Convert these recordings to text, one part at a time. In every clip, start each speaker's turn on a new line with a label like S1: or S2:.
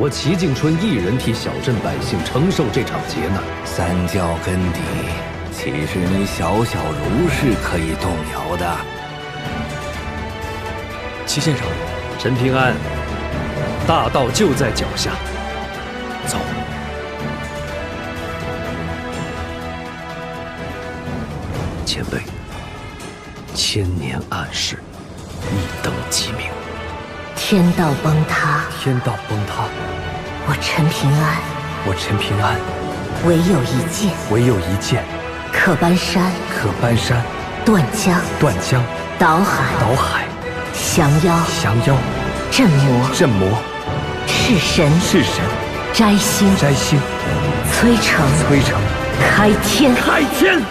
S1: 我齐敬春一人替小镇百姓承受这场劫难。
S2: 三教根底，岂是你小小儒士可以动摇的？
S3: 齐先生，
S1: 陈平安，大道就在脚下，走。前辈，千年暗示，一灯即明。
S4: 天道崩塌，
S3: 天道崩塌，
S4: 我陈平安，
S3: 我陈平安，
S4: 唯有一剑，
S3: 唯有一剑，
S4: 可搬山，
S3: 可搬山，
S4: 断江，
S3: 断江，
S4: 倒海，
S3: 倒海，
S4: 降妖，
S3: 降妖，
S4: 镇魔，
S3: 镇魔，
S4: 弑神，
S3: 弑神，
S4: 摘星，
S3: 摘星，
S4: 摧城，
S3: 摧城，
S4: 开天，
S3: 开天。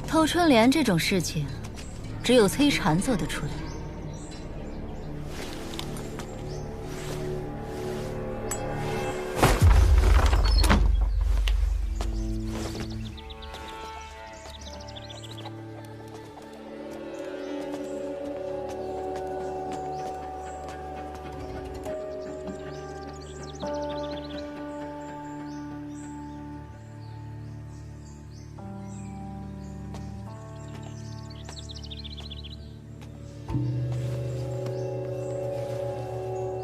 S5: 偷春联这种事情，只有崔禅做得出来。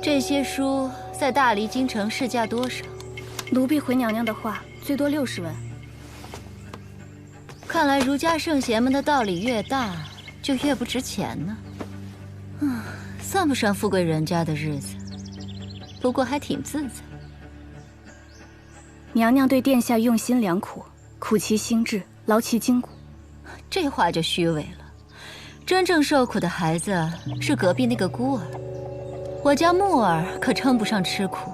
S5: 这些书在大黎京城市价多少？
S6: 奴婢回娘娘的话，最多60文。
S5: 看来儒家圣贤们的道理越大，就越不值钱呢。算不上富贵人家的日子，不过还挺自在。
S6: 娘娘对殿下用心良苦，苦其心志，劳其筋骨。
S5: 这话就虚伪了。真正受苦的孩子是隔壁那个孤儿。我家木儿可称不上吃苦。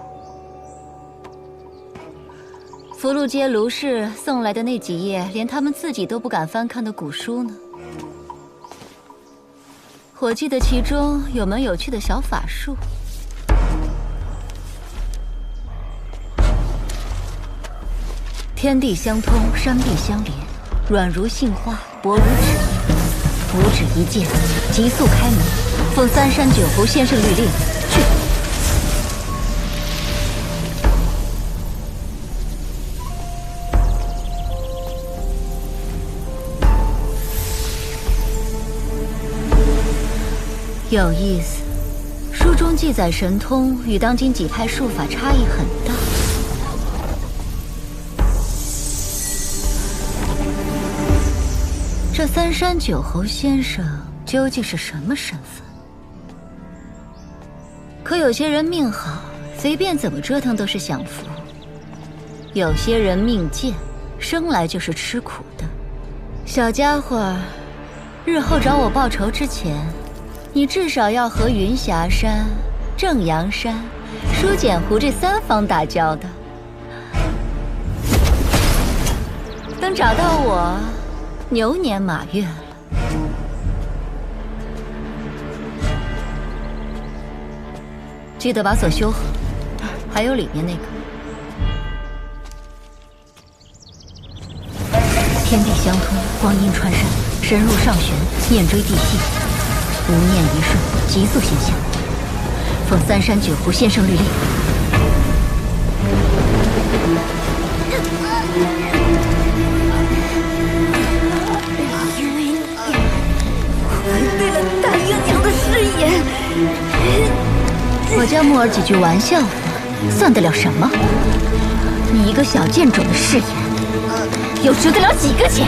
S5: 福禄街卢氏送来的那几页，连他们自己都不敢翻看的古书呢。我记得其中有门有趣的小法术。天地相通，山壁相连，软如杏花，薄如纸。五指一剑，急速开门，奉3山9侯先生律令。去！有意思，书中记载神通与当今几派术法差异很大。这3山9侯先生究竟是什么身份？可有些人命好，随便怎么折腾都是享福；有些人命贱，生来就是吃苦的。小家伙，日后找我报仇之前，你至少要和云霞山、正阳山、书简湖这3方打交道。等找到我，牛年马月了。记得把锁修好，还有里面那个。天地相通，光阴穿山，神入上旋，念追地细，无念一瞬，急速行下。奉3山9侯先生律令。
S6: 因为你违背了大英娘的誓言。
S5: 我家木儿几句玩笑话，算得了什么？你一个小贱种的誓言，又值得了几个钱？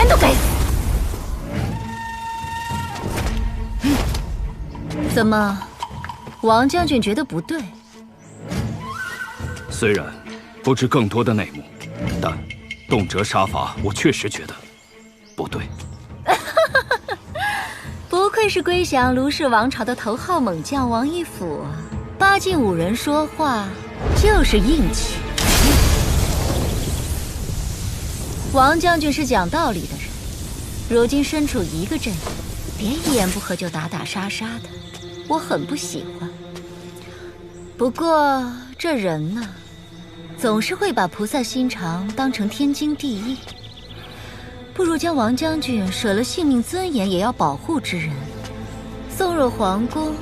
S5: 都该死！怎么，王将军觉得不对？
S7: 虽然不知更多的内幕，但动辄杀伐，我确实觉得不对。
S5: 不愧是归降卢氏王朝的头号猛将王义府啊！八进五人说话就是硬气。王将军是讲道理的人，如今身处一个阵营，别一言不合就打打杀杀的，我很不喜欢。不过这人呢，总是会把菩萨心肠当成天经地义。不如将王将军舍了性命尊严也要保护之人送入皇宫，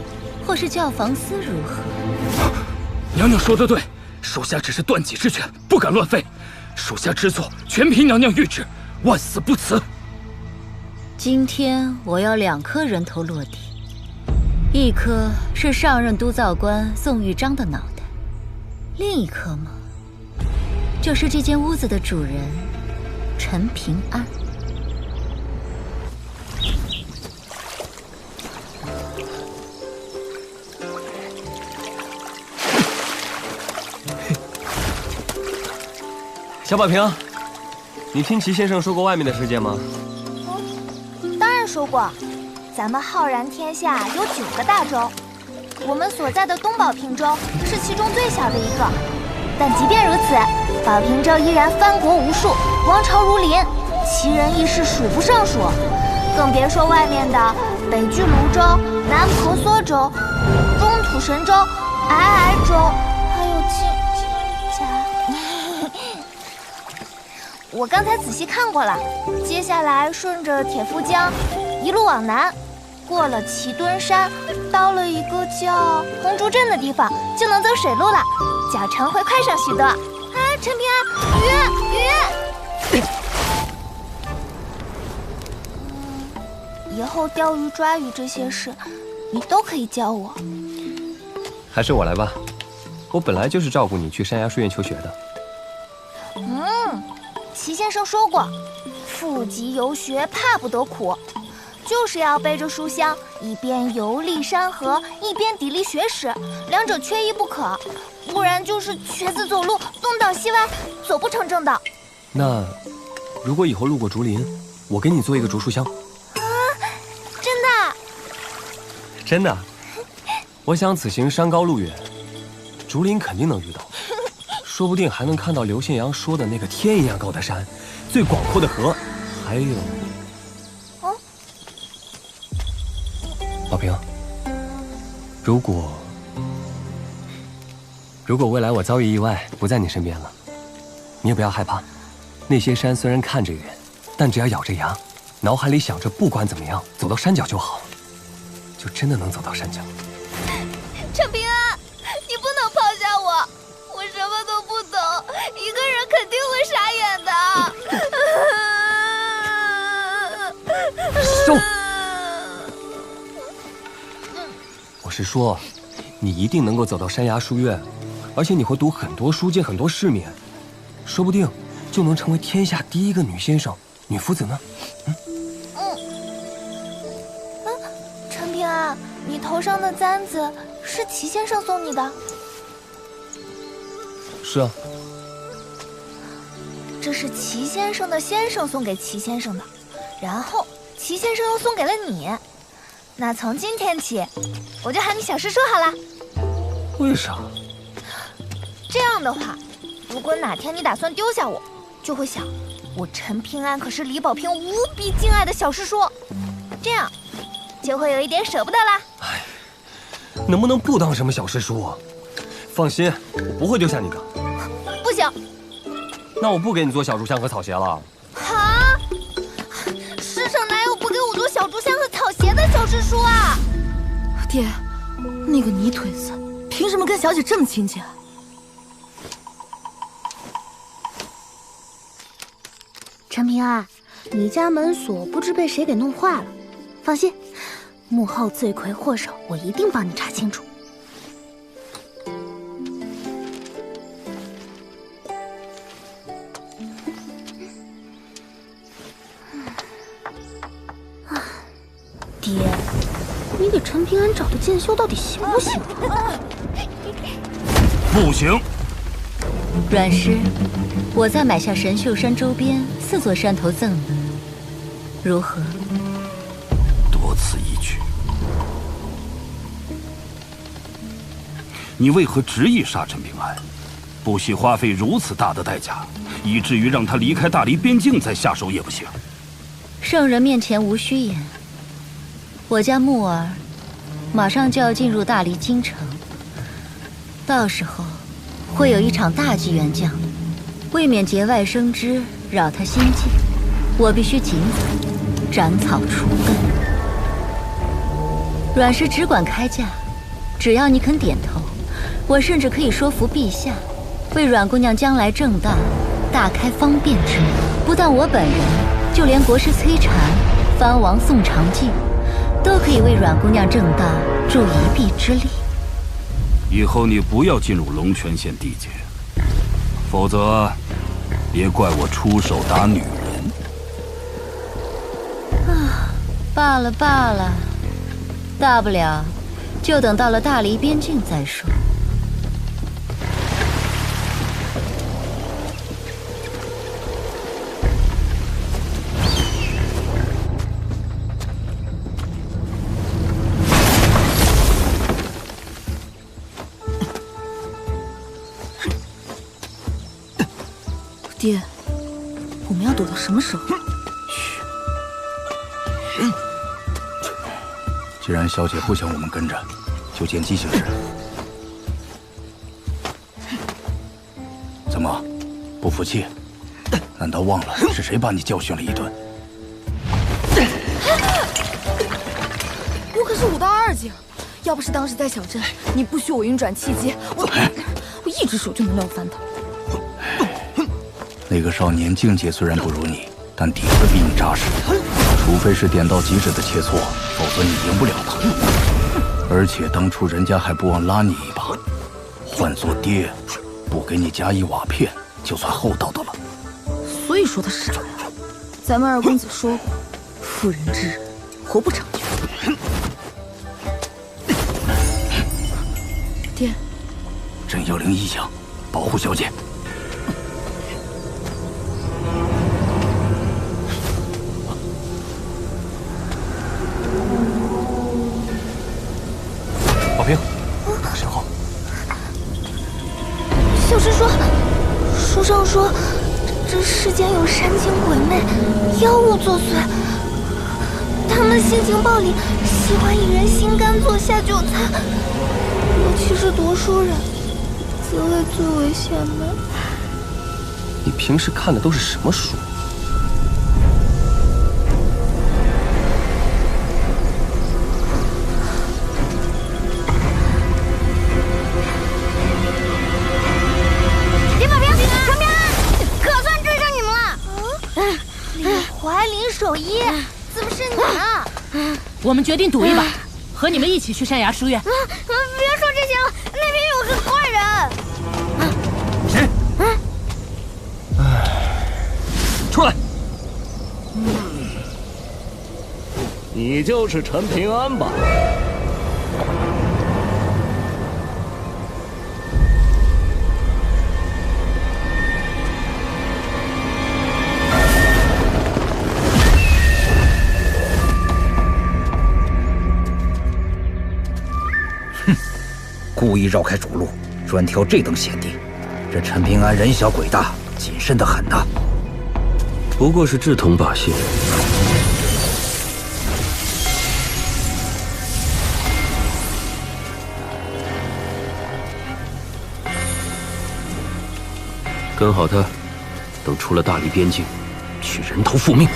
S5: 或是教房司如何？
S7: 娘娘说得对，属下只是断己之权，不敢乱废。属下知错，全凭娘娘谕旨，万死不辞。
S5: 今天我要2颗人头落地，一颗是上任督造官宋玉章的脑袋，另一颗嘛，就是这间屋子的主人陈平安。
S8: 小宝平，你听齐先生说过外面的世界吗？
S6: 当然说过，咱们浩然天下有9个大洲，我们所在的东宝平洲是其中最小的一个。但即便如此，宝平洲依然藩国无数，王朝如林，奇人异事数不胜数。更别说外面的北距泸州、南婆娑州、中土神州、皑皑州，还有金家。我刚才仔细看过了，接下来顺着铁夫江一路往南，过了齐墩山，到了一个叫红竹镇的地方，就能走水路了，脚程会快上许多。陈平安，鱼。以后钓鱼抓鱼这些事，你都可以教我。
S8: 还是我来吧，我本来就是照顾你去山崖书院求学的。
S6: 齐先生说过，富集游学怕不得苦，就是要背着书箱，一边游历山河，一边砥砺学识，两者缺一不可，不然就是瘸子走路，东倒西歪，走不成正道。
S8: 那如果以后路过竹林，我给你做一个竹书箱。
S6: 真的？
S8: 真的。我想此行山高路远，竹林肯定能遇到，说不定还能看到刘宪阳说的那个天一样高的山，最广阔的河，还有……宝平，如果未来我遭遇意外不在你身边了，你也不要害怕。那些山虽然看着远，但只要咬着牙，脑海里想着不管怎么样走到山脚就好，就真的能走到山脚。
S6: 陈平安，你不能抛下我，我什么都不懂，一个人肯定会傻眼的。
S8: 收！我是说，你一定能够走到山崖书院，而且你会读很多书，见很多世面，说不定就能成为天下第一个女先生、女夫子呢。
S6: 陈平安，你头上的簪子是齐先生送你的？
S8: 是啊。
S6: 这是齐先生的先生送给齐先生的，然后齐先生又送给了你。那从今天起，我就喊你小师叔好了。
S8: 为啥？
S6: 这样的话，如果哪天你打算丢下我，就会想，我陈平安可是李宝平无比敬爱的小师叔，这样就会有一点舍不得啦。
S8: 哎，能不能不当什么小师叔啊？放心，我不会丢下你的。
S6: 不行。
S8: 那我不给你做小竹箱和草鞋了。
S6: 啊！世上哪有不给我做小竹箱和草鞋的小师叔啊？
S9: 爹，那个泥腿子凭什么跟小姐这么亲近？
S6: 陈平安，你家门锁不知被谁给弄坏了，放心，幕后罪魁祸首我一定帮你查清楚。
S9: 爹，你给陈平安找的剑修到底行不行啊？
S10: 不行。
S5: 阮师，我再买下神秀山周边4座山头赠你，如何？
S10: 多此一举。你为何执意杀陈平安？不惜花费如此大的代价，以至于让他离开大黎边境再下手也不行。
S5: 圣人面前无虚言，我家木儿马上就要进入大黎京城，到时候会有一场大机缘降临，未免节外生枝，扰他心境，我必须尽早斩草除根。阮氏只管开价，只要你肯点头，我甚至可以说服陛下，为阮姑娘将来正道大开方便之门。不但我本人，就连国师崔禅、藩王宋长敬，都可以为阮姑娘正道助一臂之力。
S10: 以后你不要进入龙泉县地界，否则别怪我出手打女人。
S5: 啊，罢了罢了，大不了就等到了大黎边境再说。
S9: 爹，我们要躲到什么时候？
S10: 既然小姐不想我们跟着，就见机行事。怎么，不服气？难道忘了是谁把你教训了一顿？
S9: 我可是武道2境，要不是当时在小镇，你不许我运转气机，我一只手就能撂翻他。
S10: 那个少年境界虽然不如你，但底子比你扎实。除非是点到即止的切磋，否则你赢不了他。而且当初人家还不忘拉你一把，换做爹，不给你加1瓦片，就算厚道的了。
S9: 所以说他傻呀。咱们二公子说过，妇人之仁，活不长久。爹，
S10: 朕要领一将，保护小姐。
S8: 宝平，身后。
S6: 小师说，书上说，这世间有山精鬼魅、妖物作祟，他们性情暴戾，喜欢以人心肝做下酒菜，尤其是读书人，则会最为险难。
S8: 你平时看的都是什么书？
S6: 守一，怎么是你啊？
S11: 我们决定赌一把，和你们一起去山崖书院。
S6: 别说这些了，那边有个怪人。
S10: 谁？
S8: 出来！
S2: 你就是陈平安吧？
S12: 故意绕开主路，专挑这等险地。这陈平安人小鬼大，谨慎得很呐。
S1: 不过是志同把戏。跟好他，等出了大黎边境，去人头复命。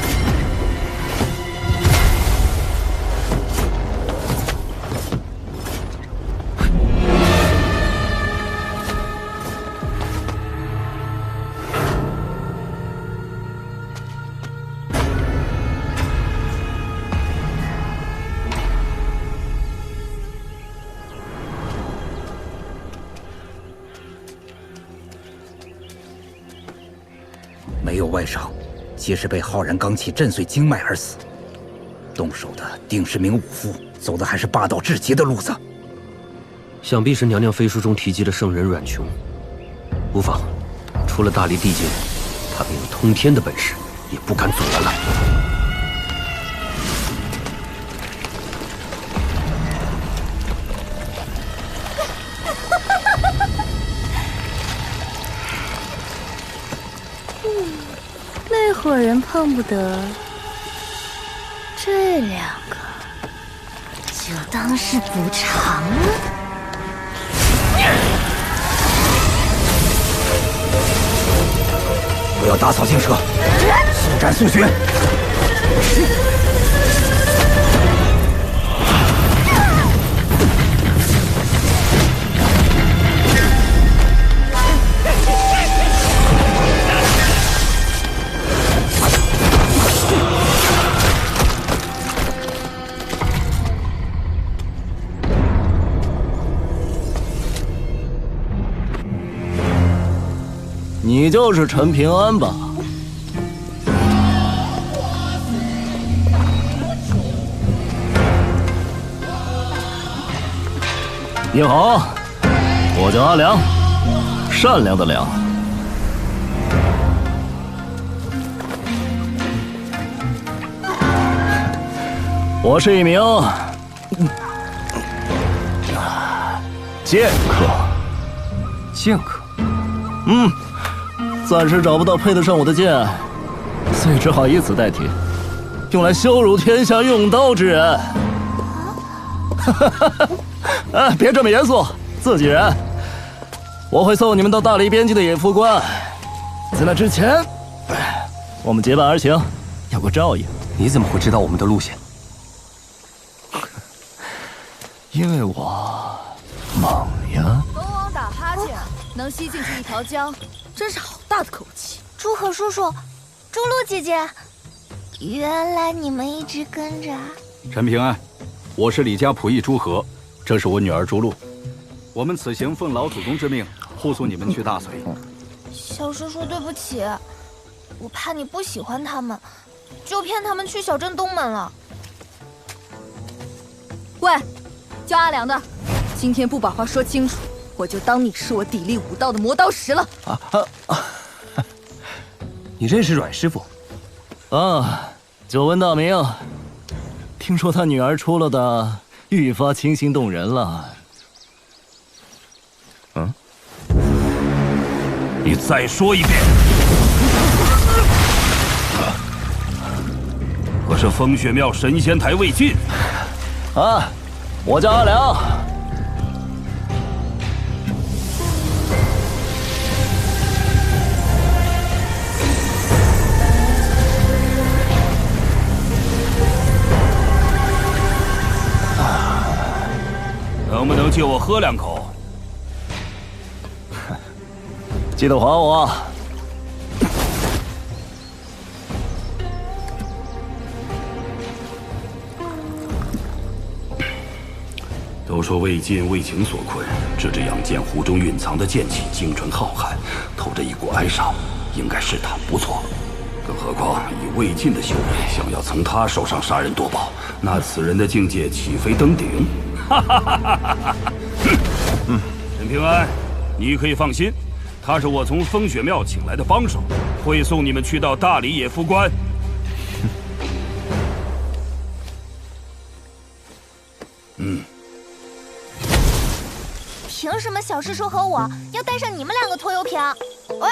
S12: 没有外伤，皆是被浩然罡气震碎经脉而死。动手的定是名武夫，走的还是霸道至极的路子。
S1: 想必是娘娘飞书中提及的圣人阮琼。无妨，除了大力地界，他便有通天的本事，也不敢阻拦了。
S5: 那伙人碰不得，这两个就当是补偿了。
S12: 不要打草惊蛇，速战速决。
S2: 你就是陈平安吧？你好，我叫阿良，善良的良。我是一名剑客。
S8: 剑客？
S2: 暂时找不到配得上我的剑，所以只好以此代替，用来羞辱天下用刀之人。哎，别这么严肃，自己人。我会送你们到大黎边境的野夫关，在那之前，我们结伴而行，有个照应。
S8: 你怎么会知道我们的路线？
S2: 因为我猛呀。
S9: 龙王打哈欠，能吸进去一条江，真是好大的口气。
S6: 朱可叔叔，朱露姐姐，原来你们一直跟着。
S10: 陈平安，我是李家仆役朱和，这是我女儿朱露。我们此行奉老祖宗之命，护送你们去大隋。
S6: 小师叔，对不起，我怕你不喜欢他们，就骗他们去小镇东门了。
S9: 喂，叫阿良的，今天不把话说清楚，我就当你是我砥砺武道的磨刀石了。
S8: 你认识阮师傅？
S2: 久闻大名，听说他女儿出了的愈发清新动人了。
S10: 你再说一遍。我是风雪庙神仙台魏晋。
S2: 我叫阿良。
S10: 能不能借我喝两口？
S2: 记得还我。
S10: 都说魏晋为情所困，这只杨戬壶中蕴藏的剑气精纯浩瀚，透着一股哀伤，应该是他不错。更何况以魏晋的修为，想要从他手上杀人夺宝，那此人的境界岂非登顶？陈平安，你可以放心，他是我从风雪庙请来的帮手，会送你们去到大理野夫关。
S6: 凭什么小师叔和我要带上你们两个拖油瓶？喂，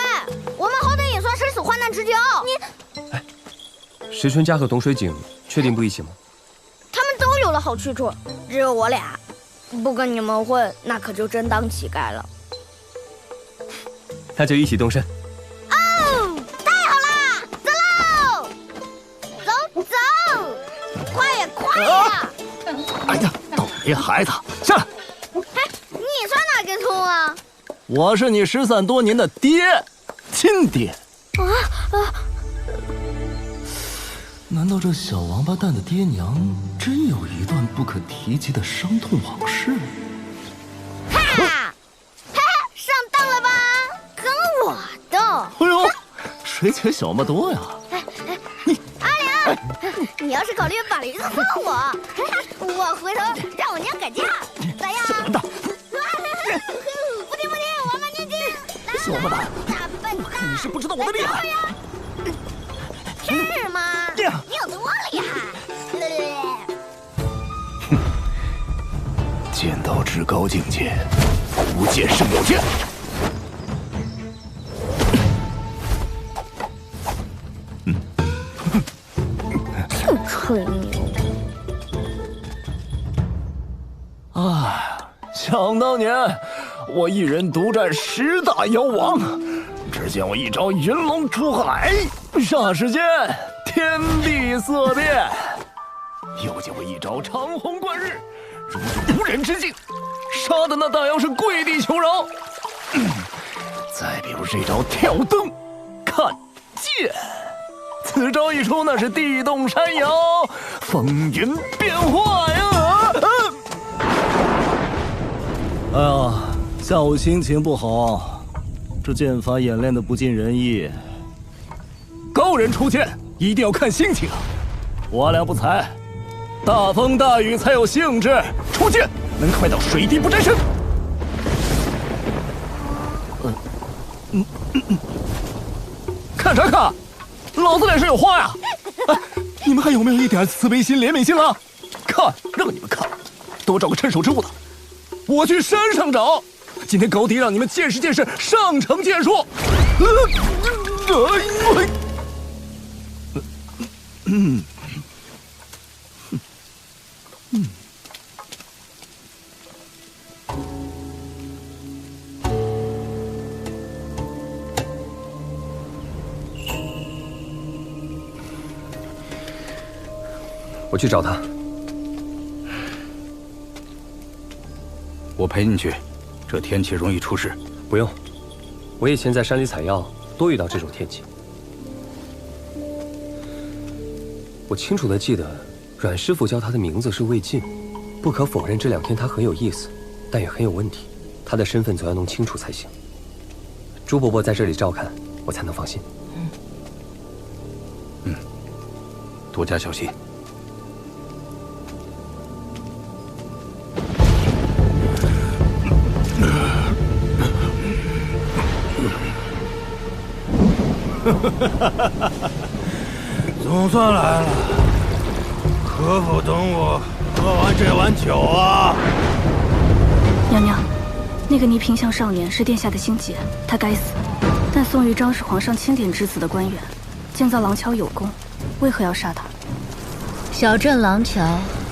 S6: 我们好歹也算生死患难之交。你，
S8: 石春家和董水井确定不一起吗？
S13: 他们都有了好去处，只有我俩。不跟你们混，那可就真当乞丐了。
S8: 那就一起动身。
S6: 哦，太好啦！走喽，走，快呀，快呀！
S2: 哎呀，倒霉孩子，下来！
S13: 你算哪根葱啊？
S2: 我是你失散多年的爹，亲爹。难道这小王八蛋的爹娘真有一段不可提及的伤痛往事？
S6: 哈哈，上当了吧？跟我斗！
S2: 哎呦，谁且小么多呀？
S6: 阿良，
S13: 你要是考虑把梨子送我，我回头让我娘改嫁，咋样？
S2: 小笨蛋！
S13: 不听，我们念经。
S2: 小笨蛋！
S13: 大笨蛋！
S2: 你是不知道我的厉害。
S13: 是吗？你有多厉害？
S2: 剑道至高境界，无剑胜有剑。
S13: 净吹牛！
S2: 想当年，我一人独战10大妖王，只见我一招云龙出海，霎时间天地色变；又见我一招长虹贯日，如入无人之境，杀的那大妖是跪地求饶。再比如这招跳灯看剑，此招一出，那是地动山摇，风云变化呀！哎呀，下午心情不好，这剑法演练的不尽人意。高人出剑一定要看心情，我俩不才，大风大雨才有兴致，出剑能快到水滴不沾身。看啥看？老子脸上有花呀！哎，你们还有没有一点慈悲心、怜悯心了？看，让你们看，多找个趁手之物的。我去山上找，今天高低让你们见识见识上乘剑术。
S8: 我去找他。
S10: 我陪你去，这天气容易出事。
S8: 不用，我以前在山里采药，多遇到这种天气。我清楚地记得，阮师傅叫他的名字是魏晋。不可否认，这2天他很有意思，但也很有问题。他的身份总要弄清楚才行。朱伯伯在这里照看，我才能放心。
S10: 多加小心。
S14: 总算来了，可否等我喝完这碗酒啊？
S15: 娘娘，那个倪萍香少年是殿下的心结，他该死。但宋玉章是皇上钦点之子的官员，建造廊桥有功，为何要杀他？
S5: 小镇廊桥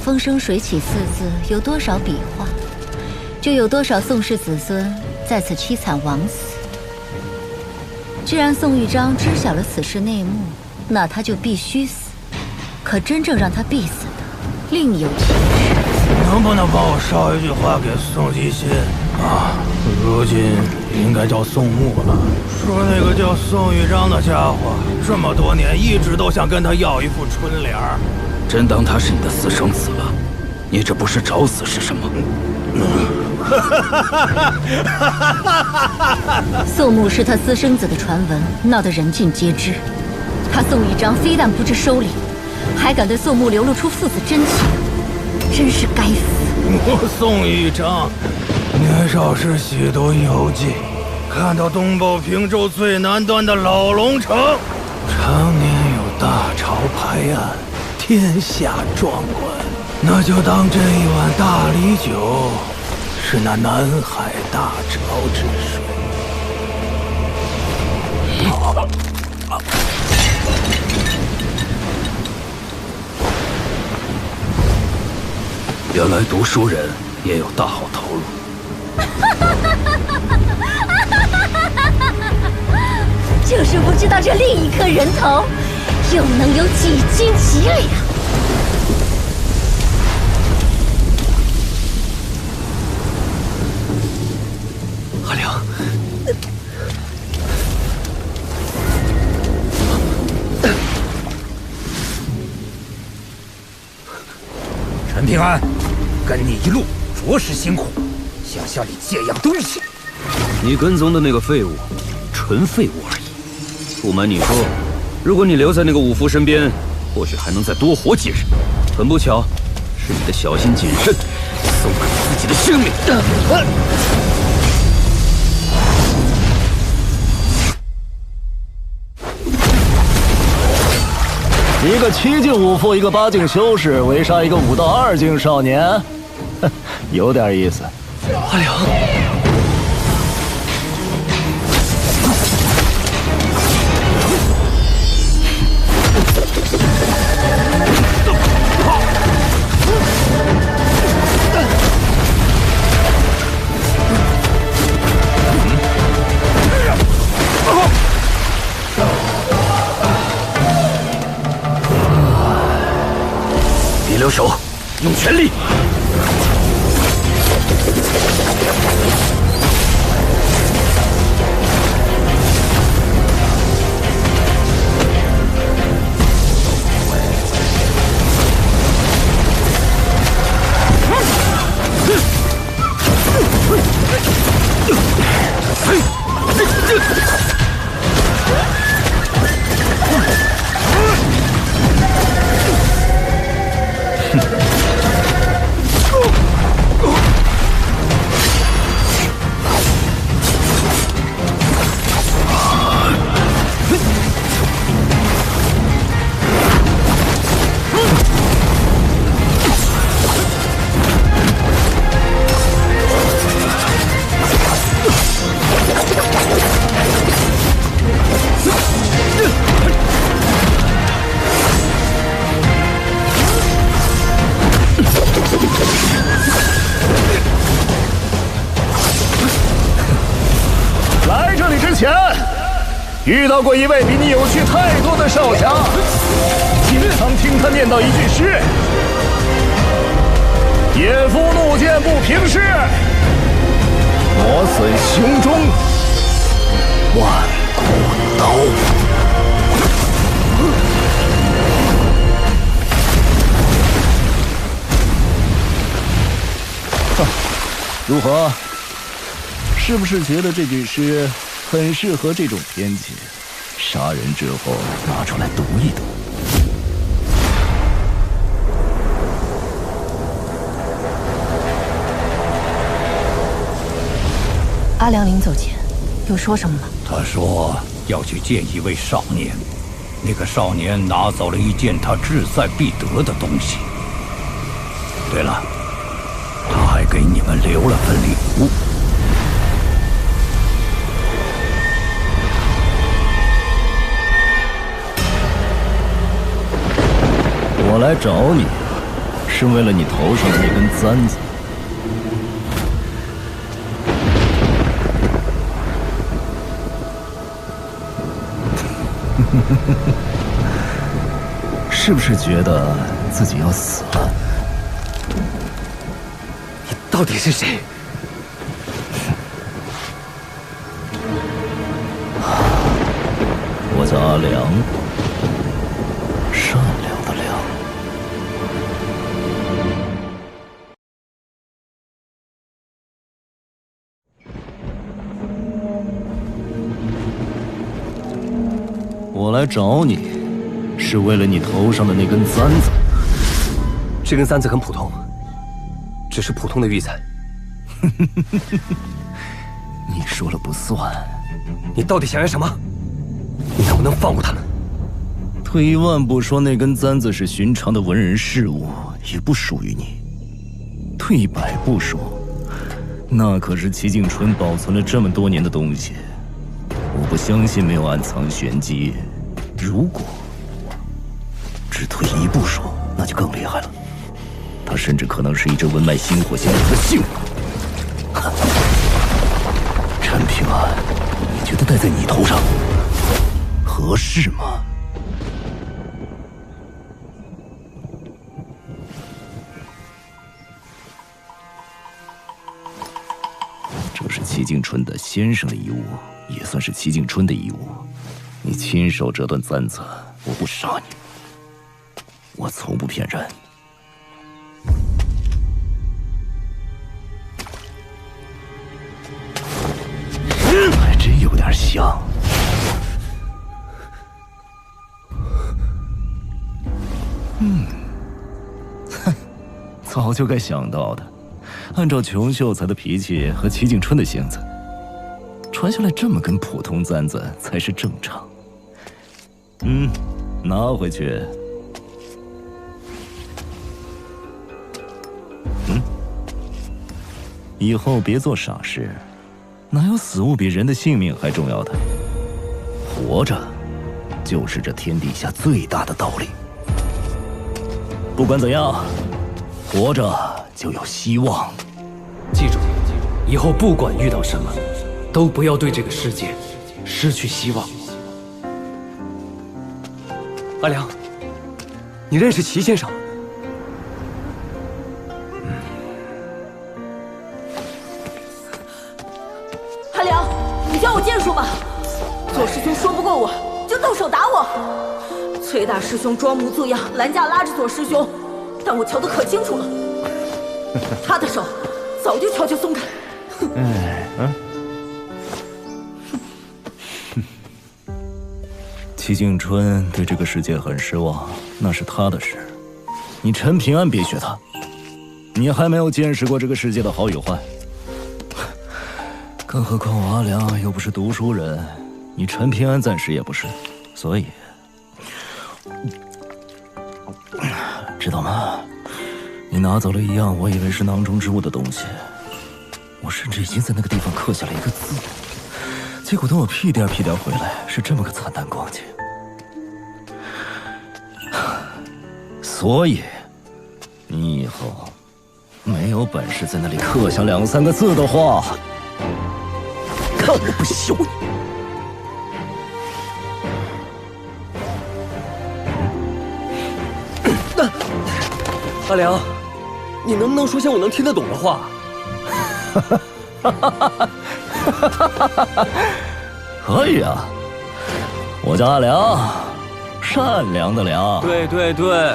S5: 风生水起4字有多少笔画，就有多少宋氏子孙在此凄惨枉死。既然宋玉章知晓了此事内幕，那他就必须死。可真正让他必死的，另有其事。
S14: 能不能帮我捎一句话给宋继新啊？如今应该叫宋牧了。说那个叫宋玉章的家伙，这么多年一直都想跟他要一副春联儿。
S10: 真当他是你的私生子了？你这不是找死是什么？
S5: 宋牧是他私生子的传闻闹得人尽皆知，他宋玉章非但不知收礼，还敢对宋牧流露出父子真情，真是该死。
S14: 我宋玉章年少时喜读游记，看到东保平州最南端的老龙城，常年有大潮拍岸，天下壮观。那就当这一碗大梨酒是那南海大潮之水。
S10: 原来读书人也有大好投入。
S5: 就是不知道这另一颗人头又能有几斤几两。
S8: 阿良，
S12: 陈平安，跟你一路着实辛苦，想向你借样东西。
S1: 你跟踪的那个废物，纯废物而已。不瞒你说，如果你留在那个五福身边，或许还能再多活几日。很不巧，是你的小心谨慎，送给自己的性命。
S2: 一个7境武夫，一个8境修士，围杀一个5到2境少年，有点意思。
S8: 阿良，
S1: 别留手，用全力！
S2: 遇到过一位比你有趣太多的少侠，经常听他念叨一句诗：“野夫怒剑不平视，磨损胸中万骨刀。”如何？是不是觉得这句诗很适合这种天气，杀人之后拿出来读一读？
S11: 阿良临走前有说什么吗？
S12: 他说要去见一位少年，那个少年拿走了一件他志在必得的东西。对了，他还给你们留了份礼物。
S2: 我来找你，是为了你头上的那根簪子。是不是觉得自己要死了？
S8: 你到底是谁？
S2: 我叫阿良，善良的良。我来找你，是为了你头上的那根簪子。
S8: 这根簪子很普通，只是普通的玉簪。
S2: 你说了不算。
S8: 你到底想要什么？你能不能放过他们？
S2: 退一万步说，那根簪子是寻常的文人事物，也不属于你。退一百步说，那可是齐景春保存了这么多年的东西。我不相信没有暗藏玄机。如果只退一步说，那就更厉害了。它甚至可能是一只文脉薪火相连的幸运。陈平安，你觉得戴在你头上合适吗？这是齐景春的先生的遗物，也算是齐景春的遗物。你亲手折断簪子，我不杀你。我从不骗人。还真有点像。早就该想到的。按照穷秀才的脾气和齐景春的性子，传下来这么跟普通簪子才是正常。拿回去。以后别做傻事，哪有死物比人的性命还重要的？活着，就是这天底下最大的道理。不管怎样，活着就有希望。
S8: 记住，以后不管遇到什么，都不要对这个世界失去希望。阿良，你认识齐先生？
S11: 阿良，你教我剑术吧。左师兄说不过我，就动手打我。崔大师兄装模作样拦架拉着左师兄，但我瞧得可清楚了，他的手早就悄悄松开。
S2: 齐景春对这个世界很失望，那是他的事。你陈平安别学他，你还没有见识过这个世界的好与坏。更何况我阿良又不是读书人，你陈平安暂时也不是，所以，知道吗？你拿走了一样我以为是囊中之物的东西，我甚至已经在那个地方刻下了一个字，结果等我屁颠屁颠回来，是这么个惨淡光景。所以，你以后没有本事在那里刻下2、3个字的话，看我不休你！
S8: 阿良，你能不能说些我能听得懂的话？
S2: 可以啊，我叫阿良，善良的良。
S8: 对对对，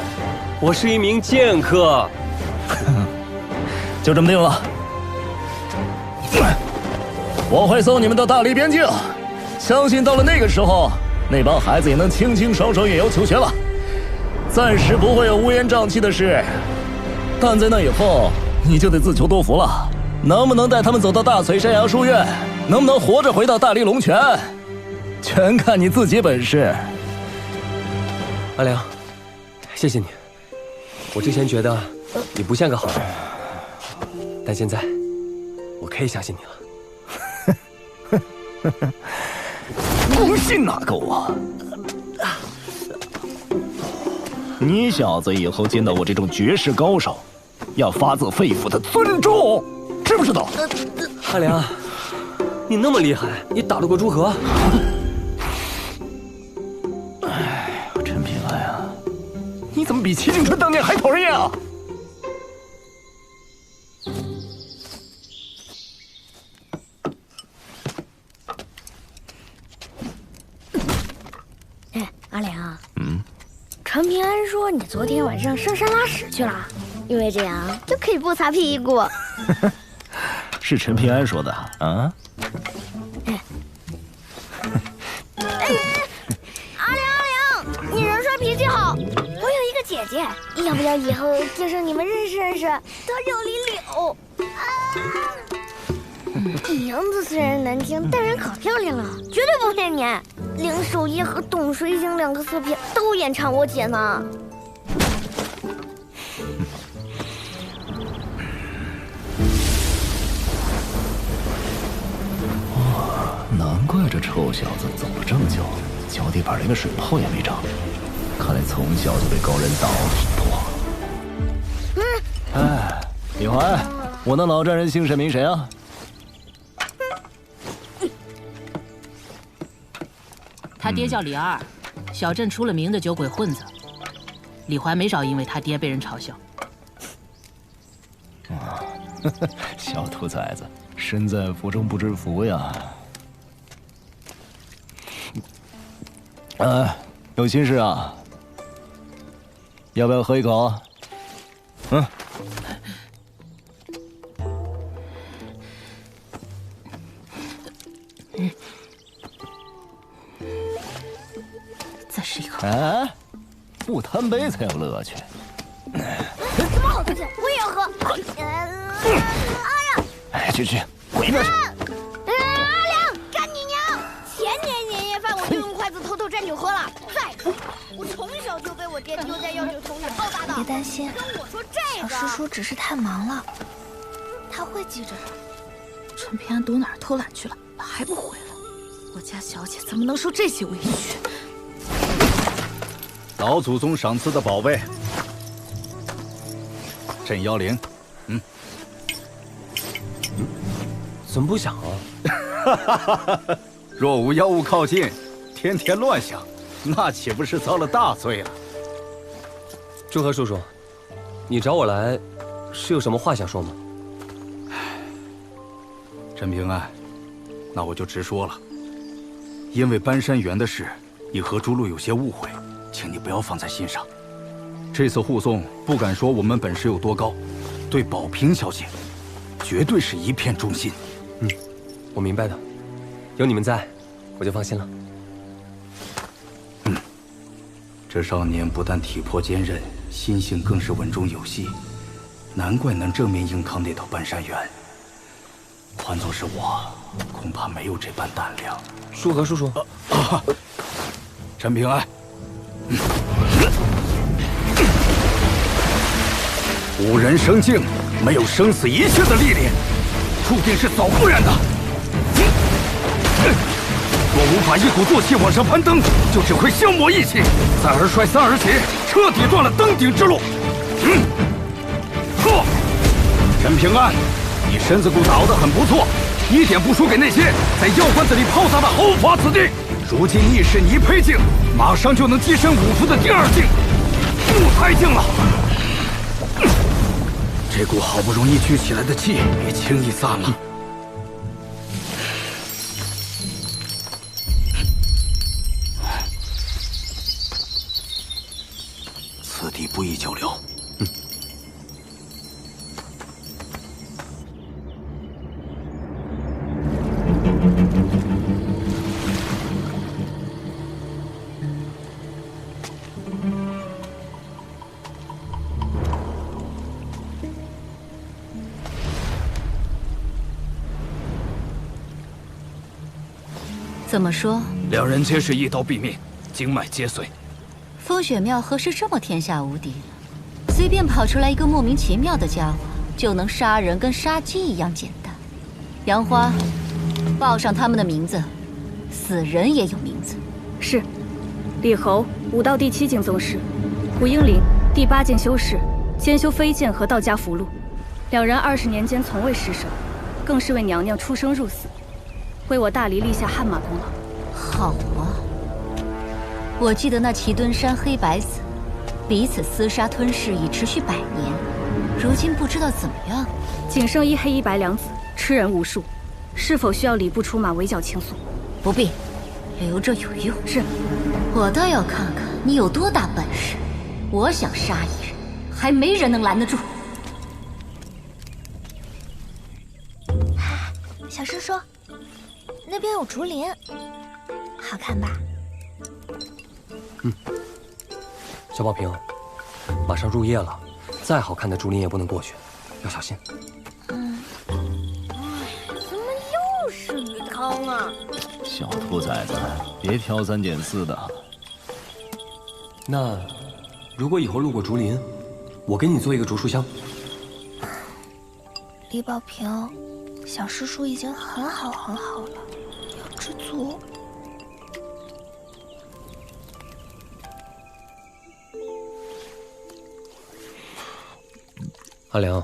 S8: 我是一名剑客。
S2: 就这么定了。我会送你们到大理边境，相信到了那个时候，那帮孩子也能轻轻松松远游求学了。暂时不会有乌烟瘴气的事，但在那以后，你就得自求多福了。能不能带他们走到大翠山崖书院，能不能活着回到大理龙泉，全看你自己本事。
S8: 阿良，谢谢你。我之前觉得你不像个好人，但现在我可以相信你了。
S2: 不信哪够啊！你小子以后见到我这种绝世高手，要发自肺腑的尊重，知不知道？
S8: 阿良，你那么厉害，你打得过朱和？
S2: 哎，陈平安啊，你怎么比齐景春当年还讨人厌啊？
S13: 哎，阿良。陈平安说你昨天晚上上山拉屎去了，因为这样就可以不擦屁股。
S2: 是陈平安说的啊？
S13: 阿良，你人帅脾气好。我有一个姐姐，要不要以后介绍你们认识认识？她叫李柳。名字虽然难听，但人可漂亮了，绝对不骗你。林守业和董水晶2个色片都眼馋我姐呢。
S2: 难怪这臭小子走了这么久，脚底板连个水泡也没长，看来从小就被高人打体魄。哎，李怀，我那老丈人姓甚名谁啊？
S11: 他爹叫李二，小镇出了名的酒鬼混子。李怀没少因为他爹被人嘲笑。
S2: 小兔崽子，身在福中不知福呀！有心事啊？要不要喝一口啊？再试一口。不贪杯才有乐趣。
S13: 什么好东西，我也要喝。哎呀！
S2: 哎，去，滚一边去！
S13: 阿良，干你娘！前年年夜饭我就用筷子偷偷蘸酒喝了。再说，我从小就被我爹丢在药酒桶里暴打的。
S6: 别担心，
S13: 跟我说这个。
S6: 小师叔只是太忙了，他会记着的。
S9: 陈平安躲哪儿偷懒去了？还不回来？我家小姐怎么能受这些委屈？
S10: 老祖宗赏赐的宝贝，镇妖铃。
S8: 怎么不想啊？
S10: 若无妖物靠近，天天乱想，那岂不是遭了大罪了？
S8: 祝贺叔叔，你找我来，是有什么话想说吗？
S10: 陈平安，那我就直说了。因为搬山园的事，你和朱露有些误会，请你不要放在心上。这次护送，不敢说我们本事有多高，对宝平小姐，绝对是一片忠心。
S8: 我明白的，有你们在，我就放心了。
S10: 这少年不但体魄坚韧，心性更是稳中有细，难怪能正面硬抗那道半山原。换作是我，恐怕没有这般胆量。
S8: 舒和叔叔，
S10: 陈平安，五人生境，没有生死一切的历练，注定是走不远的。若无法一鼓作气往上攀登，就只会消磨意气，再而衰，三而竭，彻底断了登顶之路。陈平安，你身子骨打得很不错，一点不输给那些在药罐子里泡杂的毫发子弟。如今逆势泥胚境，马上就能跻身五夫的第二境木胎境了。这股好不容易聚起来的气，别轻易散了。此地不宜久留。
S5: 怎么说？
S7: 两人皆是一刀毙命，经脉皆碎。
S5: 风雪庙何时这么天下无敌了？随便跑出来一个莫名其妙的家伙，就能杀人跟杀鸡一样简单。杨花，报上他们的名字，死人也有名字。
S15: 是，李侯，武道第7境宗师；胡英林，第8境修士，兼修飞剑和道家符箓。两人20年间从未失手，更是为娘娘出生入死，为我大黎立下汗马功劳。
S5: 好啊！我记得那齐敦山黑白子，彼此厮杀吞噬已持续100年，如今不知道怎么样。
S15: 仅剩1黑1白两子，吃人无数，是否需要礼部出马围剿倾诉？
S5: 不必，留着有用。
S15: 是，
S5: 我倒要看看你有多大本事。我想杀一人，还没人能拦得住。
S6: 小师叔，那边有竹林，好看吧？
S8: 小宝平，马上入夜了，再好看的竹林也不能过去，要小心。
S13: 怎么又是鱼汤啊？
S2: 小兔崽子，别挑三拣四的。
S8: 那，如果以后路过竹林，我给你做一个竹书香。
S6: 李宝平，小师叔已经很好了，要知足。
S8: 阿良，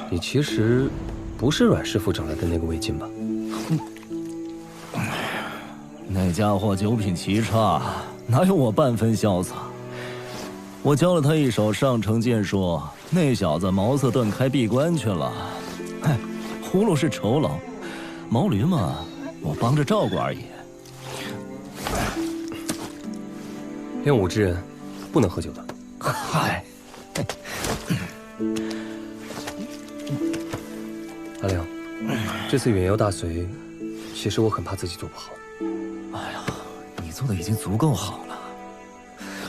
S8: 你其实不是阮师傅整来的那个魏晋吧？
S2: 那家伙九品奇差，哪有我半分潇洒？我教了他一手上乘剑术，那小子茅塞顿开闭关去了。嗨，葫芦是酬劳，毛驴嘛，我帮着照顾而已。
S8: 练武之人，不能喝酒的。
S2: 嗨。
S8: 阿良，这次远游大隋，其实我很怕自己做不好。
S2: 哎呀，你做的已经足够好了。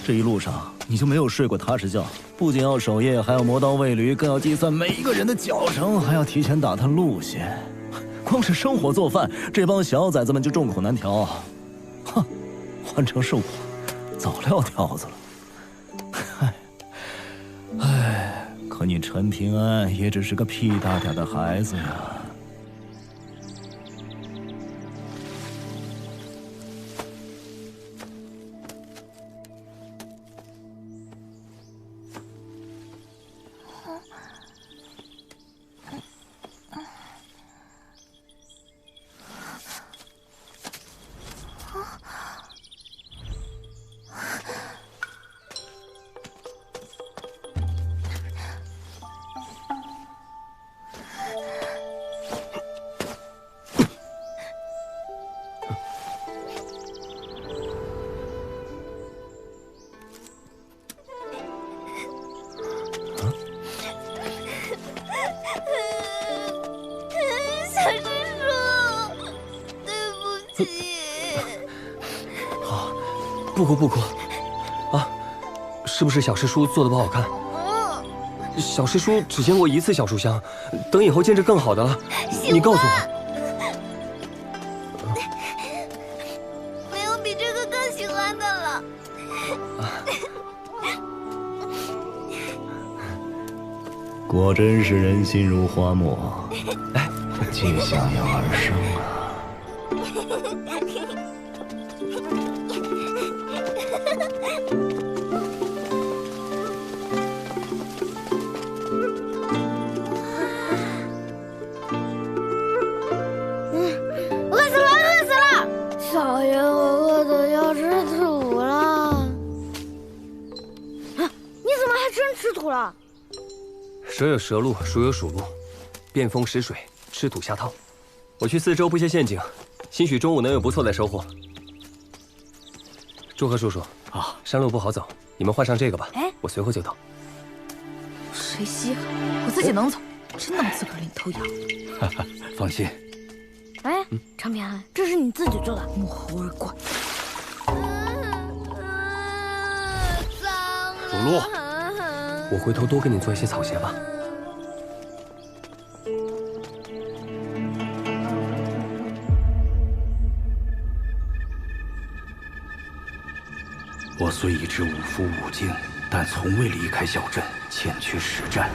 S2: 这一路上你就没有睡过踏实觉，不仅要守夜，还要磨刀喂驴，更要计算每一个人的脚程，还要提前打探路线。光是生火做饭，这帮小崽子们就众口难调。哼，换成是我，早撂挑子了。唉，可你陈平安也只是个屁大点的孩子呀。
S8: 不哭，啊，是不是小师叔做的不好看？小师叔只见过一次小书香，等以后见着更好的了，你告诉我。
S6: 没有比这个更喜欢的了。
S2: 果真是人心如花墨，既想要而生啊！
S8: 蛇有蛇路，鼠有鼠路，变风食水，吃土下套。我去四周布些陷阱，兴许中午能有不错的收获。祝贺叔叔啊，山路不好走，你们换上这个吧。哎，我随后就到。
S9: 谁稀罕？我自己能走，真当自个儿领头羊。
S10: 放心。
S13: 哎，陈平安，这是你自己做的，
S9: 莫猴儿怪。
S8: 主路。我回头多给你做一些草鞋吧。
S10: 我虽已知五福五境，但从未离开小镇前去实战。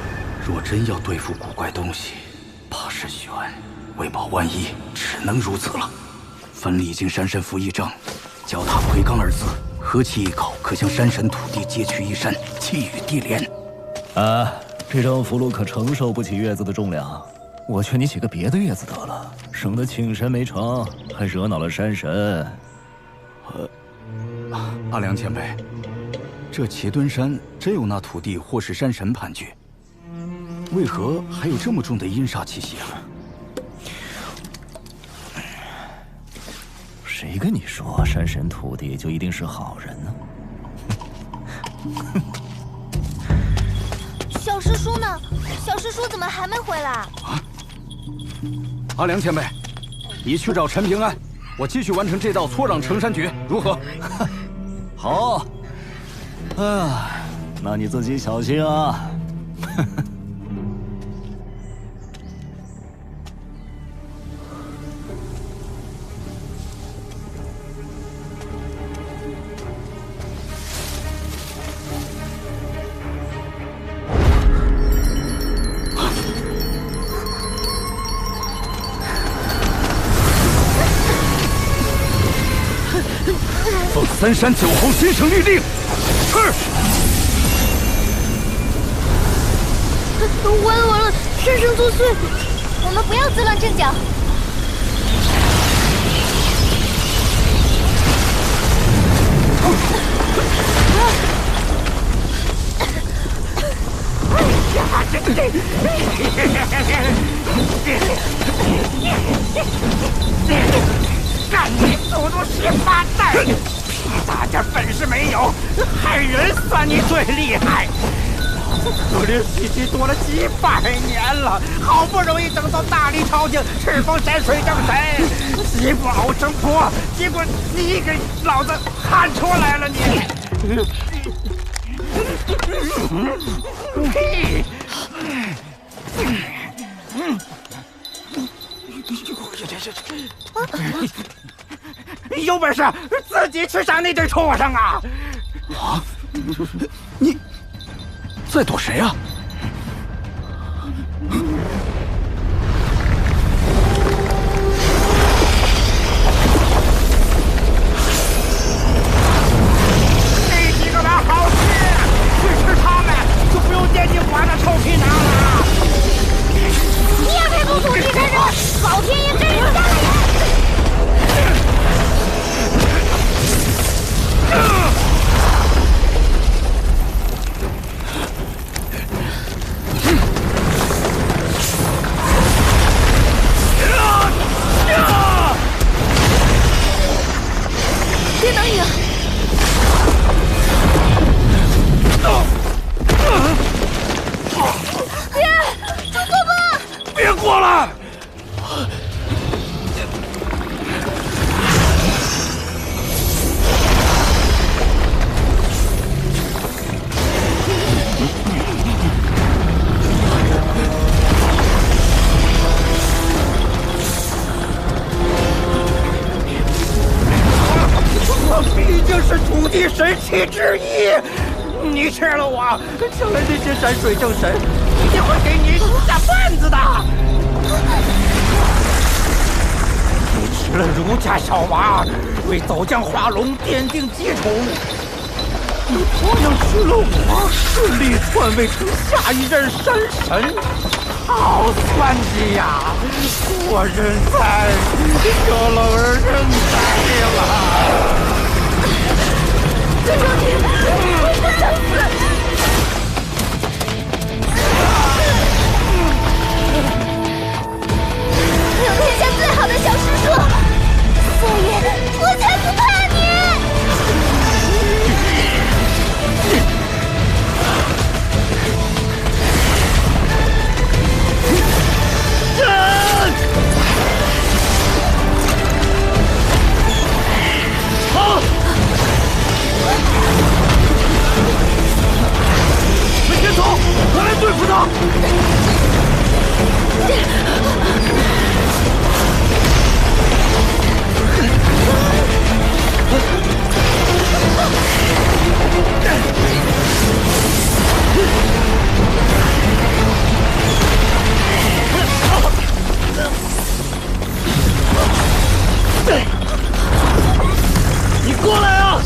S10: 若真要对付古怪东西，怕是悬。为保万一，只能如此了。分历经山神符一张，脚踏魁罡二字，合其一口，可将山神土地皆取一山，气与地连。
S2: 啊，这张符箓可承受不起月子的重量，我劝你起个别的月子得了，省得请神没成，还惹恼了山神。
S10: 阿良前辈，这茄墩山真有那土地或是山神盘踞，为何还有这么重的阴煞气息啊？
S2: 谁跟你说山神土地就一定是好人呢？
S6: 小师叔呢？小师叔怎么还没回来？啊！
S10: 阿良前辈，你去找陈平安，我继续完成这道搓壤成山诀，如何？
S2: 好。啊，那你自己小心啊。
S10: 三山九侯先生律令，是。
S6: 完了，山神作祟！我们不要自乱阵脚。
S16: 干你祖宗18代！屁大点本事没有，害人算你最厉害！可怜西岐躲了几百年了，好不容易等到大理朝廷敕封山水正神，媳妇熬成婆，结果你给老子喊出来了你！有本事自己去杀那对畜生啊！
S10: 啊！你在躲谁啊？
S16: 那几个玩好事，去吃他们，就不用惦记我的臭皮囊了。
S13: 灭配不土地神人，老天爷真是吓人！
S9: 别能赢！
S13: 爹，住口吧！
S16: 别过来！我毕竟是土地神器之一，你吃了我，将来那些山水正神一定会给你下绊子的。你吃了儒家小娃，为走将化龙奠定基础，你同样吃了我，顺利篡位成下一任山神。好算计呀！我认栽，小老儿认栽了。
S13: 郑少廷，我不想死！有天下最好的小师叔，所以我才不怕你。
S16: 好，魏天聪，我来对付他。你过来啊！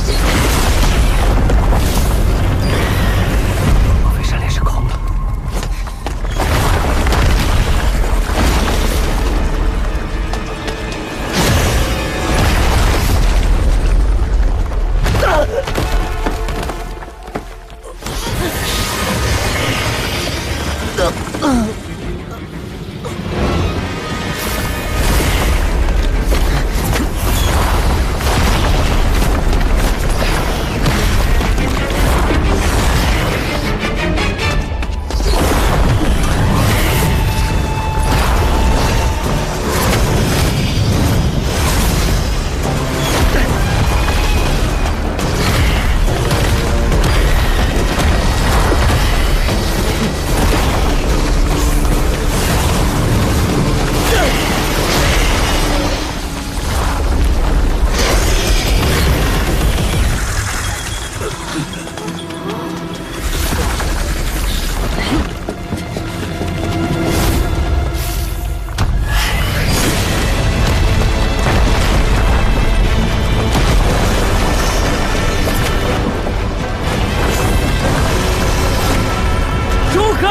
S8: 莫非山炼是空的？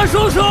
S16: 叔叔！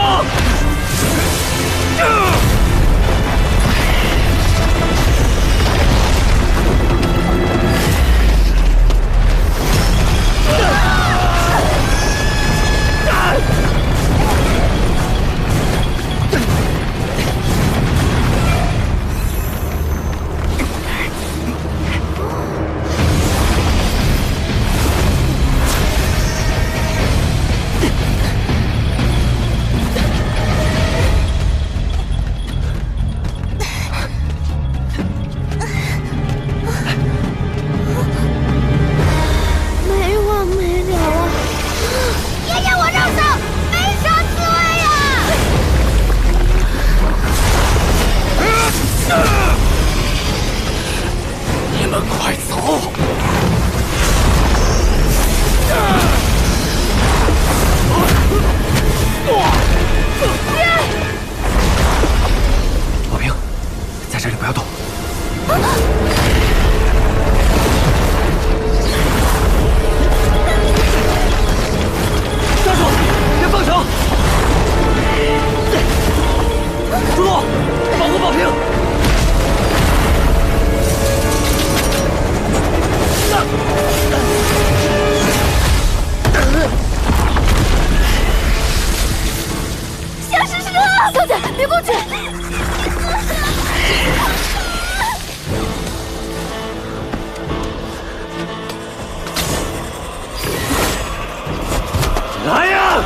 S1: 来呀！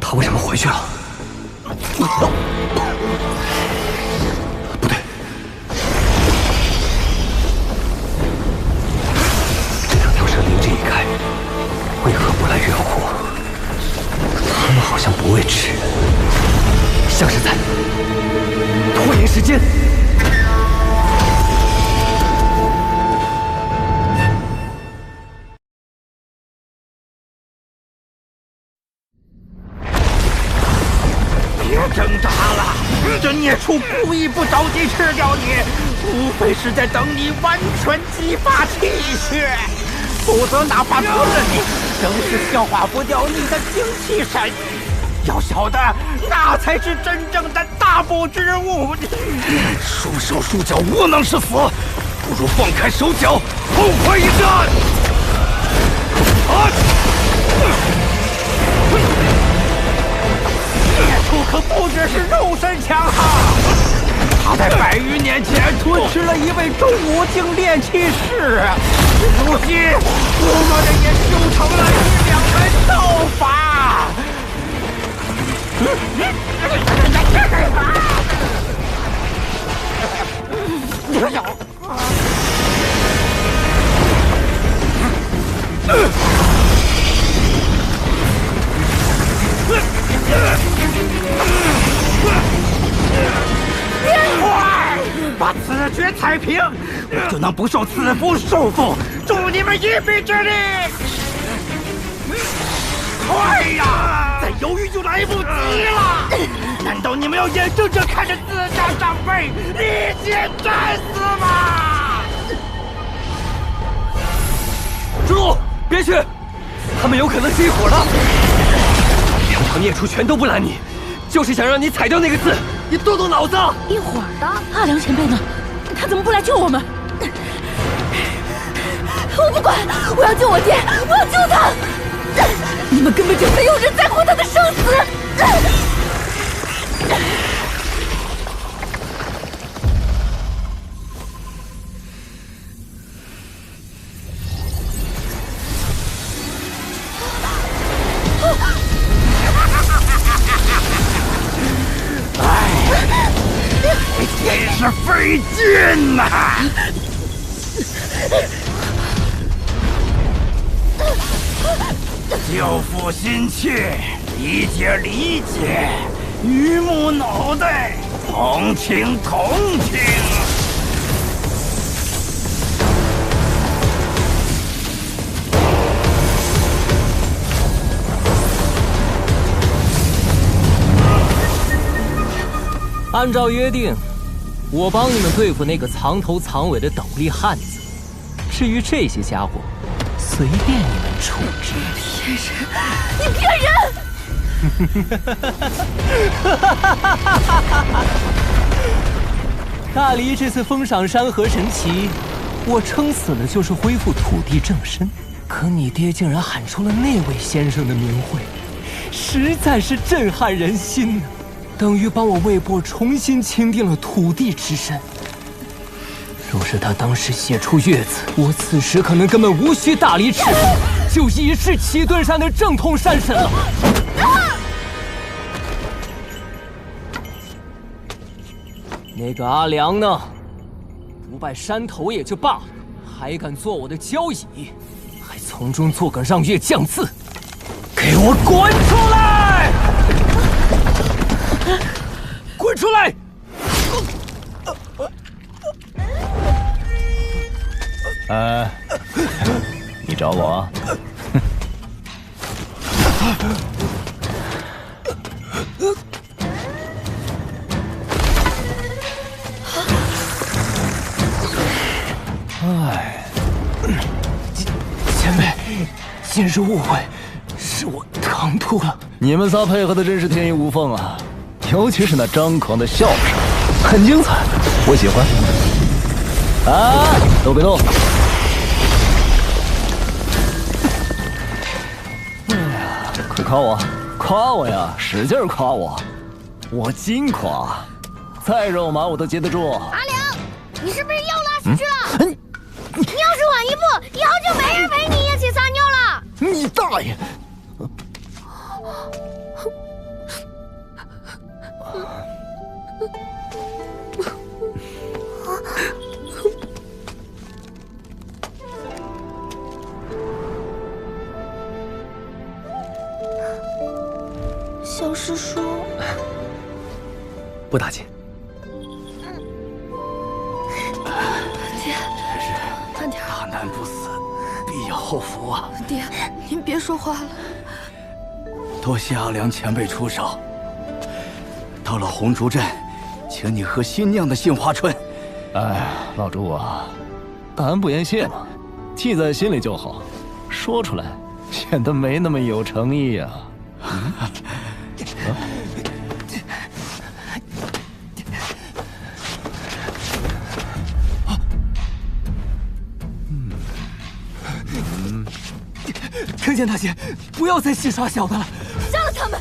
S1: 他为什么回去了？不对，这两条蛇灵智已开，为何不来月湖？他们好像不为吃人，像是在拖延时间。
S16: 挣扎了！这孽畜故意不着急吃掉你，无非是在等你完全激发气血，否则哪怕吃了你，仍是消化不掉你的精气神。要晓得，那才是真正的大补之物。
S7: 束手束脚，窝囊是死，不如放开手脚，痛快一战！
S16: 孽畜可不只是肉身强悍，他在100余年前吞吃了一位中武境炼气士，如今我们也修成了1、2门道法。快把此决踩平，我就能不受此符束缚，助你们一臂之力。快呀！再犹豫就来不及了。难道你们要眼睁睁看着自家长辈立剑战死吗？
S8: 朱露，别去，他们有可能是一伙的。两条孽畜全都不拦你，就是想让你踩掉那个字。你动动脑子！
S11: 一伙儿的，阿良前辈呢？他怎么不来救我们？我不管，我要救我爹，我要救他！你们根本就没有人在乎他的生死！
S16: 真是费劲呐！救父心切，理解，榆木脑袋，同情。
S17: 按照约定，我帮你们对付那个藏头藏尾的斗笠汉子。至于这些家伙，随便你们处置。
S11: 骗人！你骗人！
S17: 大黎这次封赏山河神奇，我撑死了就是恢复土地正身。可你爹竟然喊出了那位先生的名讳，实在是震撼人心呢。等于帮我魏博重新钦定了土地之身。若是他当时写出月字，我此时可能根本无需大黎敕封，就已是齐顿山的正统山神了。那个阿良呢？不拜山头也就罢了，还敢做我的交椅，还从中作梗让月降赐，给我滚出来！滚出来！
S2: 你找我？
S17: 哎，前辈，今日误会，是我唐突了。
S2: 你们仨配合的真是天衣无缝啊，尤其是那张狂的笑声，很精彩，我喜欢。啊，都别动！哎呀，快夸我，夸我呀，使劲夸我，我金夸，再肉麻我都接得住。
S13: 阿良，你是不是又拉屎去了？你要是晚一步，以后就没人陪你一起撒尿了。
S2: 你大爷！
S9: 小师叔，
S8: 不打紧。
S9: 爹，慢点。
S10: 大难不死，必有后福啊！
S9: 爹，您别说话了。
S10: 多谢阿良前辈出手。到了红烛镇，请你喝新酿的杏花春。
S2: 哎，老朱啊，大恩不言谢嘛，记在心里就好，说出来显得没那么有诚意呀。
S17: 承建大姐，不要再戏耍小的了，
S9: 杀了他们！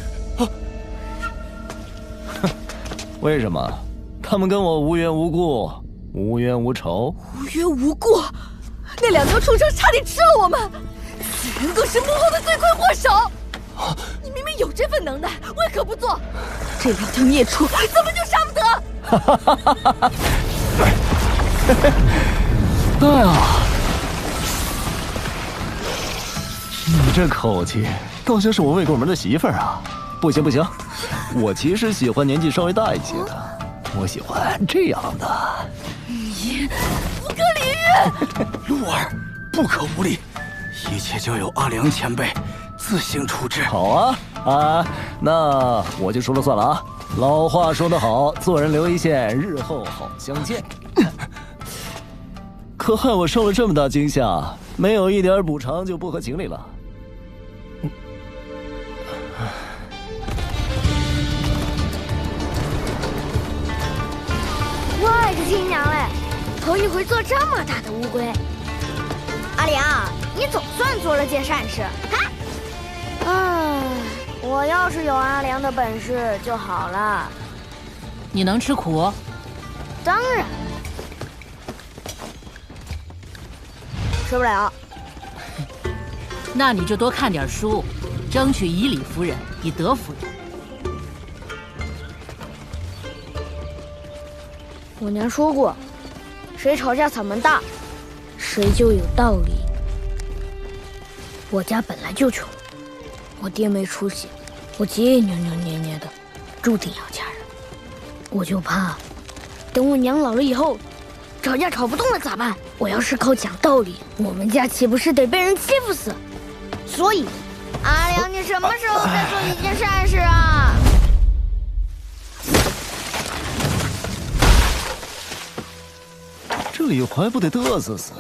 S2: 为什么？他们跟我无缘无故，无冤无仇。
S9: 无缘无故，那两条畜生差点吃了我们，此人更是幕后的罪魁祸首。你明明有这份能耐，为何不做？这两条孽畜怎么就杀不得？
S2: 对啊，你这口气倒像是我未过门的媳妇儿啊！不行不行，我其实喜欢年纪稍微大一些的，我喜欢这样的。
S9: 你不可理喻！
S10: 鹿儿，不可无礼，一切交由阿良前辈自行处置。
S2: 好啊啊，那我就说了算了啊！老话说得好，做人留一线，日后好相见。可害我受了这么大惊吓，没有一点补偿就不合情理了。
S13: 我的亲娘嘞，头一回做这么大的乌龟。阿良，你总算做了件善事。哈，我要是有阿良的本事就好了。
S5: 你能吃苦？
S13: 当然，吃不了。
S5: 那你就多看点书，争取以理服人，以德服人。
S13: 我娘说过，谁吵架嗓门大，谁就有道理。我家本来就穷，我爹没出息，我姐也扭扭捏捏的，注定要嫁人。我就怕，等我娘老了以后，吵架吵不动了咋办？我要是靠讲道理，我们家岂不是得被人欺负死？所以，阿良，你什么时候再做一件善事啊？
S2: 这李怀不得嘚瑟死，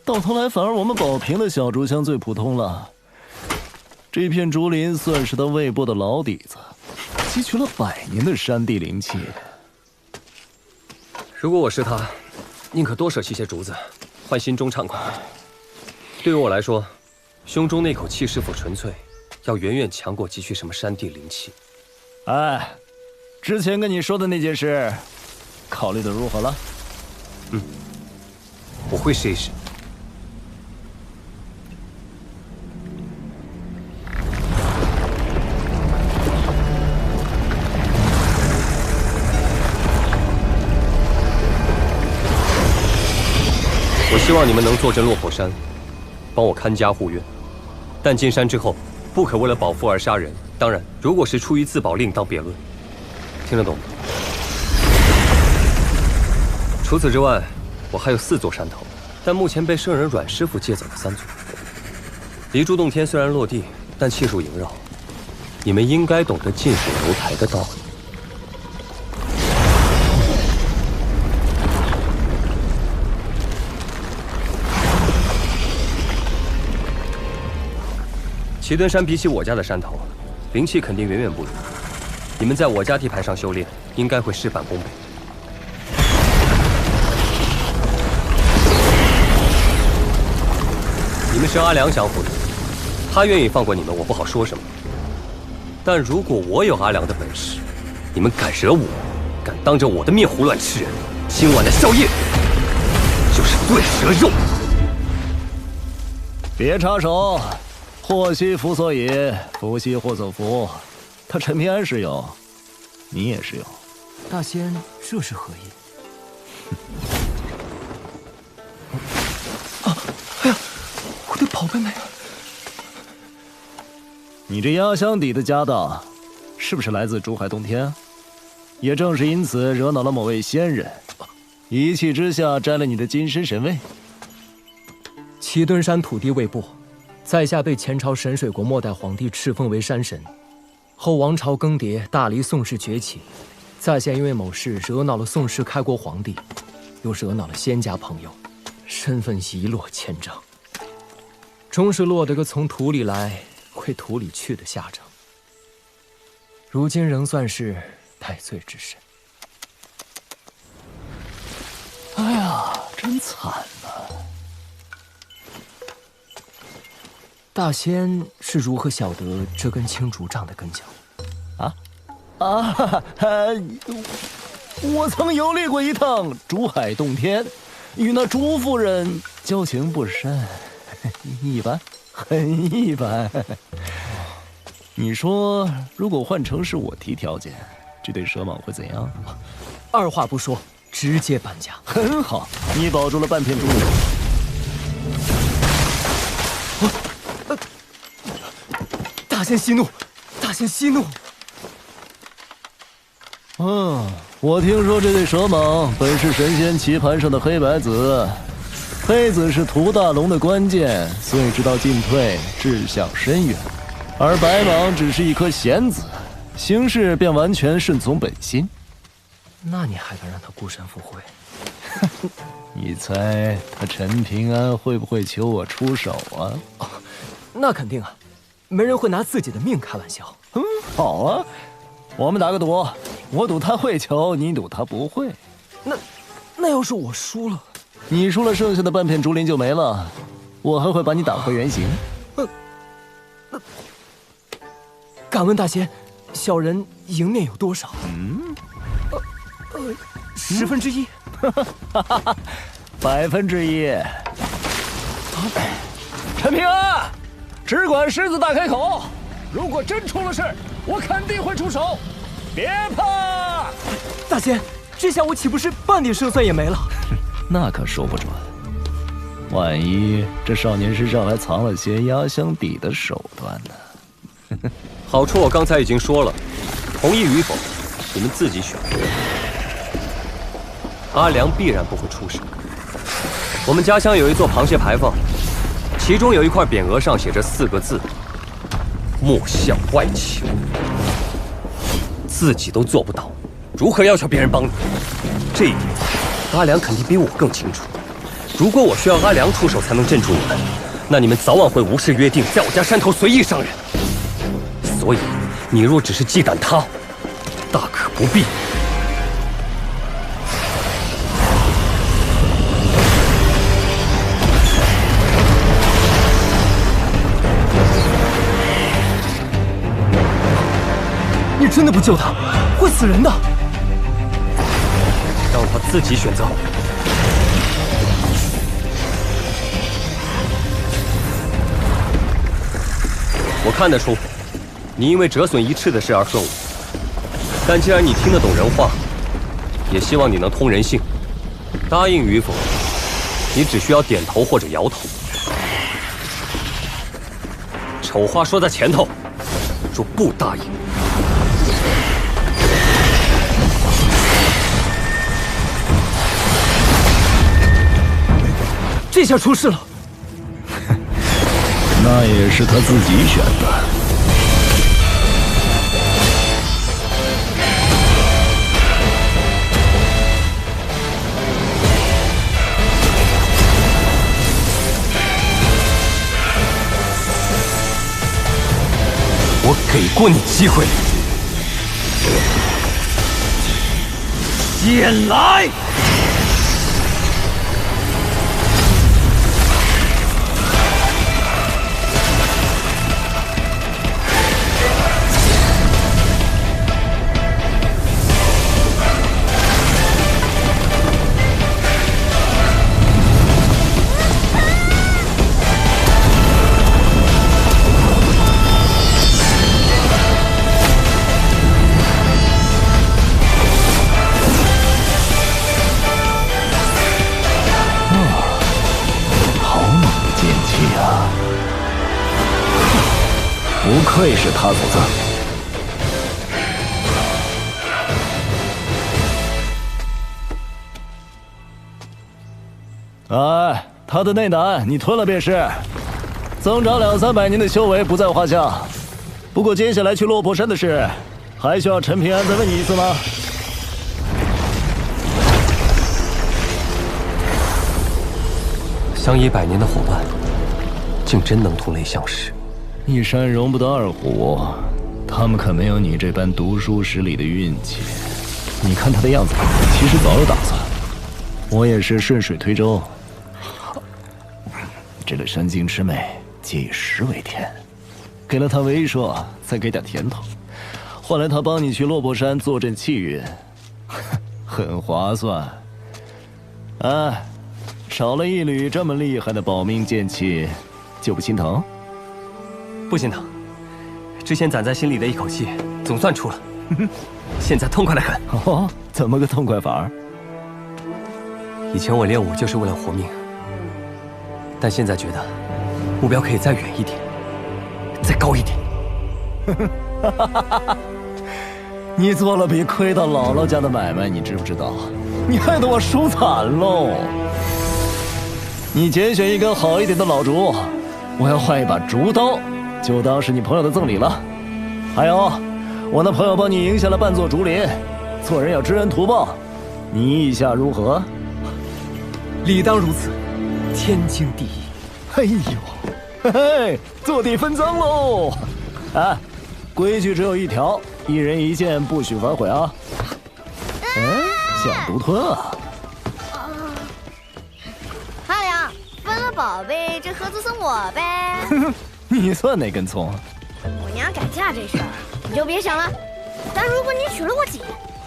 S2: 到头来反而我们宝平的小竹香最普通了。这片竹林算是他未播的老底子，积蓄了100年的山地灵气。
S8: 如果我是他，宁可多舍弃些竹子，换心中畅快。对于我来说，胸中那口气是否纯粹，要远远强过积蓄什么山地灵气。
S2: 哎，之前跟你说的那件事，考虑的如何了？
S8: 我会试一试。我希望你们能坐镇落火山，帮我看家护院。但进山之后，不可为了保父而杀人。当然，如果是出于自保，另当别论。听得懂吗？除此之外，我还有4座山头，但目前被圣人阮师傅借走了3座。离珠洞天虽然落地，但气数萦绕。你们应该懂得近水楼台的道理。奇墩山比起我家的山头，灵气肯定远远不如。你们在我家地盘上修炼，应该会事半功倍。你们是阿良降服的，他愿意放过你们，我不好说什么。但如果我有阿良的本事，你们敢惹我，敢当着我的面胡乱吃人，今晚的宵夜就是对蛇肉。
S2: 别插手，祸兮福所倚，福兮祸所伏。他陈平安是有，你也是有。
S17: 大仙，这是何意？哎呀，我的宝贝没了！
S2: 你这压箱底的家当，是不是来自珠海洞天？也正是因此惹恼了某位仙人，一气之下摘了你的金身神位。
S17: 奇墩山土地未剥，在下被前朝神水国末代皇帝敕封为山神，后王朝更迭，大黎宋氏崛起，在下因为某事惹恼了宋氏开国皇帝，又惹恼了仙家朋友，身份一落千丈，终是落得个从土里来回土里去的下场。如今仍算是戴罪之身。
S2: 哎呀，真惨啊！
S17: 大仙是如何晓得这根青竹杖的根脚？
S2: 我曾游历过一趟珠海洞天，与那朱夫人交情不深，一般，很一般。你说，如果换成是我提条件，这对蛇蟒会怎样？
S17: 二话不说，直接搬家。
S2: 很好，你保住了半片竹林。
S17: 大仙息怒，大仙息怒。
S2: 我听说这对蛇蟒本是神仙棋盘上的黑白子，黑子是屠大龙的关键，所以知道进退，志向深远；而白蟒只是一颗弦子，行事便完全顺从本心。
S17: 那你还敢让他孤身赴会？
S2: 你猜他陈平安会不会求我出手啊？
S17: 那肯定啊，没人会拿自己的命开玩笑。
S2: 好啊，我们打个赌，我赌他会求，你赌他不会。
S17: 那要是我输了，
S2: 你输了，剩下的半片竹林就没了，我还会把你打回原形。
S17: 敢问大仙，小人赢面有多少？1/10。
S2: 100%。陈平安，只管狮子大开口，如果真出了事，我肯定会出手，别怕。
S17: 大仙，这下我岂不是半点胜算也没了？
S2: 那可说不准，万一这少年身上还藏了些压箱底的手段呢？
S8: 好处我刚才已经说了，同意与否，你们自己选。阿良必然不会出手。我们家乡有一座螃蟹牌坊，其中有一块匾额上写着4个字：莫向外求。自己都做不到，如何要求别人帮你？这一点，阿良肯定比我更清楚。如果我需要阿良出手才能镇住你们，那你们早晚会无视约定，在我家山头随意伤人。所以，你若只是忌惮他，大可不必。
S17: 你真的不救他，会死人的。
S8: 让他自己选择。我看得出，你因为折损一翅的事而恨我，但既然你听得懂人话，也希望你能通人性。答应与否，你只需要点头或者摇头。丑话说在前头，若不答应，
S2: 这下出事了。
S14: 那也是他自己选的。
S8: 我给过你机会，
S14: 先来！不愧是他祖宗。
S2: 哎，他的内胆你吞了便是，增长200-300年的修为不在话下。不过接下来去落魄山的事，还需要陈平安再问你一次吗？
S8: 相依100年的伙伴，竟真能同类相识。
S2: 一山容不得二虎，他们可没有你这般读书10里的运气。你看他的样子，其实早有打算。我也是顺水推舟。这个山精魑魅，皆以食为天，给了他威慑，再给点甜头，换来他帮你去落魄山坐镇气运，很划算。哎，少了一缕这么厉害的保命剑气，就不心疼？
S8: 不心疼，之前攒在心里的一口气总算出了，现在痛快得很。
S2: 哦，怎么个痛快法？
S8: 以前我练武就是为了活命，但现在觉得目标可以再远一点，再高一点。
S2: 你做了比亏到姥姥家的买卖，你知不知道？你害得我输惨喽！你拣选一根好一点的老竹，我要换一把竹刀。就当是你朋友的赠礼了。还有，我那朋友帮你赢下了半座竹林，做人要知恩图报，你意下如何？
S17: 理当如此，天经地义。
S2: 哎呦，嘿嘿，坐地分赃喽！哎，规矩只有一条，一人一剑，不许反悔啊！想独吞啊！
S6: 阿良，分了宝贝，这盒子送我呗。
S2: 你算哪根葱？
S13: 我娘改嫁这事儿，你就别想了。但如果你娶了我姐，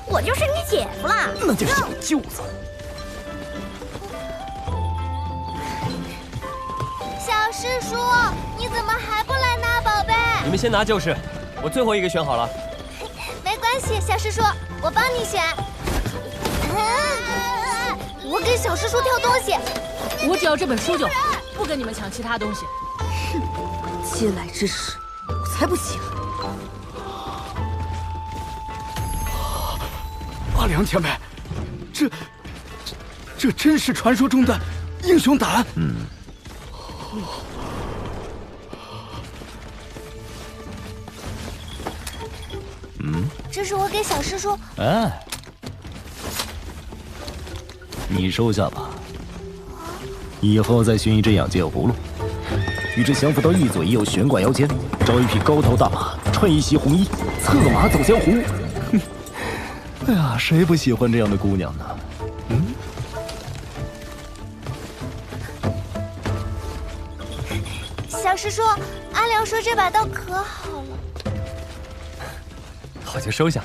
S13: 我就是你姐夫了。
S2: 那就小舅子。
S6: 小师叔，你怎么还不来拿宝贝？
S8: 你们先拿就是，我最后一个选好了。
S6: 没关系，小师叔，我帮你选。我给小师叔挑东西。
S11: 我只要这本书就好，不跟你们抢其他东西。
S9: 哼，嗟来之食，我才不稀罕。
S7: 阿良前辈，这真是传说中的英雄胆。
S6: 这是我给小师叔。
S2: 哎，你收下吧。以后再寻一只养介葫芦，与之相辅到一左一右，悬挂腰间，招一匹高头大马，穿一袭红衣，策马走江湖。哎呀，谁不喜欢这样的姑娘呢？
S6: 小师叔，阿良说这把刀可好了。
S8: 好就收下，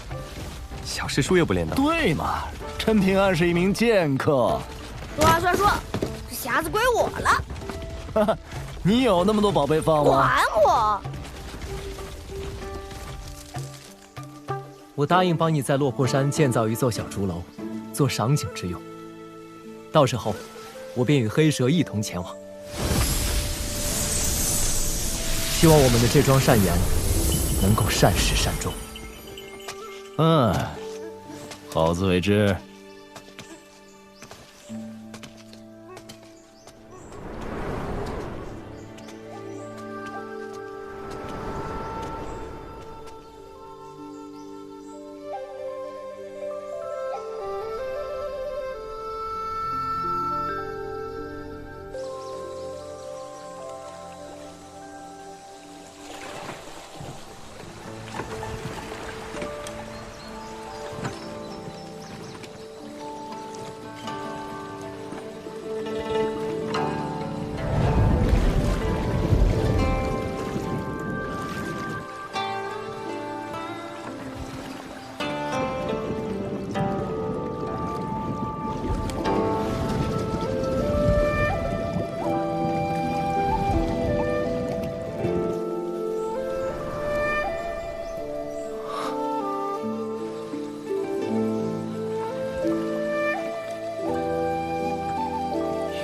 S8: 小师叔又不练刀。
S2: 对嘛，陈平安是一名剑客。
S13: 说话算数，这匣子归我了。
S2: 哈哈，你有那么多宝贝放吗？
S13: 还我！
S17: 我答应帮你在落魄山建造一座小竹楼，做赏景之用。到时候，我便与黑蛇一同前往。希望我们的这桩善言能够善始善终。
S2: 好自为之。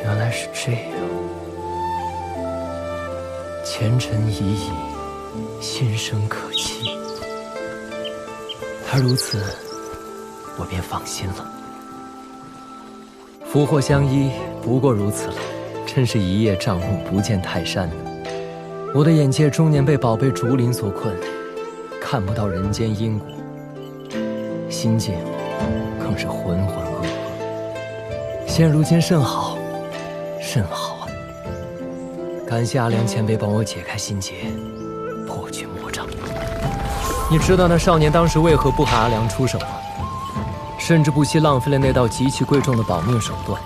S17: 原来是这样，前尘已矣，新生可期。他如此，我便放心了。福祸相依，不过如此了。真是一叶障目，不见泰山呢。我的眼界终年被宝贝竹林所困，看不到人间因果，心境更是浑浑噩噩。现如今甚好。甚好啊！感谢阿良前辈帮我解开心结，破去魔障。你知道那少年当时为何不喊阿良出手吗？甚至不惜浪费了那道极其贵重的保命手段。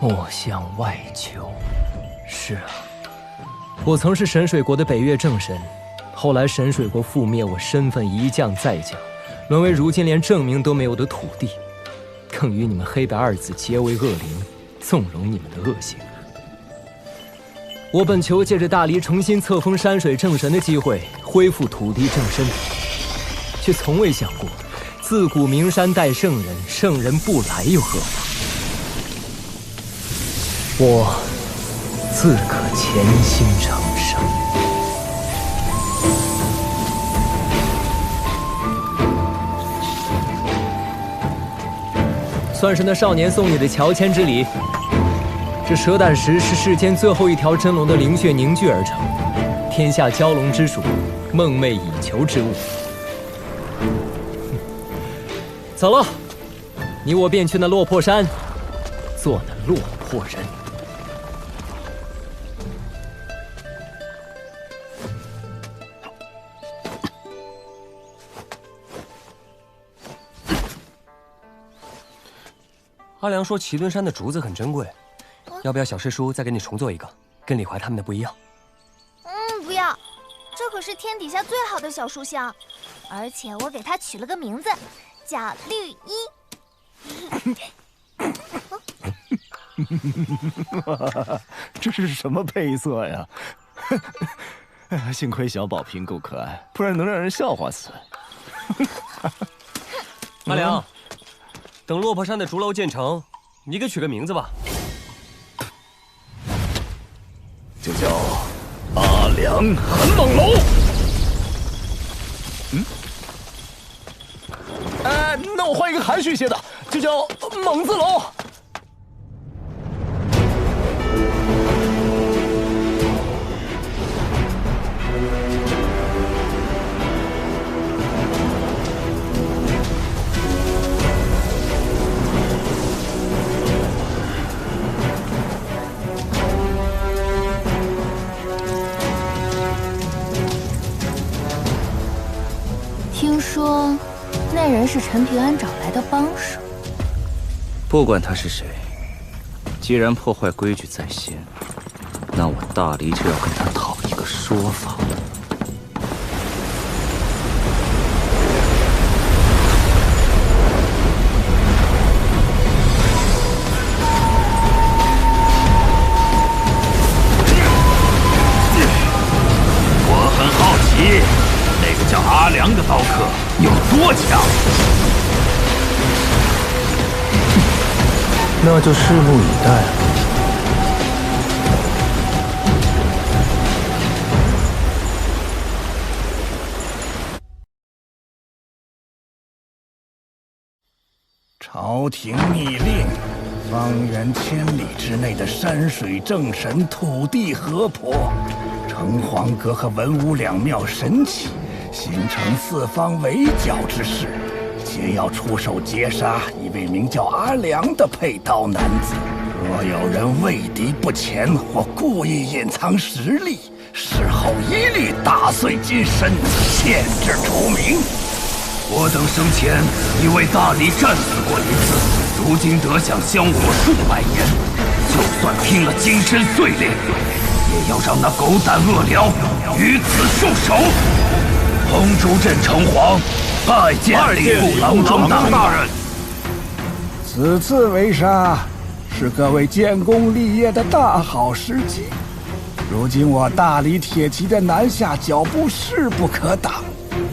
S17: 莫向外求。是啊，我曾是神水国的北岳正神，后来神水国覆灭，我身份一降再降，沦为如今连证明都没有的土地，更与你们黑白二子结为恶邻。纵容你们的恶行。我本求借着大离重新册封山水正神的机会，恢复土地正身，却从未想过，自古名山待圣人，圣人不来又何妨？我自可潜心成圣。算是那少年送你的乔迁之礼。这蛇胆石是世间最后一条真龙的灵血凝聚而成，天下蛟龙之属，梦寐以求之物。走了，你我便去那落魄山，做那落魄人。
S8: 阿良说麒麟山的竹子很珍贵，要不要小师叔再给你重做一个，跟李怀他们的不一样？
S6: 不要，这可是天底下最好的小书香，而且我给它取了个名字，叫绿衣。
S2: 这是什么配色呀？幸亏小宝瓶够可爱，不然能让人笑话死。
S8: 阿良。等落魄山的竹楼建成，你给取个名字吧。
S2: 就叫阿良寒猛楼。那我换一个含蓄些的，就叫猛字楼。
S6: 听说那人是陈平安找来的帮手。
S10: 不管他是谁，既然破坏规矩在先，那我大离就要跟他讨一个说法。
S12: 我很好奇，那个叫阿良的刀客有多强？
S14: 那就拭目以待了。
S2: 朝廷密令，方圆千里之内的山水正神、土地河婆、城隍阁和文武两庙神祇，形成四方围剿之势，皆要出手截杀一位名叫阿良的佩刀男子。若有人畏敌不前或故意隐藏实力，事后一律打碎金身，限制除名。
S12: 我等生前已为大理战死过一次，如今得享香火数百年，就算拼了金身碎裂，也要让那狗胆恶僚于此束手。红竹镇城隍拜见礼部郎中大人。
S2: 此次围杀是各位建功立业的大好时机，如今我大理铁骑的南下脚步势不可挡。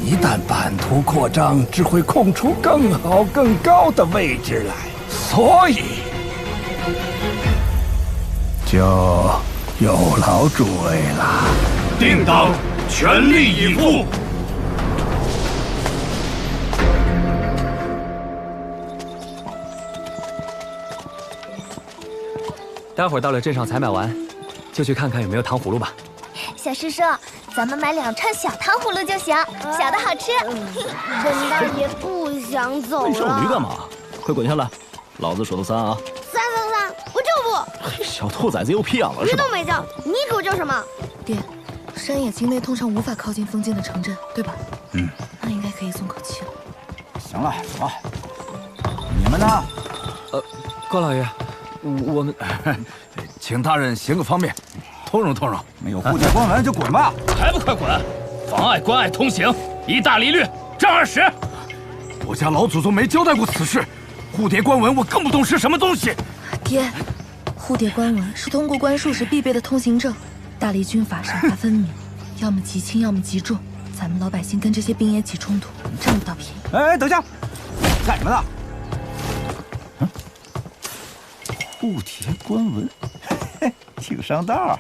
S2: 一旦版图扩张，只会空出更好、更高的位置来，所以就有劳诸位了。
S12: 定当全力以赴。
S8: 待会儿到了镇上采买完，就去看看有没有糖葫芦吧。
S6: 小师叔，咱们买2串小糖葫芦就行，小的好吃。
S13: 本大爷不想走了。
S2: 问这种驴干嘛？快滚下来！老子数到3啊
S13: ！3，我就
S2: 不。小兔崽子又屁眼了是吧？
S13: 驴都没叫，你给我叫什么？
S9: 爹，山野境内通常无法靠近封建的城镇，对吧？那应该可以松口气了。
S16: 行了，走。你们呢？
S8: 高老爷，我们
S10: 请大人行个方便，通融通融。
S16: 没有护驾官文就滚吧！
S7: 还不快滚！妨碍关隘通行，依大理律，杖20。
S10: 我家老祖宗没交代过此事，护牒官文我更不懂是什么东西。
S9: 爹，护牒官文是通过关术时必备的通行证，大理军法赏罚分明，要么极轻，要么极重。咱们老百姓跟这些兵也起冲突，占不到便宜。
S16: 哎，等下，干什么呢？
S2: 护牒官文，挺上道。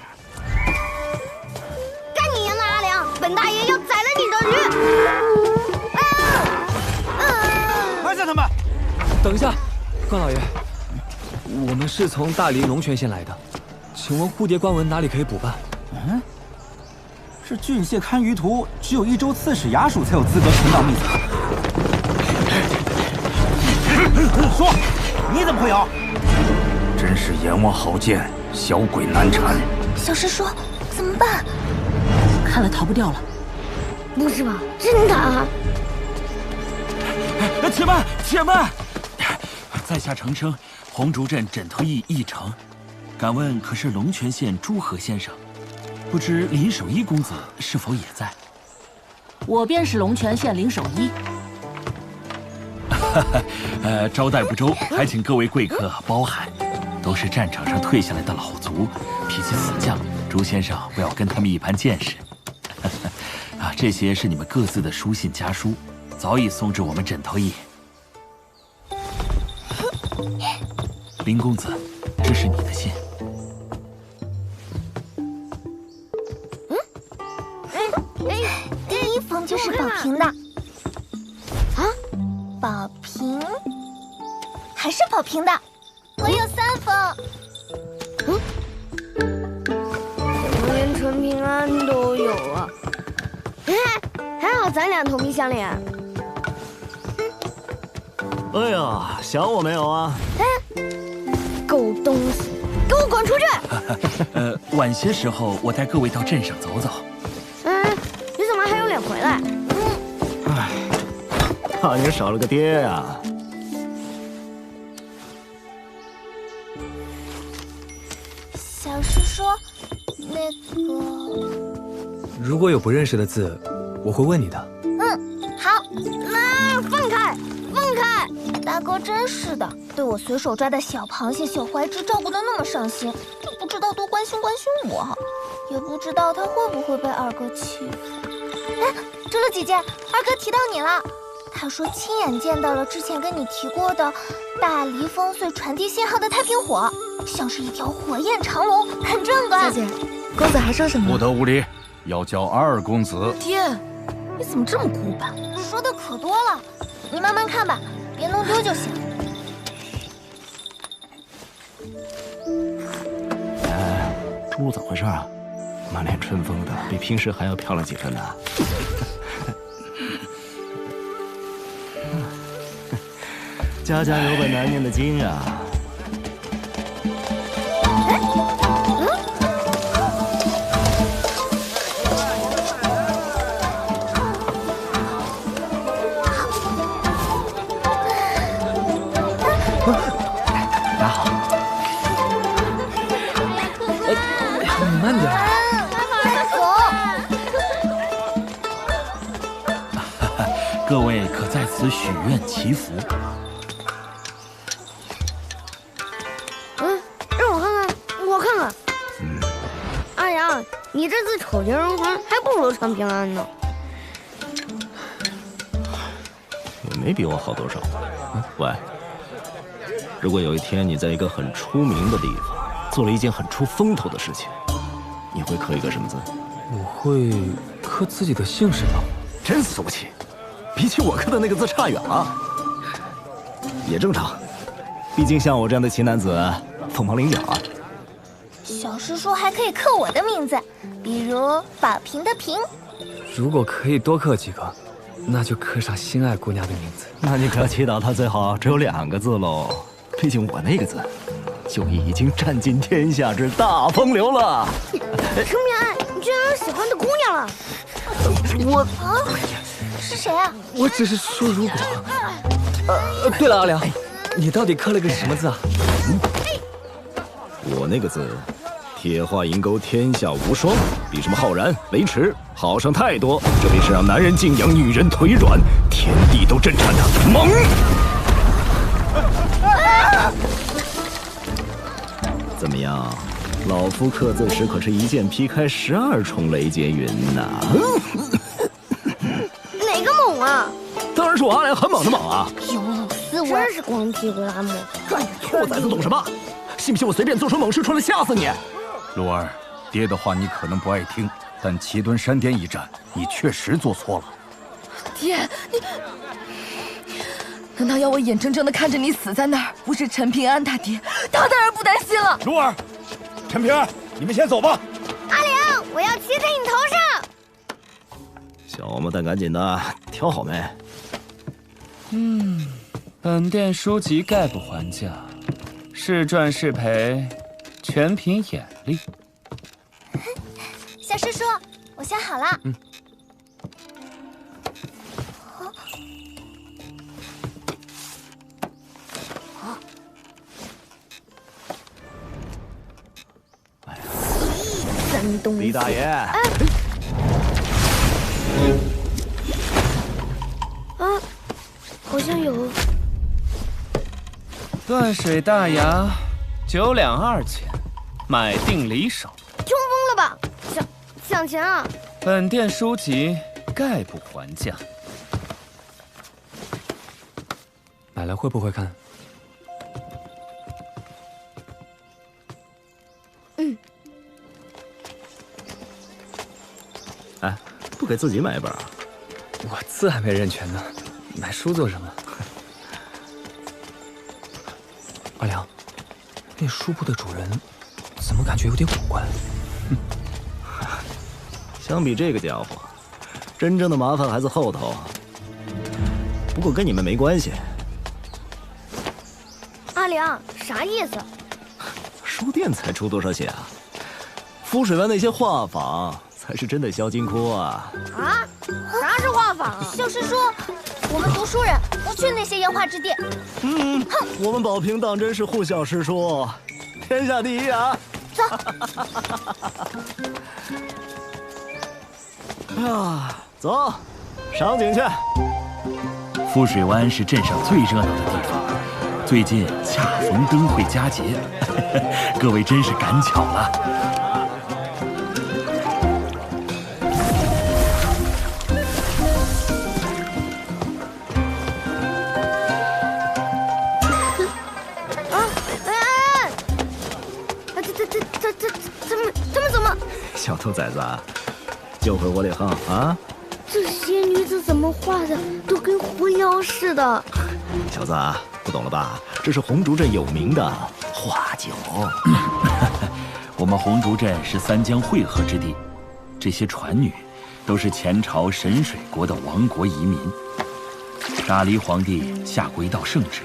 S13: 干你娘的阿良！本大爷要宰了你的驴！
S16: 拿下他们！
S8: 等一下，关老爷，我们是从大理龙泉县来的，请问护牒官文哪里可以补办？
S16: 是郡县堪舆图，只有1州刺史衙署才有资格存档秘藏。说，你怎么会有？
S10: 真是阎王好见，小鬼难缠。
S6: 小师叔，怎么办？
S11: 看来逃不掉了。
S13: 不是吧？真的啊？
S7: 且慢，且慢！在下程生，红竹镇枕头驿驿丞，敢问可是龙泉县朱和先生？不知林守一公子是否也在？
S11: 我便是龙泉县林守一。
S7: 招待不周，还请各位贵客包涵。都是战场上退下来的老卒，脾气死犟，朱先生不要跟他们一般见识。这些是你们各自的书信家书，早已送至我们枕头驿。林公子，这是你的信。
S6: 第一封就是宝瓶的。啊，宝瓶，还是宝瓶的。我有3封。
S13: 怎么连纯平安都有啊？还好咱俩同病相怜。
S2: 哎呀，想我没有啊？
S13: 狗东西，给我滚出去！
S7: 晚些时候我带各位到镇上走走。
S13: 你怎么还有脸回来？
S2: 哎，怕你少了个爹呀。
S6: 小师叔，那个……
S8: 如果有不认识的字，我会问你的。
S6: 好。
S13: 放开，放开！
S6: 大哥真是的，对我随手抓的小螃蟹、小怀蚩照顾得那么上心，都不知道多关心关心我，也不知道他会不会被二哥欺负。哎，竹露姐姐，二哥提到你了，他说亲眼见到了之前跟你提过的大离烽燧传递信号的太平火，像是一条火焰长龙，很壮观。
S9: 小姐，公子还说什么？
S10: 不得无礼，要叫二公子。
S9: 爹，你怎么这么古板？
S6: 说的可多了，你慢慢看吧，别弄丢就行。
S2: 猪怎么回事啊？满脸春风的，比平时还要漂亮几分呢。家家有本难念的经啊。
S3: 大家好。你慢点。
S7: 各位可在此许愿祈福。
S13: 让我看看，我看看。阿阳，你这次丑绝人寰，还不如常平安呢。
S2: 也没比我好多少。喂，如果有一天你在一个很出名的地方做了一件很出风头的事情，你会刻一个什么字？
S3: 我会刻自己的姓氏吧。
S2: 真俗气，比起我刻的那个字差远了。也正常，毕竟像我这样的奇男子，凤毛麟角啊。
S6: 小师叔还可以刻我的名字，比如宝瓶的瓶。
S3: 如果可以多刻几个，那就刻上心爱姑娘的名字。
S2: 那你可要祈祷他最好只有2个字喽，毕竟我那个字就已经占尽天下之大风流了。
S13: 程平安，你居然有喜欢的姑娘了！
S3: 我
S6: 啊，是谁啊？
S3: 我只是说如果。对了，阿良，你到底刻了个什么字啊？
S2: 我那个字，铁画银钩天下无双，比什么浩然、雷池好上太多。这里是让男人敬仰，女人腿软，天地都震颤的猛。怎么样？老夫刻字时可是一剑劈开12重雷劫云呐！
S13: 哪个猛啊？
S2: 当然是我阿良很猛的猛啊！
S6: 有死我！
S13: 真是光屁股拉磨。
S2: 兔崽子懂什么？信不信我随便做出猛事出来吓死你？
S10: 鹿儿，爹的话你可能不爱听，但齐墩山巅一战，你确实做错了。
S9: 爹，你难道要我眼睁睁地看着你死在那儿？不是陈平安他爹，他当然不担心了。
S14: 鹿儿，陈平安，你们先走吧。
S6: 阿良，我要骑在你头上。
S2: 小王八蛋，赶紧的，挑好没？
S18: 本店书籍概不还价，是赚是赔，全凭眼力。
S6: 小师叔，我想好了。
S2: 李大爷。
S13: 好像有。
S18: 断水大牙，9两2钱，买定离手。
S13: 冲疯了吧？想钱啊！
S18: 本店书籍概不还价。
S3: 买来会不会看？
S2: 哎，不给自己买一本啊？
S3: 我字还没认全呢，买书做什么？阿良，那书铺的主人怎么感觉有点古怪？
S2: 相比这个家伙，真正的麻烦还在后头。不过跟你们没关系。
S13: 阿良，啥意思？
S2: 书店才出多少血啊？浮水湾那些画舫才是真的销金窟啊！
S13: 啊？啥是画舫？
S6: 小师叔，我们读书人不去那些烟花之地。
S2: 哼，我们宝瓶当真是护小师叔，天下第一啊！
S6: 走。
S2: 走，赏景去。
S7: 浮水湾是镇上最热闹的地方，最近恰逢灯会佳节，各位真是赶巧了。
S2: 小兔崽子，救回我李航啊！
S13: 这些女子怎么画的都跟狐妖似的？
S2: 小子，不懂了吧？这是红竹镇有名的花酒。
S7: 我们红竹镇是三江汇合之地，这些船女都是前朝神水国的亡国移民。大黎皇帝下过一道圣旨，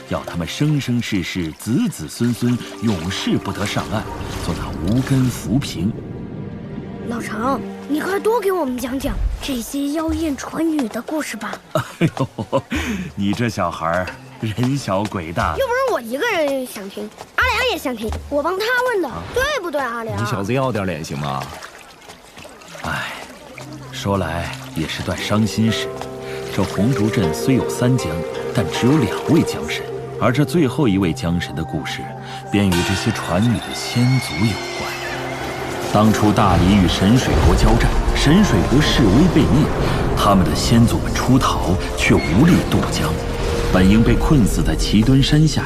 S7: 要他们生生世世、子子孙孙永世不得上岸，做那无根浮萍。
S13: 老程，你快多给我们讲讲这些妖艳船女的故事吧。
S7: 哎呦，你这小孩人小鬼大，
S13: 又不是我一个人想听，阿良也想听，我帮他问的，对不对，阿良？
S2: 你小子要点脸行吗？
S7: 哎，说来也是段伤心事。这红竹镇虽有3江，但只有2位江神，而这最后一位江神的故事，便与这些船女的先祖有关。当初大黎与神水国交战，神水国示威被灭，他们的先祖们出逃，却无力渡江，本应被困死在齐墩山下。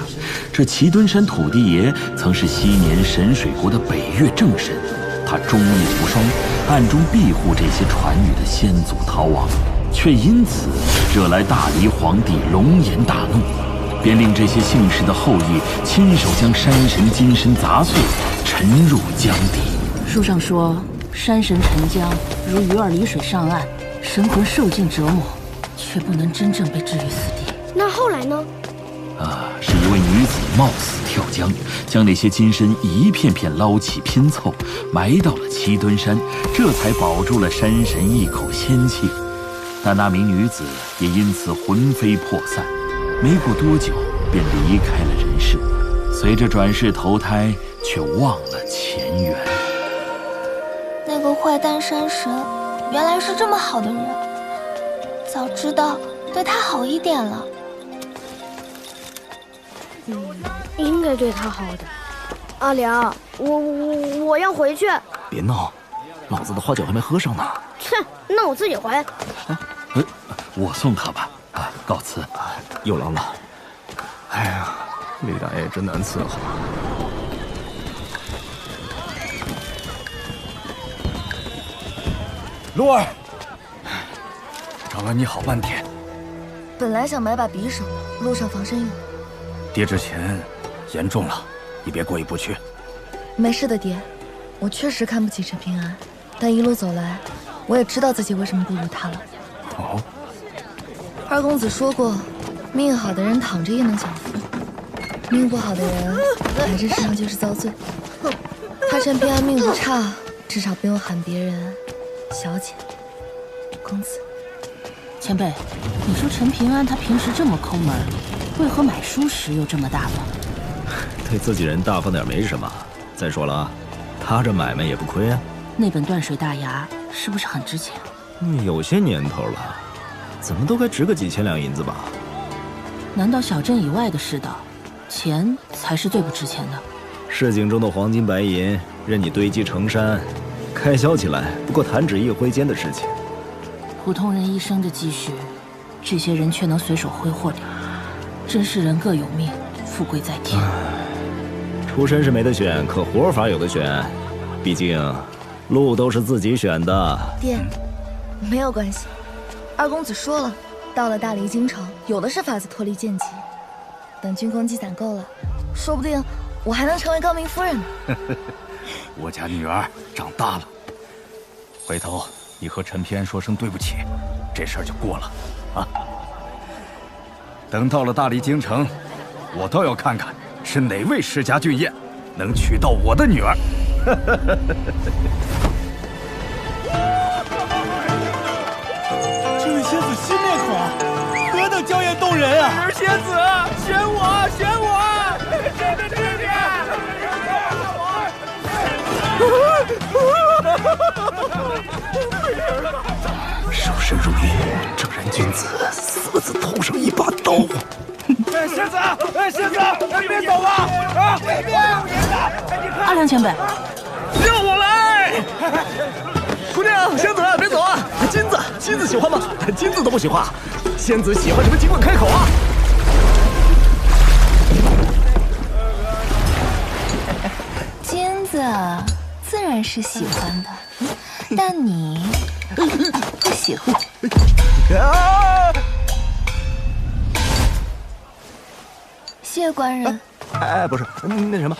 S7: 这齐墩山土地爷曾是昔年神水国的北岳正神，他忠义无双，暗中庇护这些船女的先祖逃亡，却因此惹来大黎皇帝龙颜大怒，便令这些姓氏的后裔亲手将山神金身砸碎，沉入江底。
S11: 书上说，山神沉江如鱼儿离水上岸，神魂受尽折磨，却不能真正被置于死地。
S13: 那后来呢？
S7: 是一位女子冒死跳江，将那些金身一片片捞起拼凑，埋到了齐墩山，这才保住了山神一口仙气。但那名女子也因此魂飞魄散，没过多久便离开了人世，随着转世投胎，却忘了前缘。
S6: 那个坏蛋山神原来是这么好的人，早知道对他好一点了。
S13: 应该对他好的。阿良，我要回去。
S2: 别闹，老子的花酒还没喝上呢。
S13: 哼，那我自己回。
S7: 我送他吧。告辞。
S2: 有劳了。哎呀，李大爷真难伺候。
S10: 鹿儿，找了你好半天。
S9: 本来想买把匕首，路上防身用。
S10: 爹之前严重了，你别过意不去。
S9: 没事的，爹。我确实看不起陈平安，但一路走来，我也知道自己为什么不如他了。
S10: 哦。
S9: 二公子说过，命好的人躺着也能享福，命不好的人来这世上就是遭罪。他陈平安命不差，至少不用喊别人小姐、公子。
S11: 前辈，你说陈平安他平时这么抠门，为何买书时又这么大方？
S2: 对自己人大方点没什么。再说了，他这买卖也不亏啊。
S11: 那本断水大牙是不是很值钱？
S2: 有些年头了，怎么都该值个几千两银子吧？
S11: 难道小镇以外的世道，钱才是最不值钱的？
S2: 市井中的黄金白银任你堆积成山，开销起来不过弹指一挥间的事情。
S11: 普通人一生的积蓄，这些人却能随手挥霍掉，真是人各有命，富贵在天。
S2: 出身是没得选，可活法有得选。毕竟，路都是自己选的。
S9: 爹，没有关系。二公子说了，到了大黎京城，有的是法子脱离贱籍。等军功积攒够了，说不定我还能成为高明夫人呢。
S10: 我家女儿长大了，回头你和陈平安说声对不起，这事儿就过了啊。等到了大黎京城，我倒要看看是哪位世家俊彦能娶到我的女儿。
S16: 这位仙子新面孔，何等娇艳动人啊！女儿仙子，选我，选我！这个弟弟，
S2: 守身如玉，正人君子，死字头上一把刀。
S16: 仙子，仙子，别走啊！啊，别！
S11: 阿良前辈，
S2: 让我来！姑娘，仙子，别走啊！金子喜欢吗？金子都不喜欢，仙子喜欢什么尽管开口啊！
S6: 金子，自然是喜欢的，但你不喜欢。谢官人。
S2: 哎，不是，那什么，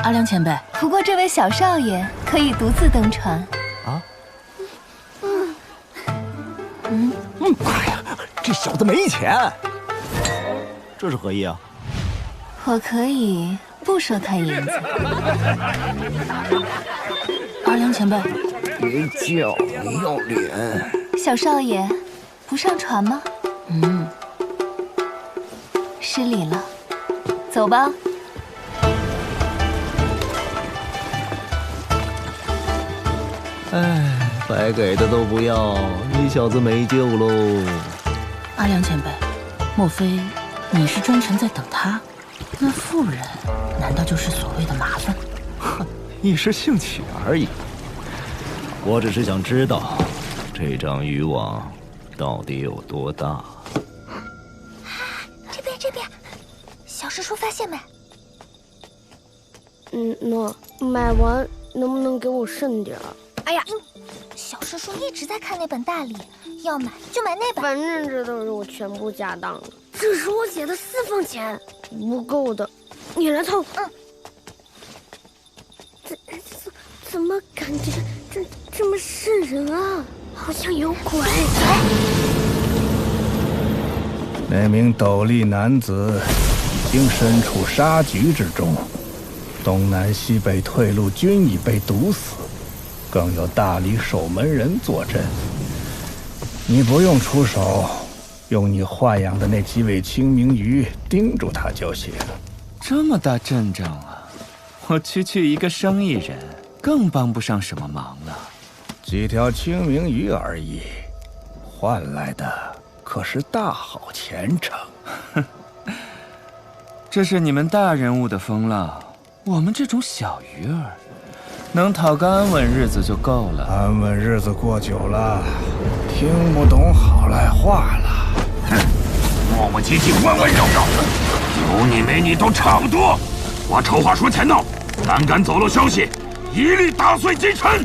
S5: 阿良前辈，
S6: 不过这位小少爷可以独自登船。
S2: 啊？哎呀，这小子没钱，这是何意啊？
S6: 我可以不收他银子。
S5: 阿良前辈，
S2: 别叫，你要脸。
S6: 小少爷，不上船吗？失礼了，走吧。
S2: 哎，白给的都不要，你小子没救喽。
S5: 阿良前辈，莫非你是专程在等他？那妇人难道就是所谓的麻烦？
S2: 哼，一时兴起而已。我只是想知道，这张渔网到底有多大？
S6: 这边，小师叔发现没？
S13: 那买完能不能给我剩点？
S6: 哎呀，小师叔一直在看那本大礼，要买就买那本。
S13: 反正这都是我全部家当了，这是我写的私房钱，不够的，你来凑。怎么感觉这么瘆人啊？好像有鬼。
S12: 那名斗笠男子已经身处杀局之中，东南西北退路均已被堵死，更有大理守门人坐镇。你不用出手，用你豢养的那几尾清明鱼盯住他就行。
S18: 这么大阵仗啊，我区一个生意人，更帮不上什么忙了。
S12: 几条清明鱼而已，换来的可是大好前程。
S18: 这是你们大人物的风浪，我们这种小鱼儿，能讨个安稳日子就够了。
S12: 安稳日子过久了，听不懂好赖话了。
S16: 哼，磨磨唧唧，弯弯绕绕，有你没你都差不多。我丑话说前头，胆敢走漏消息，一律打碎击沉。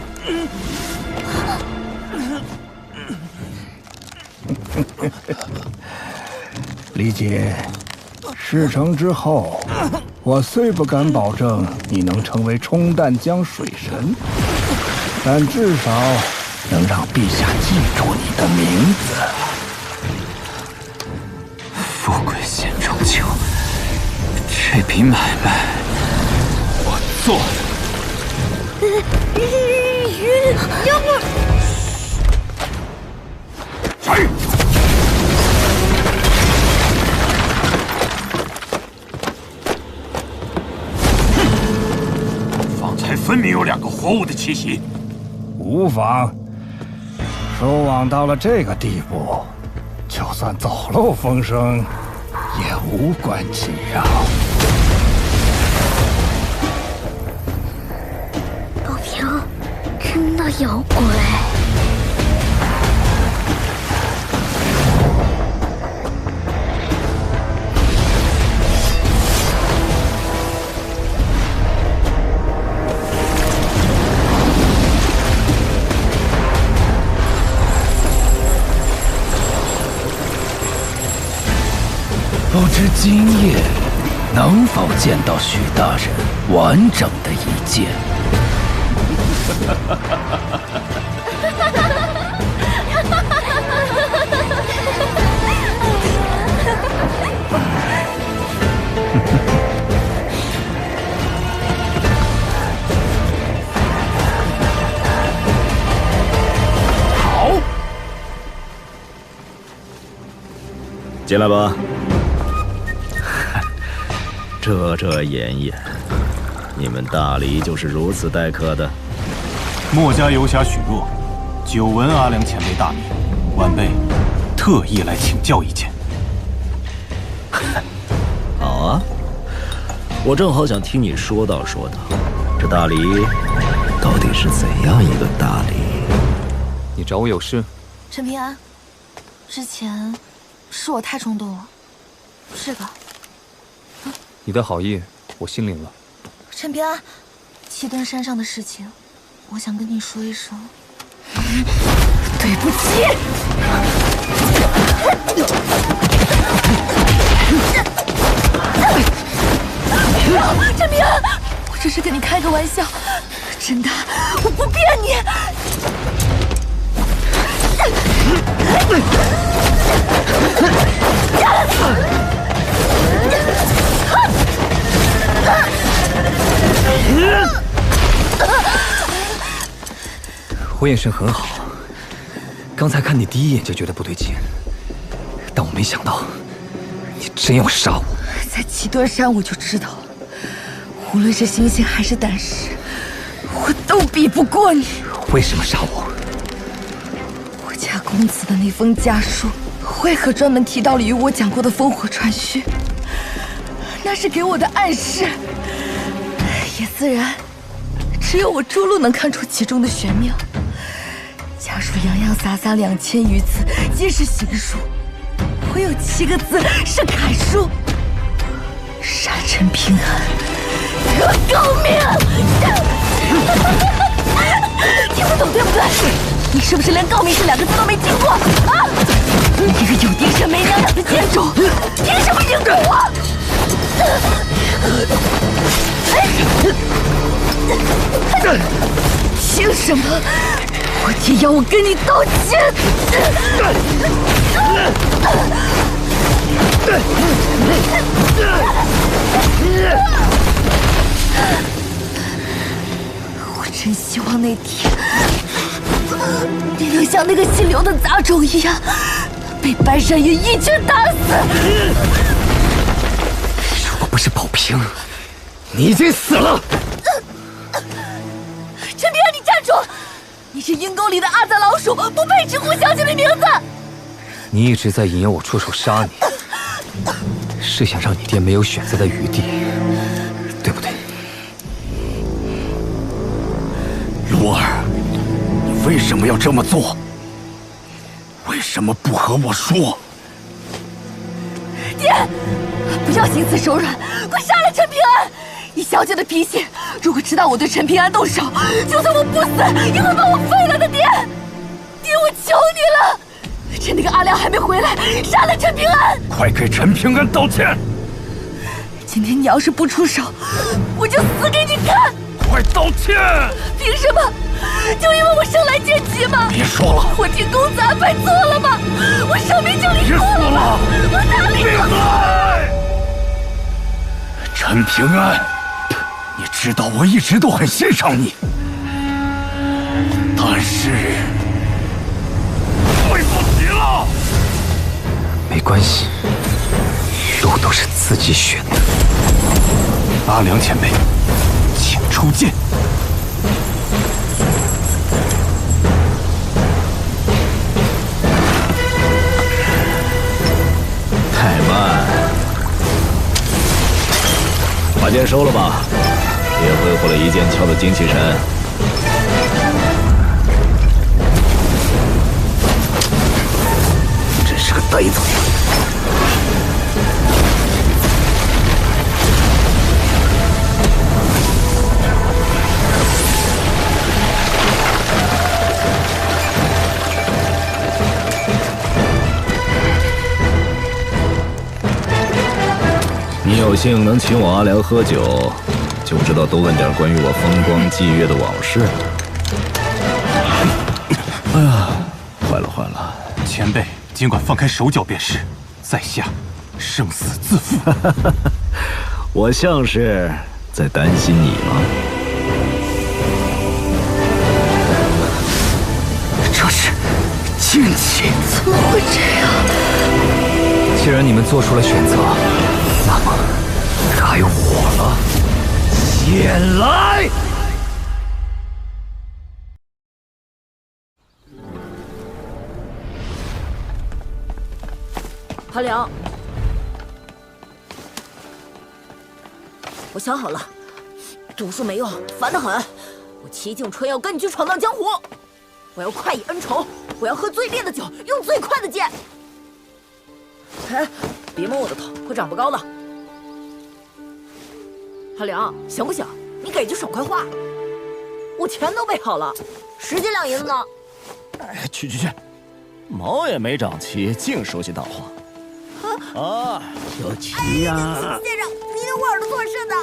S12: 李姐，事成之后，我虽不敢保证你能成为冲淡江水神，但至少能让陛下记住你的名字。
S1: 富贵险中求，这笔买卖我做了。
S13: 要不……
S16: 谁？方才分明有2个活物的气息。
S12: 无妨，收网到了这个地步，就算走漏风声，也无关紧要。
S13: 宝平，真的有鬼！
S1: 不知今夜能否见到许大人完整的一剑？
S2: 好，进来吧。遮掩掩，你们大理就是如此待客的？
S19: 墨家游侠许若，久闻阿良前辈大名，晚辈特意来请教一件。
S2: 好啊，我正好想听你说道说道，这大理到底是怎样一个大理？
S8: 你找我有事？
S6: 陈平安，之前是我太冲动了，是吧？
S8: 你的好意我心领了，
S9: 陈平安，七墩山上的事情，我想跟你说一声。对不起。陈平安，我只是跟你开个玩笑，真的，我不骗你。
S8: 我眼神很好，刚才看你第一眼就觉得不对劲，但我没想到你真要杀我。
S9: 在七墩山我就知道，无论是心性还是胆识，我都比不过你。
S8: 为什么杀我？
S9: 我家公子的那封家书，为何专门提到了与我讲过的烽火传讯？那是给我的暗示，也自然，只有我朱露能看出其中的玄妙。家书洋洋洒洒2000余字，皆是行书，唯有7个字是楷书：杀陈平安，得高命。听不懂对不对？你是不是连诰命这2个字都没听过啊？你这个有爹生没娘养的贱种，凭什么应对我？凭什么？我爹要我跟你道歉！我真希望那天你能像那个姓刘的杂种一样，被白山云一拳打死。
S8: 如果不是宝平，你已经死了。
S9: 陈平安，你站住！你是阴沟里的阿杂老鼠，不配直呼小姐的名字。
S8: 你一直在引诱我出手杀你，是想让你爹没有选择的余地，对不对？
S10: 卢儿，你为什么要这么做？为什么不和我说？
S9: 爹，不要心慈手软，快杀了陈平安！以小姐的脾气，如果知道我对陈平安动手，就算我不死，也会把我废了的。爹，我求你了！趁那个阿良还没回来，杀了陈平安！
S10: 快给陈平安道歉！
S9: 今天你要是不出手，我就死给你看！
S10: 快道歉！
S9: 凭什么？就因为我生来奸极吗？
S10: 别说了！
S9: 我听公子安排错了吗？我生命就离错了吗？我哪里错了？
S10: 陈平安，你知道我一直都很欣赏你，但是对不起了。
S8: 没关系，路都是自己选的。
S19: 阿良前辈，请出剑。
S20: 太慢，把剑收了吧，别挥霍了一剑敲的精气神。
S10: 真是个呆子。
S20: 你有幸能请我阿良喝酒，就知道多问点关于我风光霁月的往事。哎呀，坏了坏了！
S19: 前辈尽管放开手脚便是，在下生死自负。
S20: 我像是在担心你吗？
S8: 这是奸气！
S9: 怎么会这样？
S8: 既然你们做出了选择，那么该我了。
S10: 剑来！
S11: 韩良，我想好了，读书没用，烦得很。我齐景春要跟你去闯荡江湖，我要快意恩仇，我要喝最烈的酒，用最快的剑。哎，别摸我的头，会长不高的。韩良，行不行？你给句爽快话。我钱都备好了，10几两银子呢。
S2: 哎，去，毛也没长齐，净说些大话。啊，
S14: 小齐呀！
S11: 先生，你的我耳朵做事的。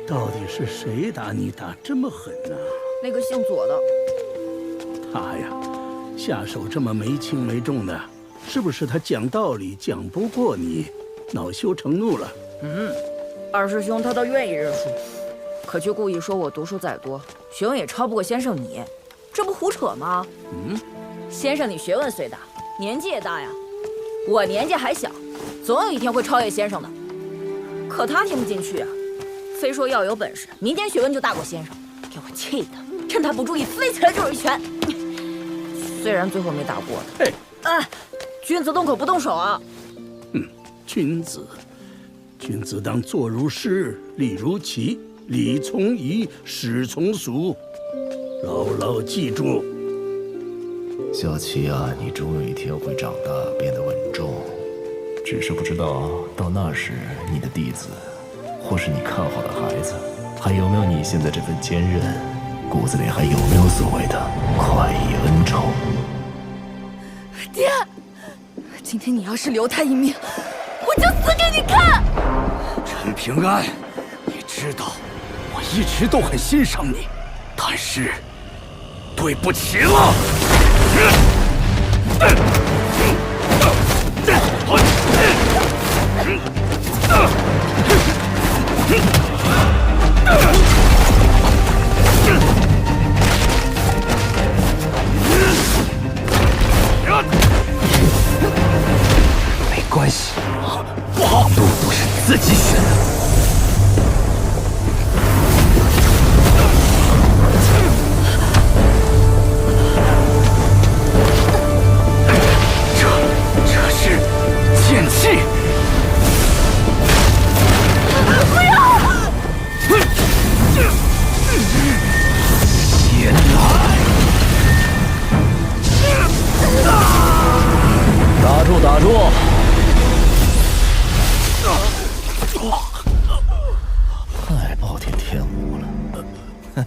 S14: 到底是谁打你打这么狠呢？
S11: 那个姓左的。
S14: 他呀，下手这么没轻没重的，是不是他讲道理讲不过你，恼羞成怒了？
S11: 二师兄他倒愿意认输，可却故意说我读书再多，学问也超不过先生你，这不胡扯吗？先生你学问虽大，年纪也大呀，我年纪还小，总有一天会超越先生的。可他听不进去啊，非说要有本事，明天学问就大过先生，给我气的，趁他不注意飞起来就是一拳。虽然最后没打过他，君子动口不动手啊！
S14: 君子当坐如师，立如棋，礼从仪，事从俗，牢牢记住。
S20: 小齐啊，你终有一天会长大，变得稳重。只是不知道到那时，你的弟子，或是你看好的孩子，还有没有你现在这份坚韧？骨子里还有没有所谓的快意恩仇？
S9: 爹，今天你要是留他一命，我就死给你看！
S14: 陈平安，你知道我一直都很欣赏你，但是对不起了。
S1: 没关系，路都是自己选的。这是剑气。
S9: 不要！
S1: 前来！打住！
S20: 太暴殄天物了！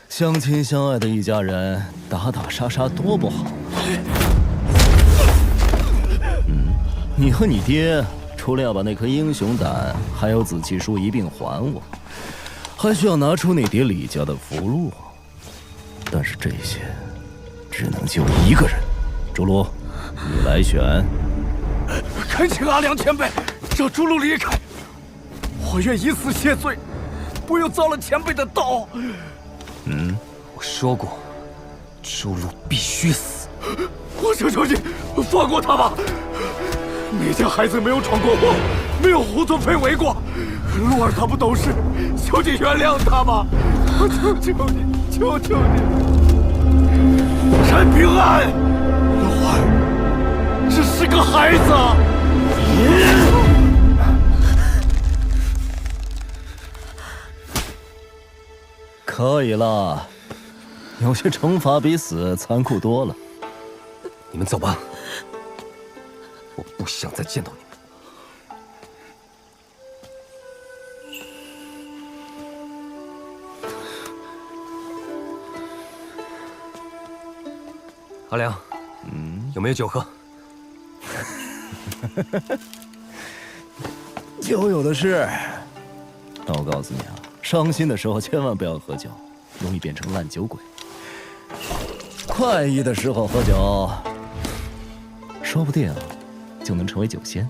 S20: 相亲相爱的一家人，打打杀杀多不好。你和你爹除了要把那颗英雄胆还有紫气书一并还我，还需要拿出你爹李家的符箓。但是这些只能救一个人，朱露，你来选。
S2: 恳请阿良前辈让朱露离开，我愿以死谢罪，不用遭了前辈的刀。
S1: 我说过，朱露必须死。
S2: 我求你放过他吧！那家孩子没有闯过祸，没有胡作非为过。露儿他不懂事，求你原谅他吧！我求求你！陈平安，露儿只是个孩子。
S20: 可以了，有些惩罚比死残酷多了。
S1: 你们走吧，我不想再见到你们。阿良，有没有酒喝？
S20: 酒有的是。但我告诉你啊，伤心的时候千万不要喝酒，容易变成烂酒鬼。快意的时候喝酒，说不定就能成为酒仙。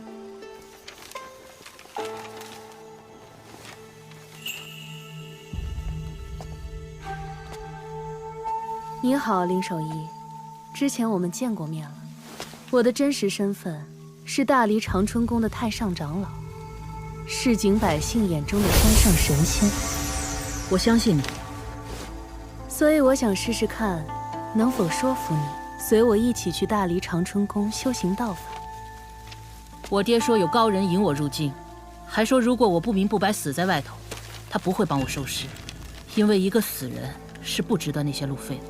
S15: 你好，林守义，之前我们见过面了。我的真实身份是大黎长春宫的太上长老，市井百姓眼中的天上神仙。
S5: 我相信你，
S15: 所以我想试试看，能否说服你随我一起去大黎长春宫修行道法。
S5: 我爹说有高人引我入境，还说如果我不明不白死在外头，他不会帮我收尸，因为一个死人是不值得那些路费的。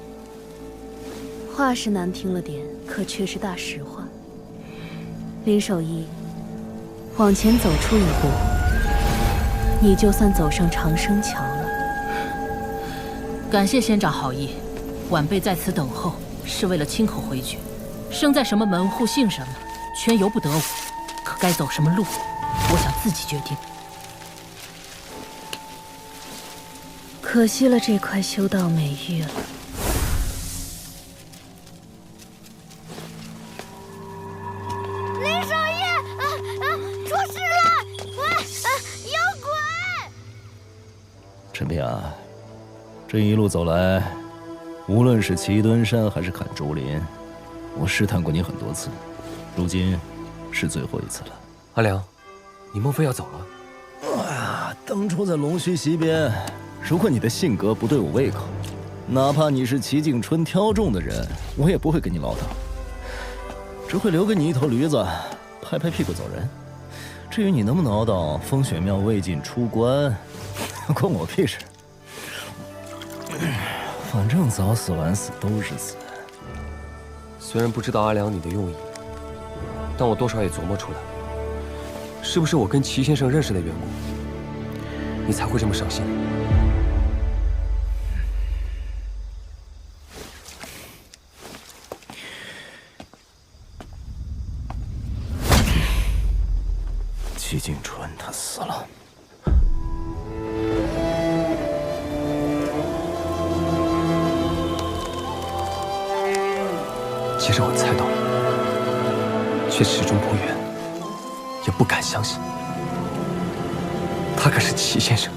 S15: 话是难听了点，可却是大实话。林守义，往前走出一步，你就算走上长生桥了。
S21: 感谢仙长好意，晚辈在此等候是为了亲口回绝。生在什么门户，姓什么，全由不得我。可该走什么路，我想自己决定。
S5: 可惜了这块修道美玉了。
S6: 林守义，出事了！有鬼！
S20: 陈平安，这一路走来，无论是齐墩山还是砍竹林，我试探过你很多次，如今是最后一次了。
S8: 阿良，你莫非要走了？
S20: 哎呀，当初在龙须溪边，如果你的性格不对我胃口，哪怕你是齐景春挑中的人，我也不会跟你唠叨，只会留给你一头驴子，拍拍屁股走人。至于你能不能熬到风雪庙未尽出关，关我屁事。反正早死晚死都是死。
S8: 虽然不知道阿良你的用意，但我多少也琢磨出来，是不是我跟齐先生认识的缘故，你才会这么伤心？
S20: 齐景春他死了。
S8: 其实我猜到了，却始终不愿，也不敢相信。他可是齐先生。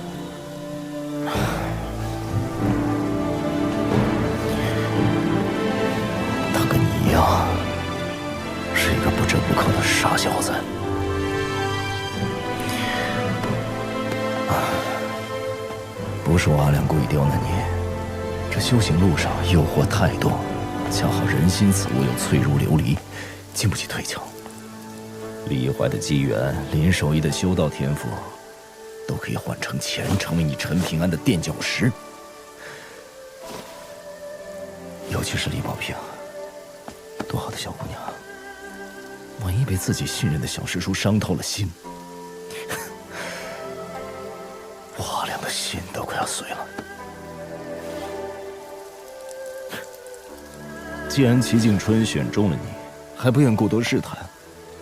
S20: 他跟你一样，是一个不折不扣的傻小子。不是我阿良故意刁难你，这修行路上诱惑太多，恰好人心此物又脆如琉璃，经不起推敲。李怀的机缘，林守义的修道天赋，都可以换成钱，成为你陈平安的垫脚石。尤其是李宝平，多好的小姑娘，万一被自己信任的小师叔伤透了心，我阿良的心都快要碎了。既然齐景春选中了你，还不愿过多试探，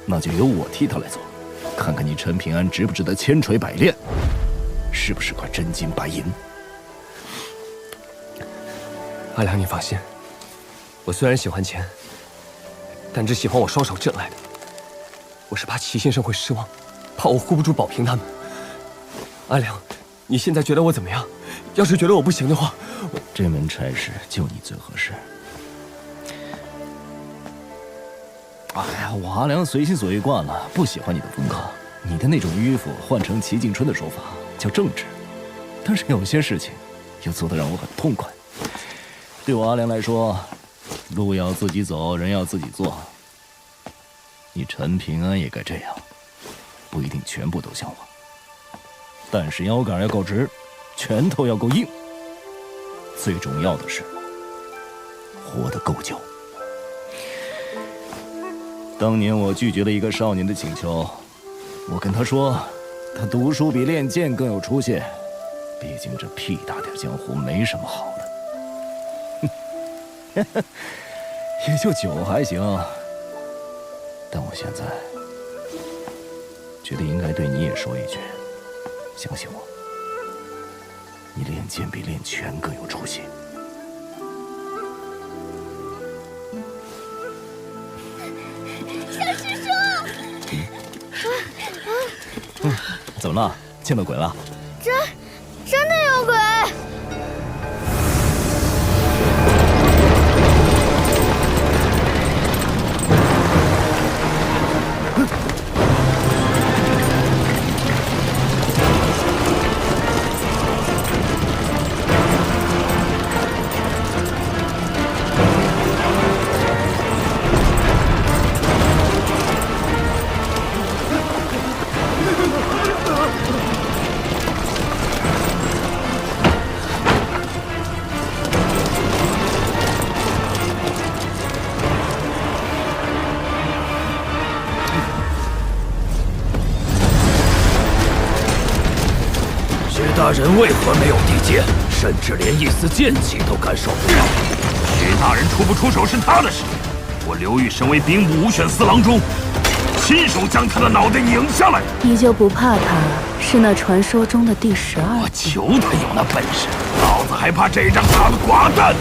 S20: 那就由我替他来做，看看你陈平安值不值得千锤百炼，是不是块真金白银。
S8: 阿良，你放心，我虽然喜欢钱，但只喜欢我双手挣来的。我是怕齐先生会失望，怕我护不住宝平他们。阿良，你现在觉得我怎么样？要是觉得我不行的话，
S20: 这门差事就你最合适。哎呀，我阿良随心所欲惯了，不喜欢你的风格。你的那种迂腐，换成齐景春的说法叫正直。但是有些事情，又做得让我很痛快。对我阿良来说，路要自己走，人要自己做。你陈平安也该这样，不一定全部都像我，但是腰杆要够直，拳头要够硬。最重要的是，活得够久。当年我拒绝了一个少年的请求，我跟他说，他读书比练剑更有出息，毕竟这屁大点江湖没什么好的。也就酒还行，但我现在觉得应该对你也说一句，相信我，你练剑比练拳更有出息。怎么了？见到鬼了？
S6: 真的有鬼！
S14: 大人为何没有地界？
S2: 甚至连一丝剑气都感受不到。
S7: 徐大人出不出手是他的事，我刘裕身为兵部五选四郎中，亲手将他的脑袋拧下来。
S15: 你就不怕他是那传说中的第12？
S7: 我求他有那本事，老子还怕这张大的寡蛋！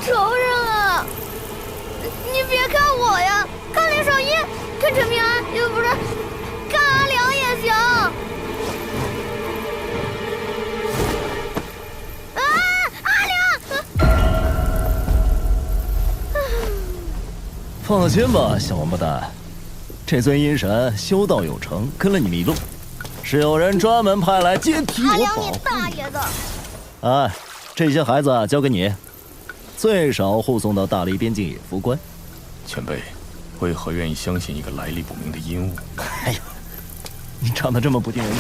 S13: 仇人啊！你别看我呀，看林少一，看陈平安，也不是，看阿良也行。啊，阿良！
S2: 放心吧，小王八蛋，这尊阴神修道有成，跟了你们一路，是有人专门派来接替我保护。
S13: 阿良，你大爷的！
S2: 哎，这些孩子交给你。最少护送到大黎边境野夫关。
S19: 前辈，为何愿意相信一个来历不明的阴物？
S2: 哎呀，你长得这么不近人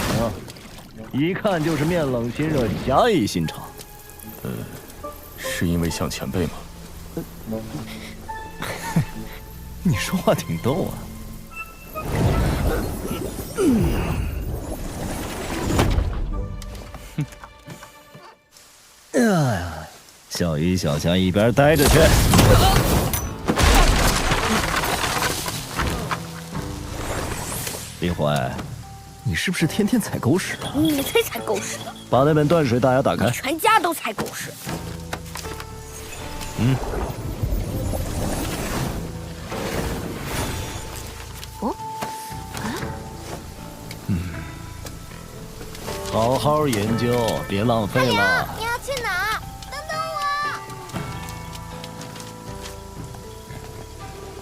S2: 情，一看就是面冷心热、侠义心肠。
S19: 是因为像前辈吗？
S2: 你说话挺逗啊。哎呀！小鱼小虾一边待着去！林怀，你是不是天天踩狗屎啊？
S13: 你才踩狗屎！
S2: 把那本断水大雅打开。
S13: 全家都踩狗屎。好好研究，别浪费了。你要去哪？等等我。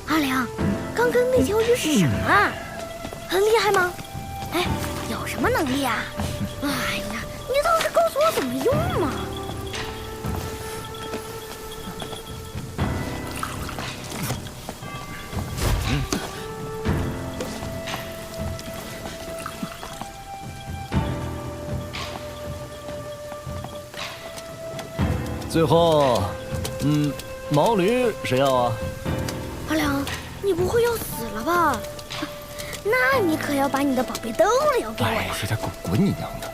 S13: 阿良，刚刚那条鱼是什么啊？很厉害吗？哎，有什么能力啊？哎呀，你倒是告诉我怎么用嘛！
S2: 最后，毛驴谁要啊？
S13: 阿良，你不会要死了吧？那你可要把你的宝贝灯留给我呀！
S2: 这家狗滚你娘的！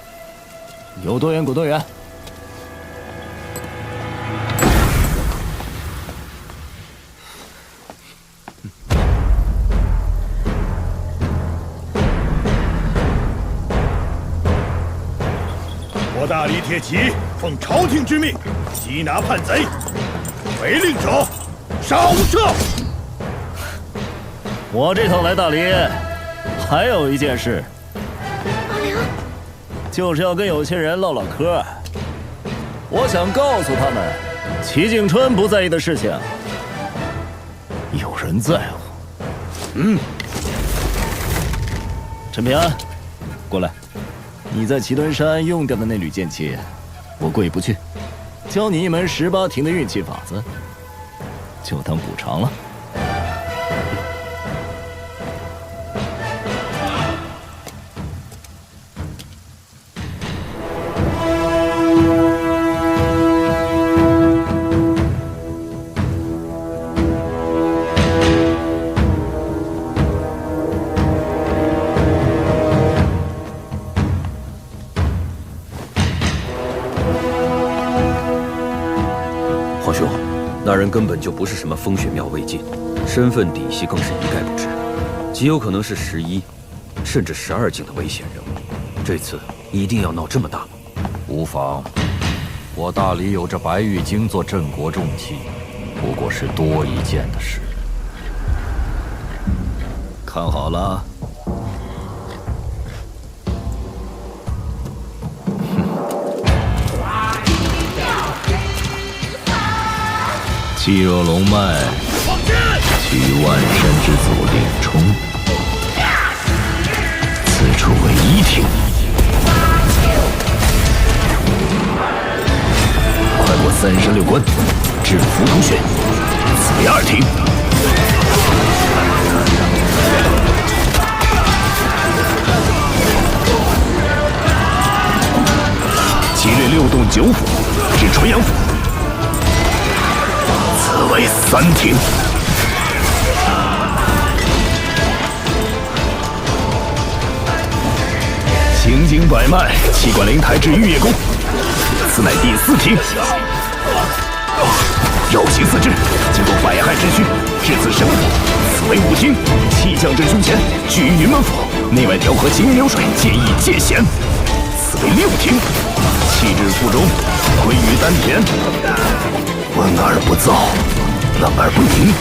S2: 有多远滚多远。
S4: 我大黎铁骑奉朝廷之命缉拿叛贼，违令者杀无赦。
S2: 我这趟来大黎，还有一件事。
S13: 阿良，
S2: 就是要跟有些人唠唠嗑。我想告诉他们，齐景春不在意的事情，有人在乎。陈平安，过来。你在祁屯山用掉的那缕剑气，我过意不去，教你一门18庭的运气法子，就当补偿了。
S22: 那人根本就不是什么风雪庙未进，身份底细更是一概不知，极有可能是11，甚至12境的危险人物。这次一定要闹这么大吗？
S10: 无妨，我大黎有着白玉京做镇国重器，不过是多一件的事。
S2: 看好了。气若龙脉，取万山之祖令冲。此处为1庭，快过36关，至浮屠穴。
S10: 此为2停。击掠6洞9府至垂杨府，此为3停。行经百脉，气贯灵台至玉叶宫，此乃第4停。绕行4至，经过百害之躯，至此神府，此为5停。气降至胸前，聚于云门府，内外调和行云流水，皆以界险，此为6停。气至腹中，归于丹田，温而不燥，冷而不凝，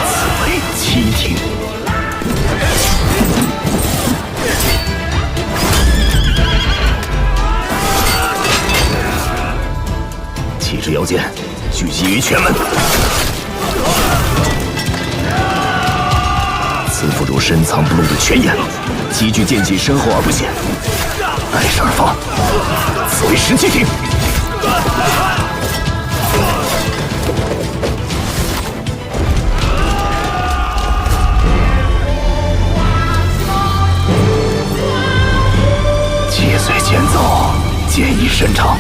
S10: 此为7停。气至腰间，聚集于拳门，此附着深藏不露的拳眼，积聚剑气深厚而不显，带上而放，此为17停。气随剑走，剑意深长，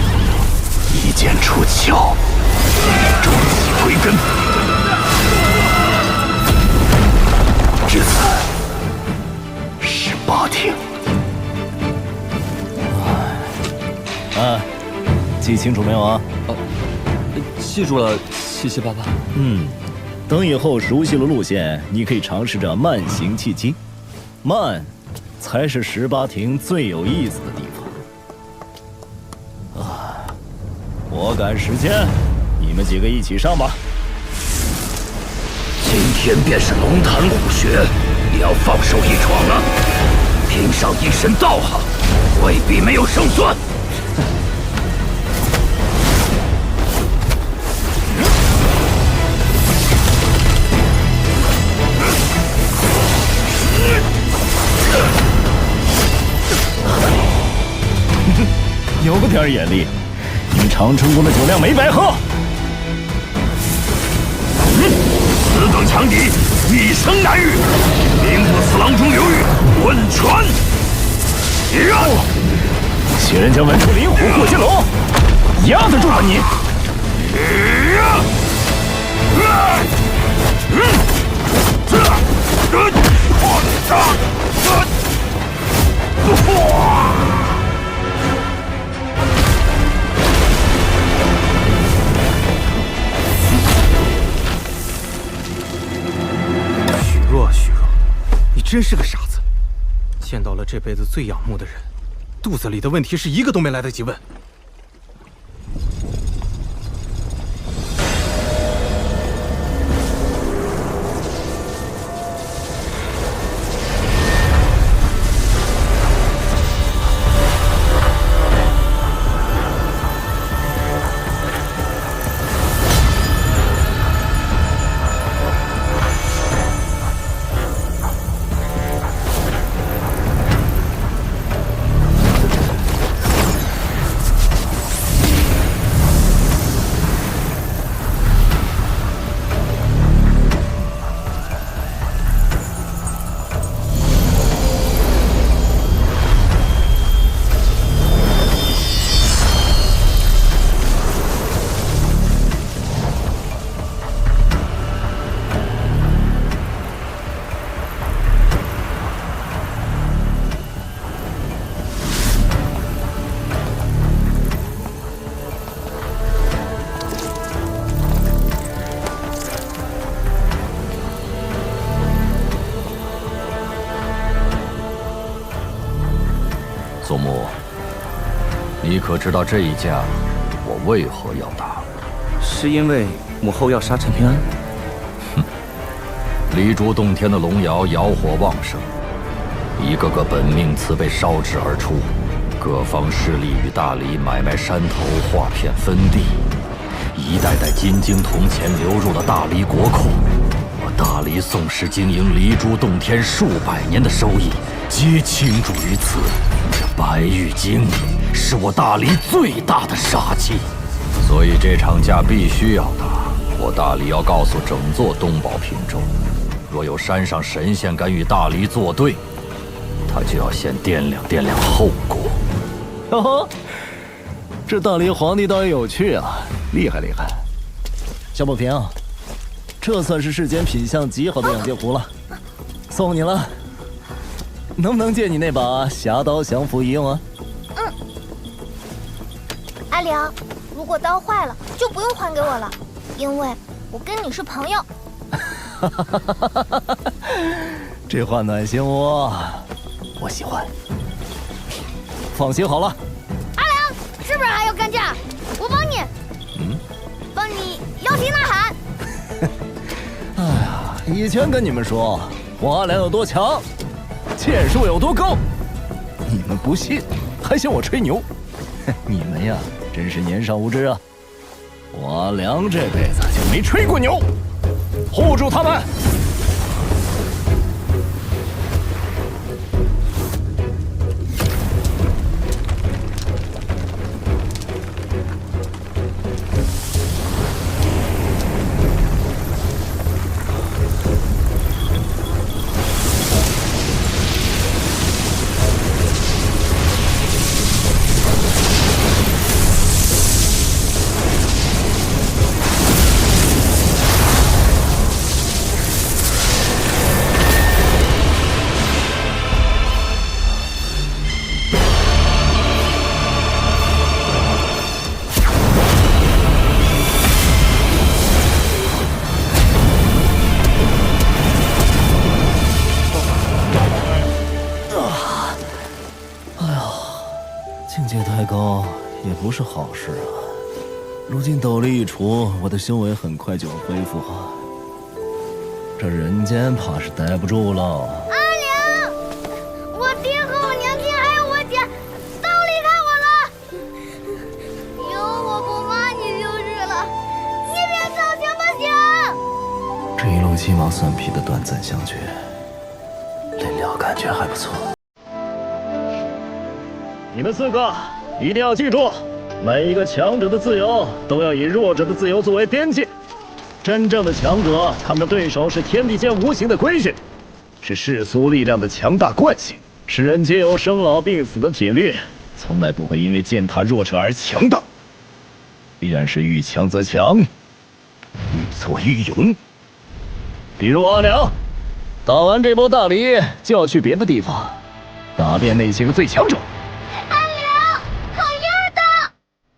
S10: 一剑出鞘，终极归根。至此18停。
S2: 记清楚没有啊？
S8: 记住了，谢谢爸爸。
S2: 等以后熟悉了路线，你可以尝试着慢行气机，慢才是18停最有意思的地方。我赶时间，你们几个一起上吧。
S10: 今天便是龙潭虎穴，也要放手一闯啊！拼上一身道行，未必没有胜算。
S2: 有点眼力，你们长春宫的酒量没白喝。
S10: 此等强敌，一生难遇，宁不死囊中流域，温泉。
S2: 且人将文出灵虎过金龙，压得住吧你！
S3: 许若，你真是个傻子！见到了这辈子最仰慕的人，肚子里的问题是一个都没来得及问。
S10: 祖母，你可知道这一架我为何要打？
S18: 是因为母后要杀陈平安？
S10: 离珠洞天的龙窑窑火旺盛，一个个本命祠被烧制而出，各方势力与大理买卖山头，划片分地，一代代金晶铜钱流入了大理国库。我大理宋氏经营离珠洞天数百年的收益，皆倾注于此。这白玉京是我大理最大的杀器，所以这场架必须要打。我大理要告诉整座东宝平州，若有山上神仙敢与大理作对，他就要先掂量掂量后果。
S2: 哦，这大理皇帝倒也有趣啊，厉害厉害。小宝平，这算是世间品相极好的养剑壶了，送你了。能不能借你那把侠刀降服一用啊？
S6: 嗯。阿良，如果刀坏了，就不用还给我了，因为我跟你是朋友。
S2: 这话暖心窝，我喜欢。放心好了。
S13: 阿良，是不是还要干架？我帮你。帮你摇旗呐喊。
S2: 哎呀，以前跟你们说我阿良有多强，剑术有多高，你们不信，还嫌我吹牛。你们呀，真是年少无知啊！我阿良这辈子就没吹过牛。护住他们！不是好事啊！如今斗力一除，我的修为很快就要恢复啊。这人间怕是待不住了。
S13: 阿良，我爹和我娘亲还有我姐都离开我了，以后我不骂你就是了，你别走行不行？
S2: 这一路鸡毛蒜皮的短暂相聚，临了感觉还不错。你们4个一定要记住，每一个强者的自由都要以弱者的自由作为边界。真正的强者，他们的对手是天地间无形的规矩，是世俗力量的强大惯性，是人皆有生老病死的铁律，从来不会因为践踏弱者而强大。必然是遇强则强，遇挫愈勇。比如阿良，打完这波大礼就要去别的地方，打遍那些个最强者。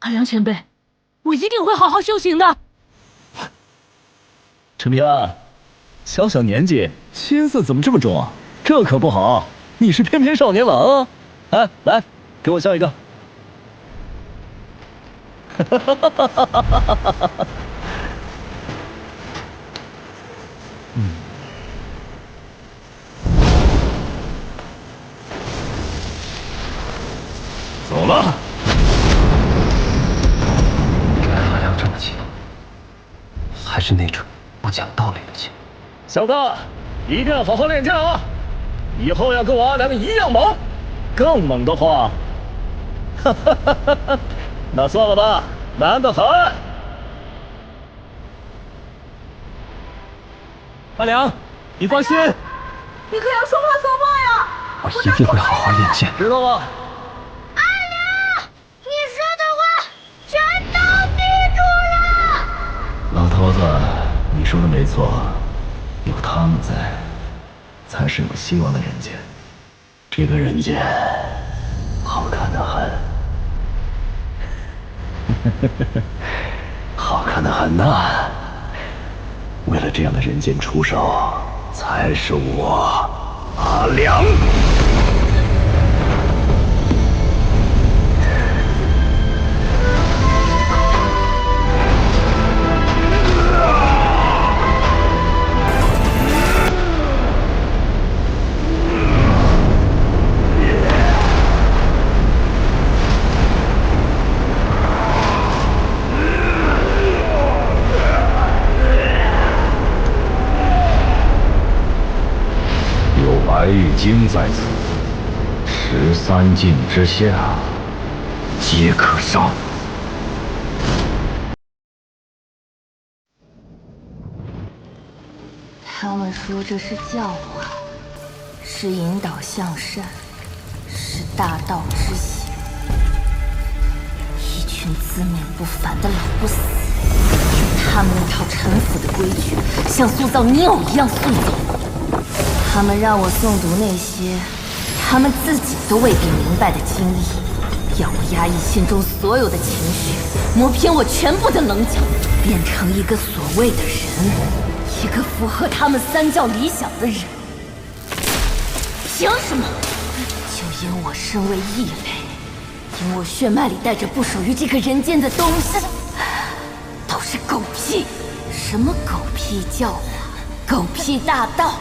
S21: 阿良前辈，我一定会好好修行的。
S2: 陈平安，小小年纪，心思怎么这么重啊？这可不好，你是翩翩少年郎啊！哎，来，给我笑一个。走了。
S8: 阿良这么急，还是那种不讲道理的急。
S2: 小子，一定要好好练剑啊！以后要跟我阿良一样猛，更猛的话，那算了吧，难得很。阿良，你放心，
S11: 你可要说话算话呀！
S8: 我一定会好好练剑，
S2: 知道吗？
S13: 阿良，你说的话全都记住了。
S2: 老头子，你说的没错，有他们在，才是有希望的人间。这个人间，好看得很，好看得很呐！为了这样的人间出手，才是我阿良。
S10: 白玉京在此，13境之下，皆可杀。
S11: 他们说这是教化，是引导向善，是大道之行。一群自命不凡的老不死，用他们那套陈腐的规矩，像塑造泥偶一样塑造。他们让我诵读那些他们自己都未必明白的经历，要我压抑心中所有的情绪，磨平我全部的棱角，变成一个所谓的人，一个符合他们三教理想的人。凭什么？就因我身为异类，因我血脉里带着不属于这个人间的东西，都是狗屁！什么狗屁教化，狗屁大道，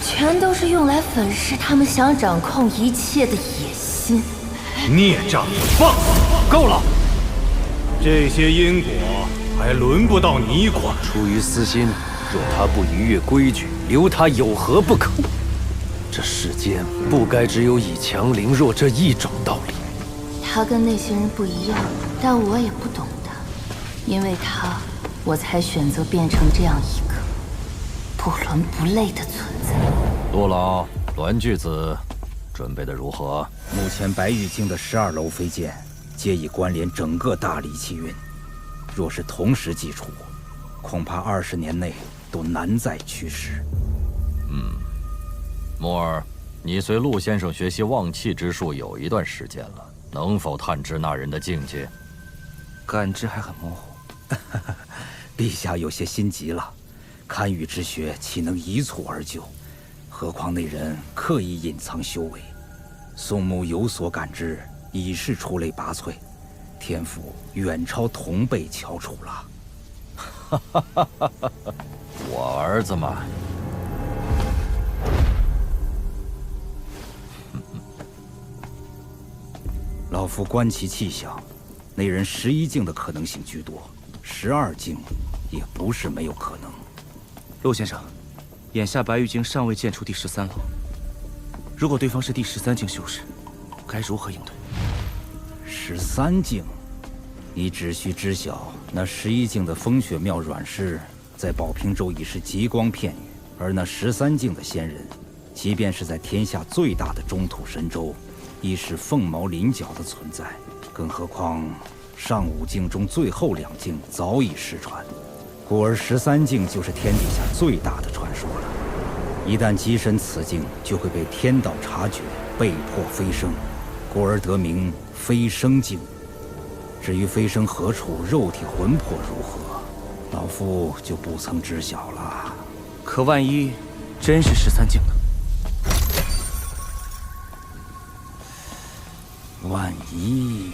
S11: 全都是用来粉饰他们想掌控一切的野心。
S19: 孽障，放！够了！这些因果还轮不到你管。
S8: 出于私心，若他不逾越规矩，留他有何不可？这世间不该只有以强凌弱这一种道理。
S11: 他跟那些人不一样，但我也不懂他，因为他，我才选择变成这样一个不伦不类的存在。
S22: 陆老、栾巨子，准备的如何？
S10: 目前白玉京的12楼飞剑，皆已关联整个大理气运，若是同时祭出，恐怕20年内都难再驱使。
S22: 木儿，你随陆先生学习望气之术有一段时间了，能否探知那人的境界？
S10: 感知还很模糊。陛下有些心急了，堪舆之学岂能一蹴而就？何况那人刻意隐藏修为，宋牧有所感知，已是出类拔萃，天赋远超同辈翘楚了。
S22: 我儿子嘛，
S10: 老夫观其气象，那人11境的可能性居多，12境也不是没有可能。
S1: 陆先生，眼下白玉京尚未见出第13楼，如果对方是第13境修士，该如何应对
S10: ？13境，你只需知晓，那11境的风雪庙软尸，在宝平州已是极光片羽，而那13境的仙人，即便是在天下最大的中土神州，亦是凤毛麟角的存在。更何况上5境中最后2境早已失传，故而13境就是天底下最大的传说了。一旦跻身此境，就会被天道察觉，被迫飞升，故而得名飞升境。至于飞升何处，肉体魂魄如何，老夫就不曾知晓了。
S1: 可万一真是13境呢？
S10: 万一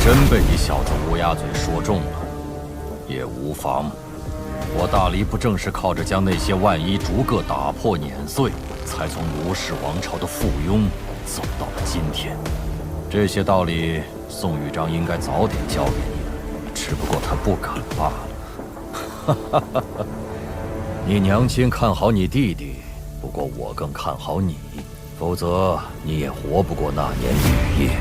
S22: 真被你小子乌鸦嘴说中了，也无妨。我大黎不正是靠着将那些万一逐个打破碾碎，才从卢氏王朝的附庸走到了今天？这些道理，宋玉章应该早点教给你的，只不过他不敢罢了。你娘亲看好你弟弟，不过我更看好你，否则你也活不过那年雨夜。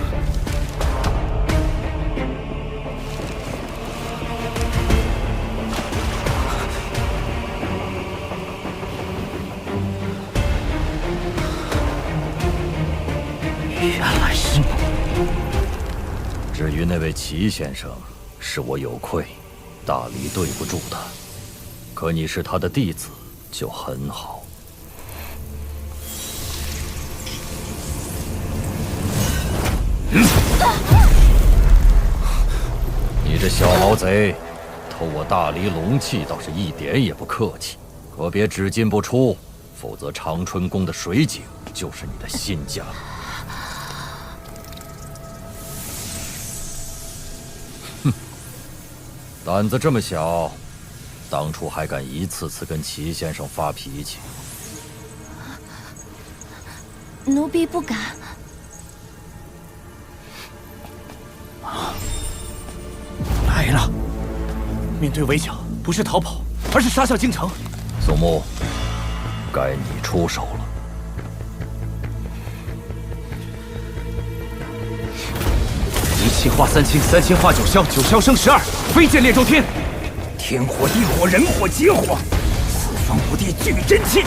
S10: 原来是你。
S22: 至于那位齐先生，是我有愧，大黎对不住他。可你是他的弟子，就很好。你这小毛贼，偷我大黎龙气倒是一点也不客气，可别只进不出，否则长春宫的水井就是你的新家。胆子这么小，当初还敢一次次跟齐先生发脾气。
S11: 奴婢不敢。
S1: 来了！面对围剿，不是逃跑，而是杀向京城。
S22: 宋牧，该你出手了。
S1: 一气化三清，三清化九霄，九霄生12，飞剑列周天。
S2: 天火、地火、人火、劫火，四方五帝聚真气。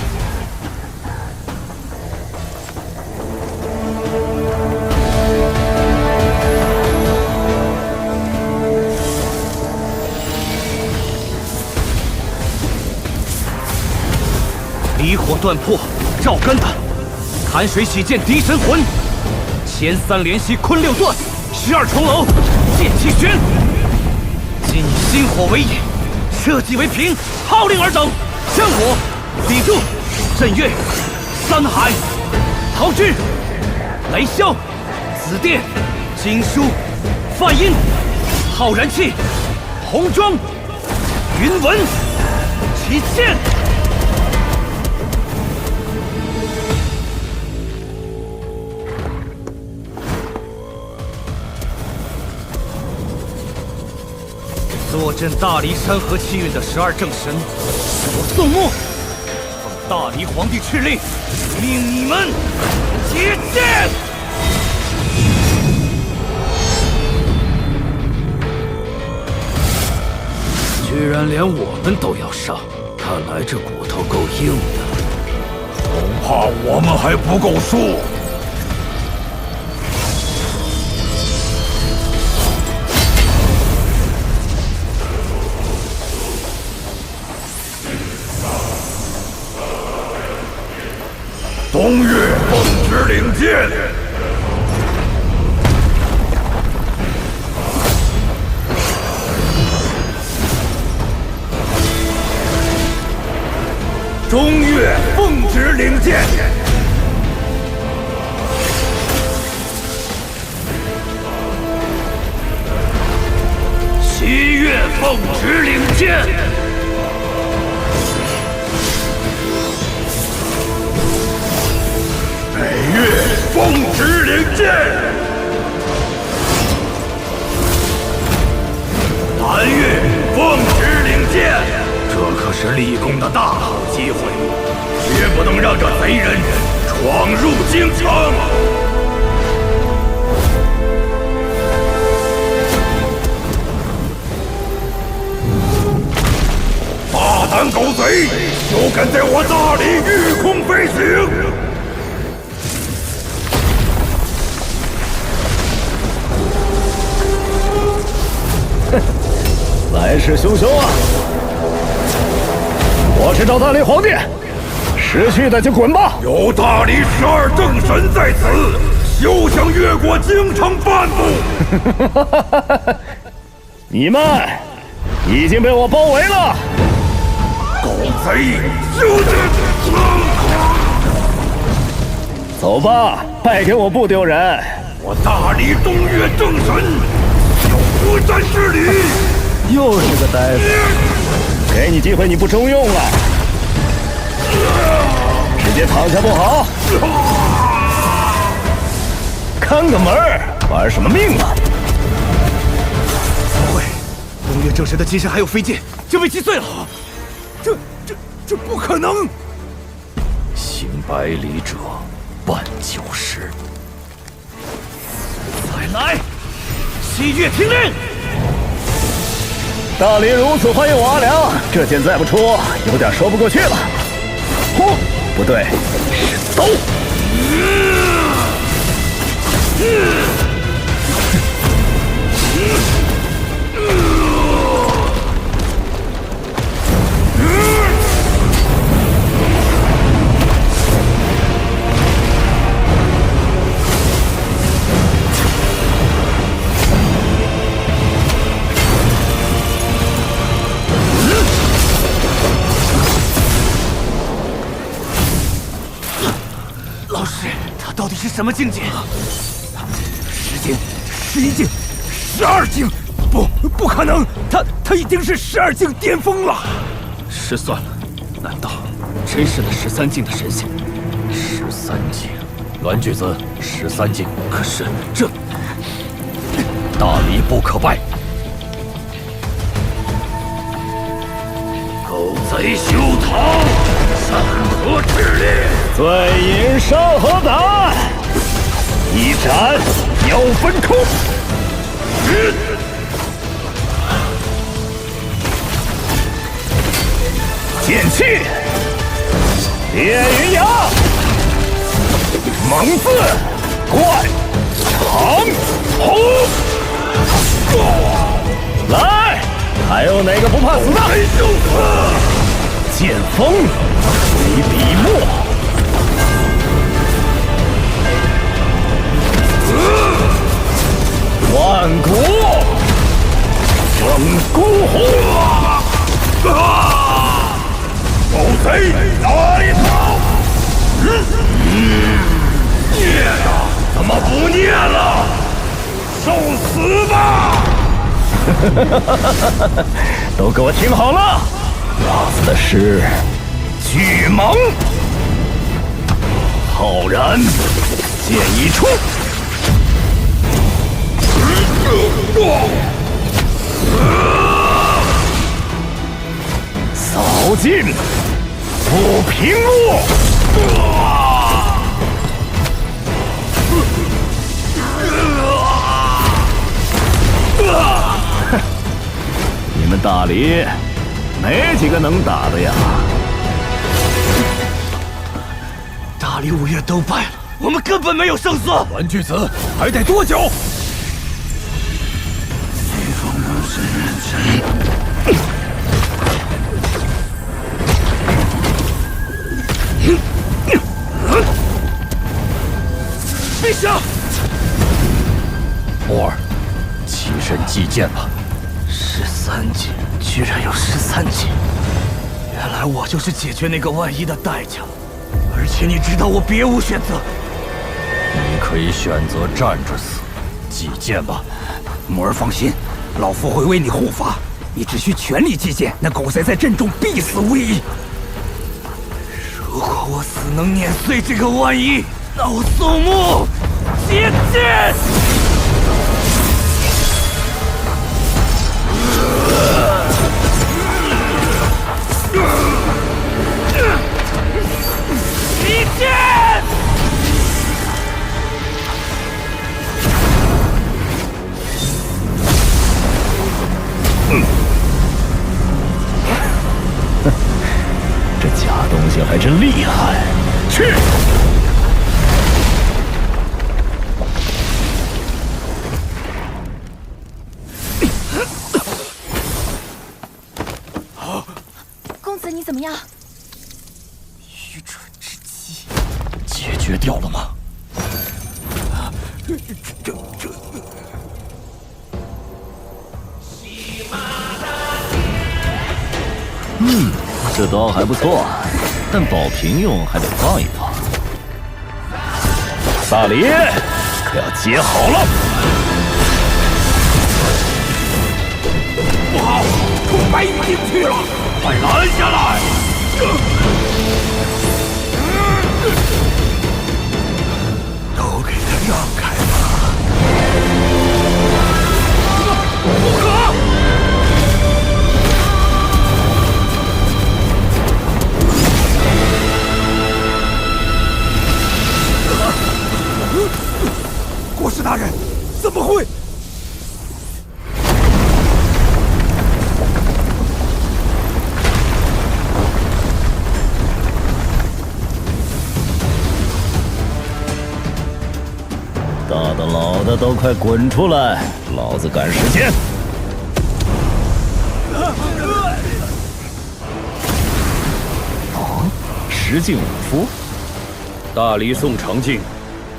S1: 离火断魄，照干他；寒水洗剑敌神魂，前三连袭坤六段，12重楼剑气轩。今以心火为引，社稷为凭，号令而等。香火、砥柱、震岳、三海、桃枝、雷霄、紫电、经书、梵音、浩然气、红妆、云纹、起剑。坐镇大离山河气运的12正神，我宋墨奉大离皇帝敕令，命你们结剑。
S12: 居然连我们都要杀，看来这骨头够硬的。恐怕我们还不够数。东岳奉旨领剑，中岳奉旨领剑，西岳奉旨领剑。北岳奉旨领剑，南岳奉旨领剑。这可是立功的大好机会，绝不能让这贼人闯入京城。大胆狗贼，休敢在我大理御空飞行！
S2: 来势汹汹啊！我是赵大理皇帝，识趣的就滚吧！
S12: 有大理12正神在此，休想越过京城半步！
S2: 你们已经被我包围了！
S12: 狗贼，就是
S2: 走吧，败给我不丢人。
S12: 我大理东岳正神有不战之理。
S2: 又是个呆子，给你机会你不中用啊！直接躺下不好，看个门儿，玩什么命啊！
S1: 怎么会？东岳正神的金身还有飞剑就被击碎了，这不可能！
S22: 行百里者半90。
S1: 再来，西岳听令。
S2: 大理如此欢迎我阿良，这剑再不出，有点说不过去了。呼，不对，是刀。
S1: 到底是什么境界？10境、11境、12境，不可能！他已经是12境巅峰了。
S18: 失算了，难道真是那13境的神仙
S22: ？13境，栾巨子，13境。
S18: 可是这
S22: 大理不可败。
S12: 狗贼休逃！山河炽烈，
S2: 醉饮山河胆，一斩妖分空。剑气，烈云崖，猛字贯长虹。来，还有哪个不怕死的？剑锋为笔墨。万古风孤火。狗贼哪里逃？念啊，怎么不念了？受死吧！都给我听好了，老子的是巨蟒。浩然，剑一出。扫尽不平路。你们大理没几个能打的呀！
S1: 大理五岳都败了，我们根本没有胜算。
S2: 玩具子还得多久？
S1: 陛下，
S22: 墨儿，起身祭剑吧。
S1: 13级，居然有13级！原来我就是解决那个万一的代价，而且你知道我别无选择。
S22: 你可以选择站着死，祭剑吧。
S16: 墨儿放心，老夫会为你护法，你只需全力祭剑，那狗贼在阵中必死无疑。
S1: 如果我死能碾碎这个万一，那我宋木接剑！击剑！
S2: 这假东西还真厉害！去！
S6: 公子，你怎么样？
S1: 愚蠢之极！
S2: 解决掉了吗？这刀还不错，但保平用还得放一放。萨里，可要接好了！
S14: 不好，冲白羽进去了，快拦下来！
S2: 都给他让开吧！
S14: 不可！国师大人，怎么会？
S2: 大的老的都快滚出来，老子赶时间。哦，石镜武夫，
S1: 大理宋长靖，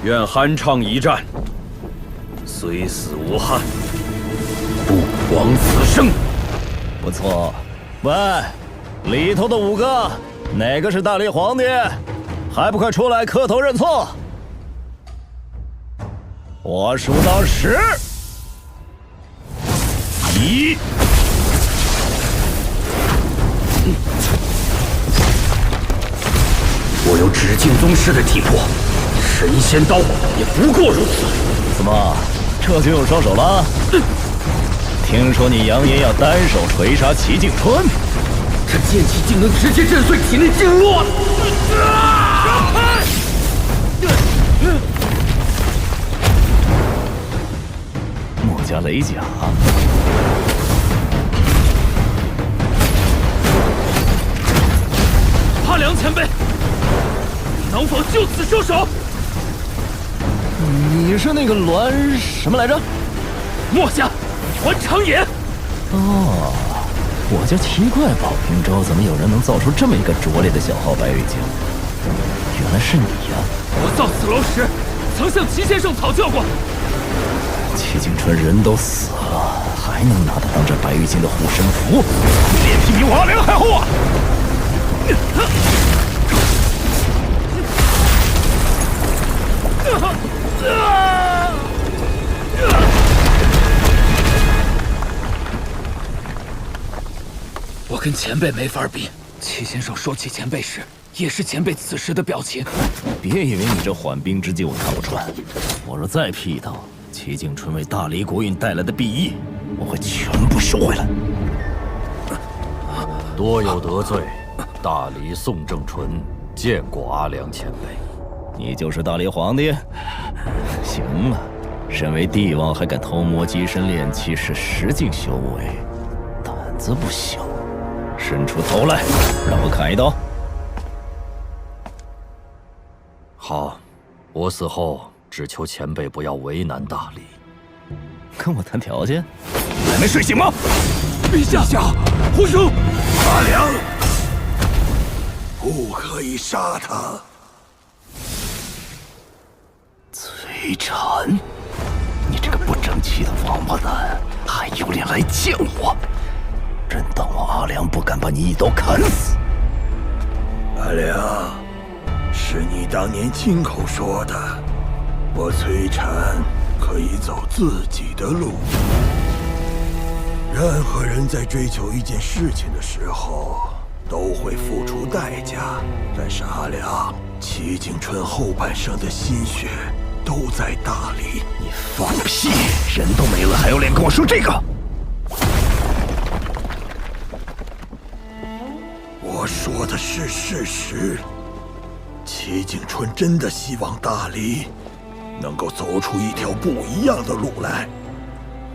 S1: 愿酣畅一战，虽死无憾，不枉此生。
S2: 不错。喂，里头的5个，哪个是大理皇帝？还不快出来磕头认错！我数到10，1。
S1: 我有止境宗师的体魄，神仙刀也不过如此。
S2: 怎么，这就有双手了？听说你扬言要单手锤杀齐景春，
S1: 这剑气竟能直接震碎体内经络！
S2: 墨家雷甲。
S1: 否就此收手？
S2: 你是那个栾什么来着？
S1: 墨家栾长野。
S20: 哦，我就奇怪宝平州怎么有人能造出这么一个拙劣的小号白玉镜，原来是你呀！
S1: 我造此楼时，曾向齐先生讨教过。
S20: 齐景春人都死了，还能拿他当这白玉镜的护身符？
S4: 脸皮比我阿良还厚啊！
S1: 我跟前辈没法比。齐先生说起前辈时，也是前辈此时的表情。
S20: 别以为你这缓兵之计我看不穿，我若再劈一刀，齐景春为大黎国运带来的裨益，我会全部收回来。
S22: 多有得罪，大黎宋正纯见过阿良前辈。
S20: 你就是大黎皇帝？行了，身为帝王还敢偷摸机身炼器，是实境修为，胆子不小。伸出头来，让我砍一刀。
S22: 好，我死后只求前辈不要为难大黎。
S20: 跟我谈条件？
S4: 还没睡醒吗？
S1: 陛下，胡说！
S4: 阿良，不可以杀他。
S20: 崔禅，你这个不争气的王八蛋，还有脸来见我？真当我阿良不敢把你一刀砍死？
S4: 阿良，是你当年亲口说的，我崔禅可以走自己的路。任何人在追求一件事情的时候，都会付出代价。但是阿良，齐景春后半生的心血都在大理。
S20: 你放屁！人都没了，还有脸跟我说这个？
S4: 我说的是事实。齐景春真的希望大黎能够走出一条不一样的路来，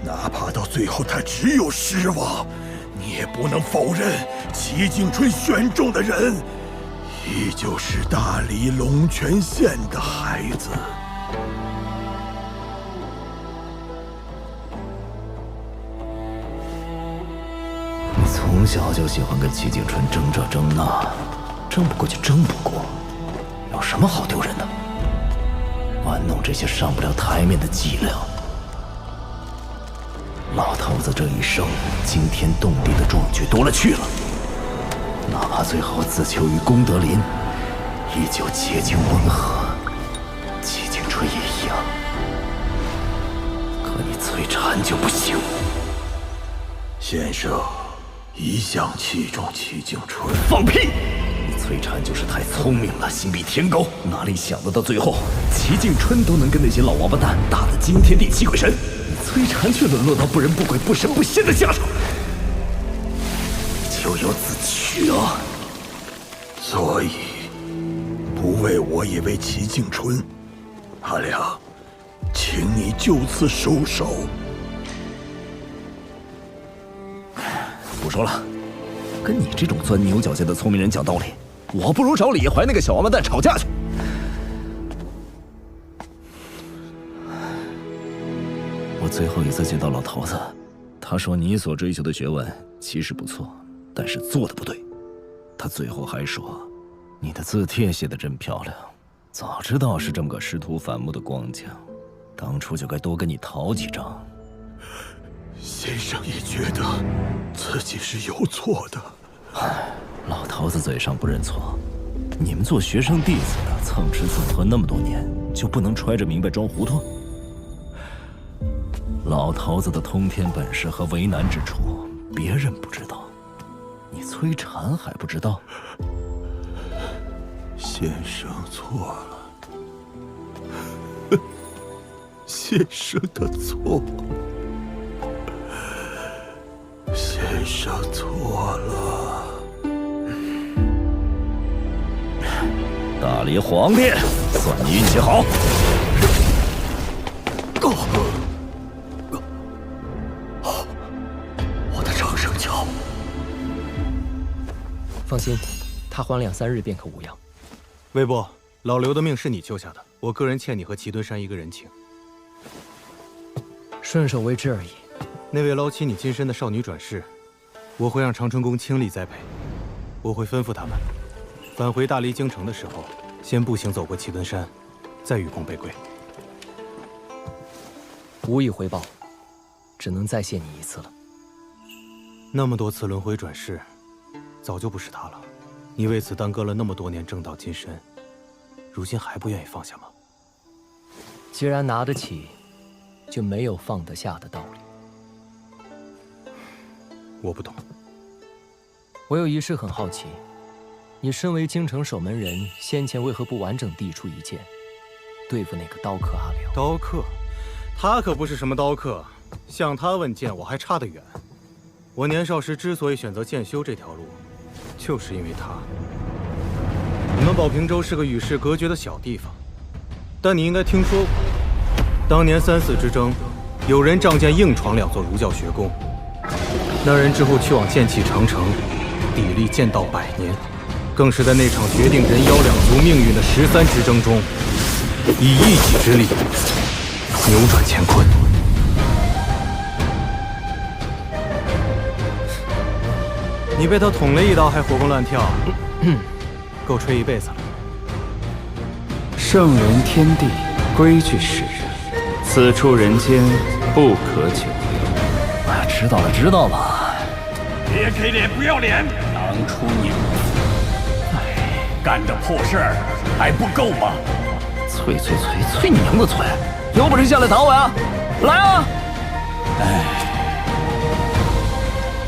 S4: 哪怕到最后他只有失望，你也不能否认齐景春选中的人依旧是大黎龙泉县的孩子。
S20: 你从小就喜欢跟齐景春争这争那，争不过就争不过，有什么好丢人的？玩弄这些上不了台面的伎俩。老头子这一生惊天动地的壮举多了去了，哪怕最后自求于功德林，依旧洁净温和。齐景春也一样，可你崔禅就不行。
S4: 先生一向器重齐景春。
S20: 放屁！你崔禅就是太聪明了，心比天高，哪里想得到最后齐景春都能跟那些老王八蛋打得惊天地泣鬼神，你崔禅却沦落到不人不鬼不神不仙的下场，咎由自取啊！
S4: 所以不为我也为齐景春，阿良，请你就此收手。
S20: 不说了，跟你这种钻牛角尖的聪明人讲道理，我不如找李怀那个小王八蛋吵架去。我最后一次见到老头子，他说你所追求的学问其实不错，但是做的不对。他最后还说，你的字帖写得真漂亮，早知道是这么个师徒反目的光景，当初就该多跟你讨几张。
S4: 先生也觉得自己是有错的。
S20: 老头子嘴上不认错，你们做学生弟子的蹭吃蹭喝那么多年，就不能揣着明白装糊涂？老头子的通天本事和为难之处，别人不知道，你崔禅还不知道？
S4: 先生错了，先生的错，先生错了。
S20: 大黎皇帝，算你运气好。
S2: 我的长生脚。
S8: 放心，他缓2-3日便可无恙。
S3: 魏部，老刘的命是你救下的，我个人欠你和祁敦山一个人情。
S8: 顺手为之而已。
S3: 那位捞起你金身的少女转世，我会让长春宫倾力栽培。我会吩咐他们，返回大离京城的时候，先步行走过祁敦山，再与共背归。
S8: 无以回报，只能再谢你一次了。
S3: 那么多次轮回转世，早就不是他了。你为此耽搁了那么多年正道金身，如今还不愿意放下吗？
S8: 既然拿得起，就没有放得下的道理。
S3: 我不懂。
S8: 我有一事很好奇，你身为京城守门人，先前为何不完整递出一剑，对付那个刀客阿辽？
S3: 刀客？他可不是什么刀客，向他问剑我还差得远。我年少时之所以选择剑修这条路，就是因为他。你们宝平州是个与世隔绝的小地方，但你应该听说过，当年3死之争，有人仗剑硬闯2座儒教学宫，那人之后去往剑气长城，砥砺剑道100年，更是在那场决定人妖2族命运的13之争中，以一己之力扭转乾坤。你被他捅了一刀还活蹦乱跳，够吹一辈子了。
S18: 圣人天地，规矩使人，此处人间不可久留。
S8: 哎，知道了，知道了。
S12: 别给脸不要脸！当初你干的破事儿还不够吗？
S2: 催娘的催！有本事下来打我呀！来啊！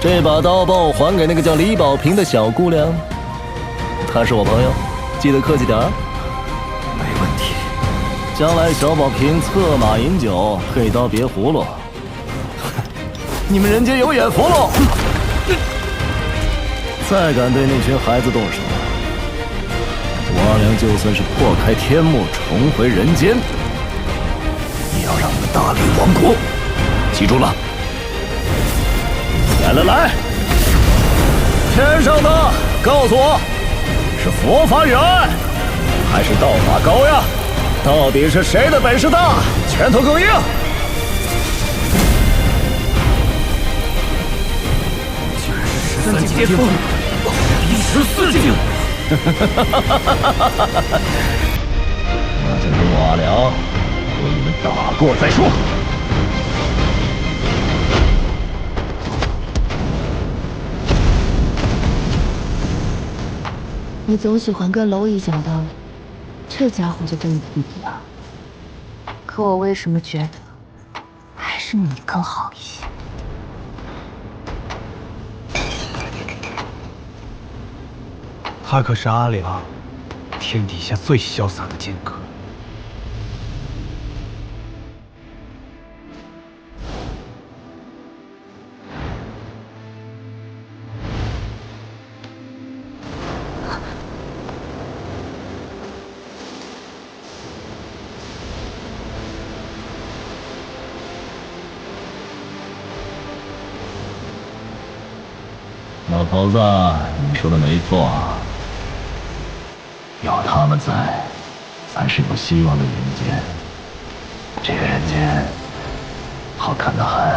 S8: 这把刀帮我还给那个叫李宝平的小姑娘，她是我朋友，记得客气点儿。
S2: 没问题。
S8: 将来小宝平策马饮酒，黑刀别葫芦。
S2: 你们人间有眼福喽！
S8: 再敢对那群孩子动手，我阿良就算是破开天幕重回人间，也要让你们大理亡国。记住了。来，天上的告诉我，是佛法远还是道法高呀？到底是谁的本事大，拳头更硬？
S1: 居然是13级巅峰，第14境。
S10: 那就由我阿良为你们打过再说。
S13: 你总喜欢跟蝼蚁讲道理，这家伙就跟你不一样。可我为什么觉得还是你更好一些？
S3: 他可是阿良，天底下最潇洒的剑客。
S10: 老头子，你说的没错，有他们在，才是有希望的人间。这个人间，好看得很，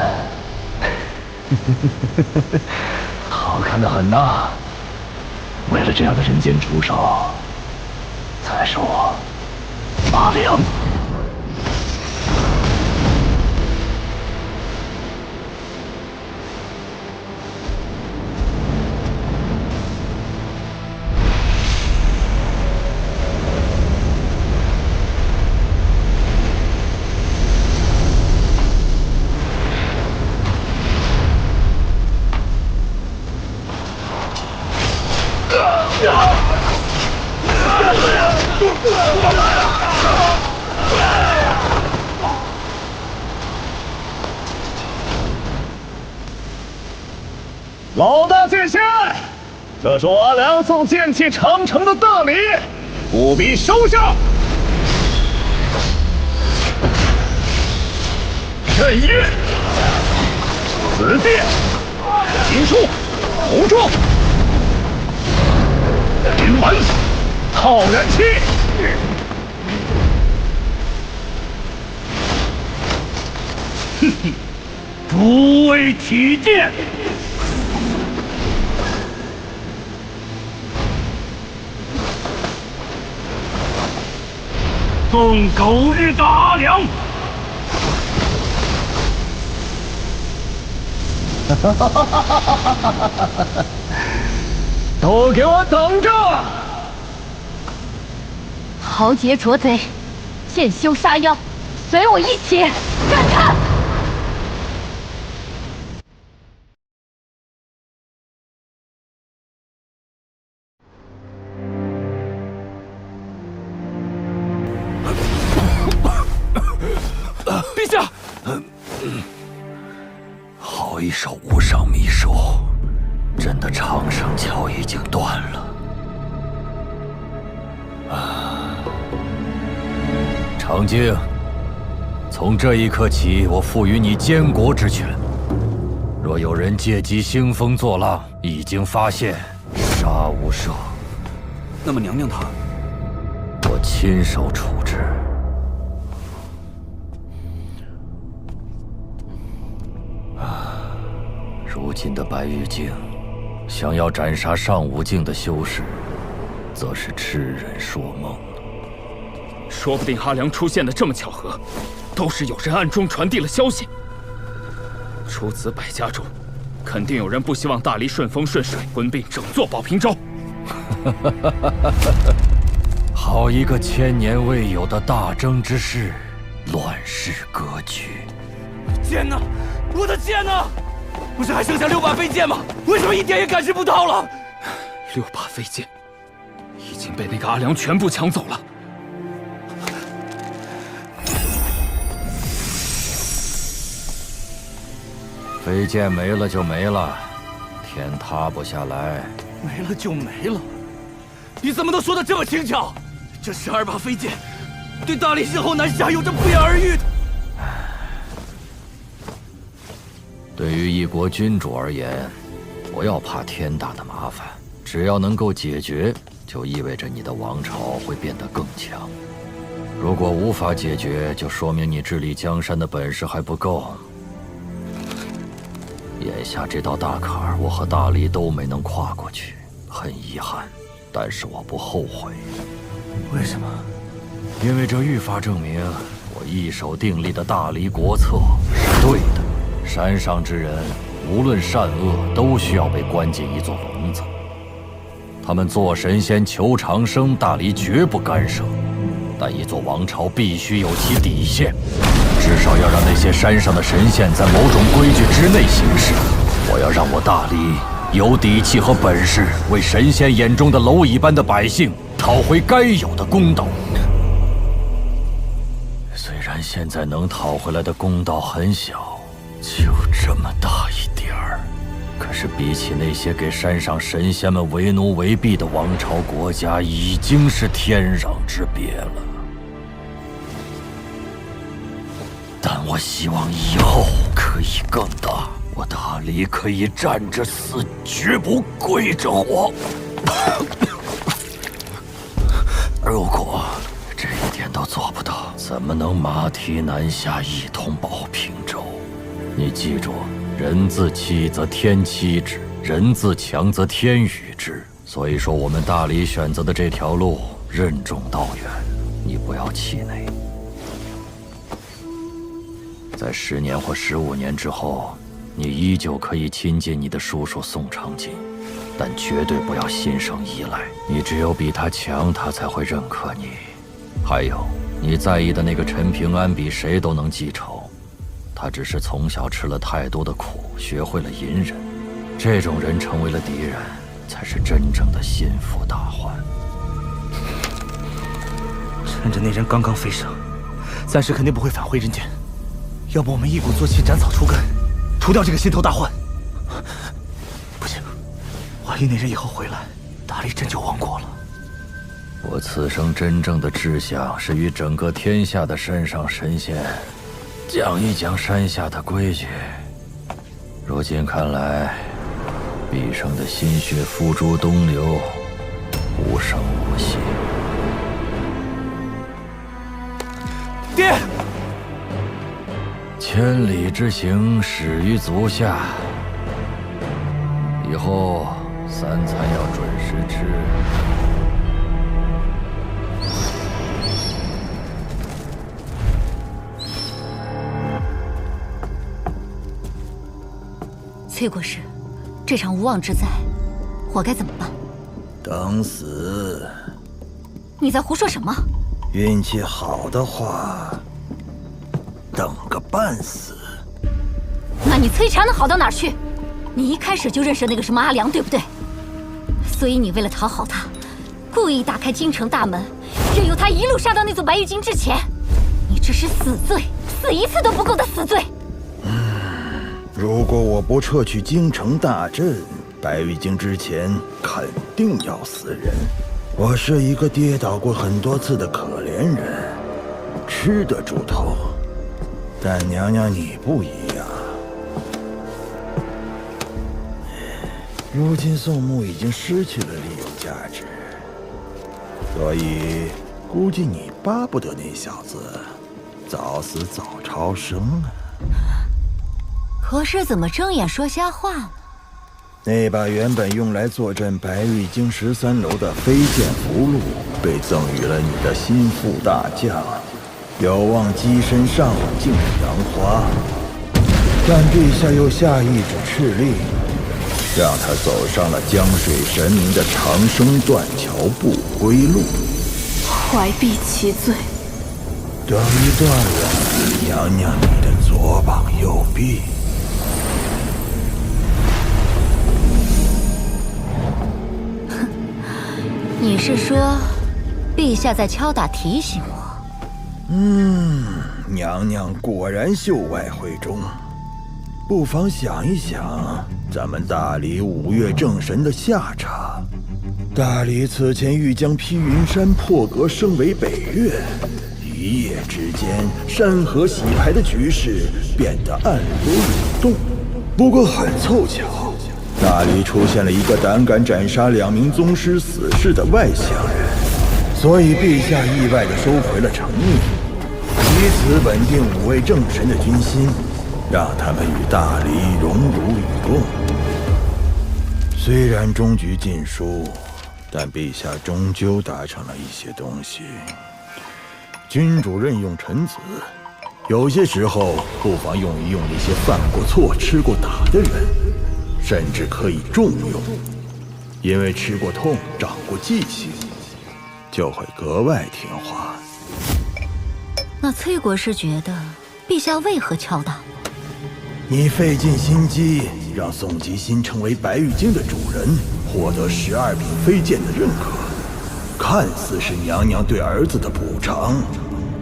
S10: 好看得很呐！为了这样的人间出手，才是我阿良。
S2: 老大见仙，这是我阿良送剑气长城的大礼，务必收下。镇业，此地，金树，红柱，临门，浩然气。
S12: 诸位起见。送狗日的阿良！
S2: 都给我等着！
S9: 豪杰捉贼，剑修杀妖，随我一起战他！
S7: 陛下，好一手无上秘术，朕的长生桥已经断了。长靖，从这一刻起，我赋予你监国之权。若有人借机兴风作浪，一经发现，杀无赦。
S16: 那么娘娘她，
S7: 我亲手处置。如今的白玉镜，想要斩杀上武境的修士，则是痴人说梦。
S17: 说不定阿良出现的这么巧合，都是有人暗中传递了消息。出此百家中，肯定有人不希望大黎顺风顺水，吞并整座宝平州。
S7: 好一个千年未有的大争之势，乱世格局。
S1: 剑呢？我的剑呢？不是还剩下6把飞剑吗？为什么一点也感知不到了
S17: ？6把飞剑已经被那个阿良全部抢走了。
S7: 飞剑没了就没了，天塌不下来。
S1: 没了就没了？你怎么能说得这么轻巧？这12把飞剑，对大黎日后南下有着不言而喻的。
S7: 对于一国君主而言，不要怕天大的麻烦，只要能够解决，就意味着你的王朝会变得更强。如果无法解决，就说明你治理江山的本事还不够。眼下这道大坎儿，我和大黎都没能跨过去，很遗憾，但是我不后悔。
S1: 为什么？
S7: 因为这愈发证明，我一手订立的大黎国策是对的。山上之人，无论善恶，都需要被关进一座笼子。他们做神仙求长生，大黎绝不干涉。但一座王朝必须有其底线，至少要让那些山上的神仙在某种规矩之内行事。我要让我大黎有底气和本事，为神仙眼中的蝼蚁般的百姓讨回该有的公道。虽然现在能讨回来的公道很小，就这么大一点儿，可是比起那些给山上神仙们为奴为婢的王朝国家，已经是天壤之别了。但我希望以后可以更大，我大黎可以站着死，绝不跪着活。如果这一点都做不到，怎么能马蹄南下，一统保平州？你记住，人自欺则天欺之，人自强则天与之。所以说，我们大黎选择的这条路任重道远，你不要气馁。在10年或15年之后，你依旧可以亲近你的叔叔宋长景，但绝对不要心生依赖。你只有比他强，他才会认可你。还有，你在意的那个陈平安比谁都能记仇，他只是从小吃了太多的苦，学会了隐忍。这种人成为了敌人，才是真正的心腹大患。
S1: 趁着那人刚刚飞升，暂时肯定不会返回人间。要不我们一鼓作气，斩草除根，除掉这个心头大患。不行，万一那人以后回来，大黎真就亡国了。
S7: 我此生真正的志向是与整个天下的山上神仙讲一讲山下的规矩。如今看来，毕生的心血付诸东流，无声无息。
S1: 爹，
S22: 千里之行，始于足下。以后3餐要准时吃。
S9: 崔国师，这场无妄之灾，我该怎么办？
S4: 等死。
S9: 你在胡说什么？
S4: 运气好的话，等个半死。
S9: 那你崔禅能好到哪儿去？你一开始就认识那个什么阿良，对不对？所以你为了讨好他，故意打开京城大门，任由他一路杀到那座白玉京之前。你这是死罪，死一次都不够的死罪。
S4: 如果我不撤去京城大阵，白玉京之前肯定要死人。我是一个跌倒过很多次的可怜人，吃得住头。但娘娘你不一样，如今宋牧已经失去了利用价值，所以估计你巴不得那小子早死早超生啊。
S9: 国师怎么睁眼说瞎话呢？
S4: 那把原本用来坐镇白玉京13楼的飞剑符箓，被赠予了你的心腹大将，有望跻身上武境的杨花。但陛下又下懿旨敕令，让他走上了江水神明的长生断桥不归路。
S11: 怀璧其罪。
S4: 等于断了娘娘你的左膀右臂。
S9: 你是说，陛下在敲打提醒我？
S4: 娘娘果然秀外慧中。不妨想一想咱们大理5岳正神的下场。大理此前欲将披云山破格升为北岳，一夜之间山河洗牌的局势变得暗流涌动。不过很凑巧，大理出现了一个胆敢斩杀2名宗师死士的外乡人，所以陛下意外地收回了成命，以此稳定5位正神的军心，让他们与大理荣辱与共。虽然终局尽输，但陛下终究达成了一些东西。君主任用臣子，有些时候不妨用一用那些犯过错、吃过打的人，甚至可以重用，因为吃过痛、长过记性，就会格外听话。
S9: 那崔国师觉得，陛下为何敲打我？
S4: 你费尽心机让宋吉新成为白玉京的主人，获得12柄飞剑的认可，看似是娘娘对儿子的补偿，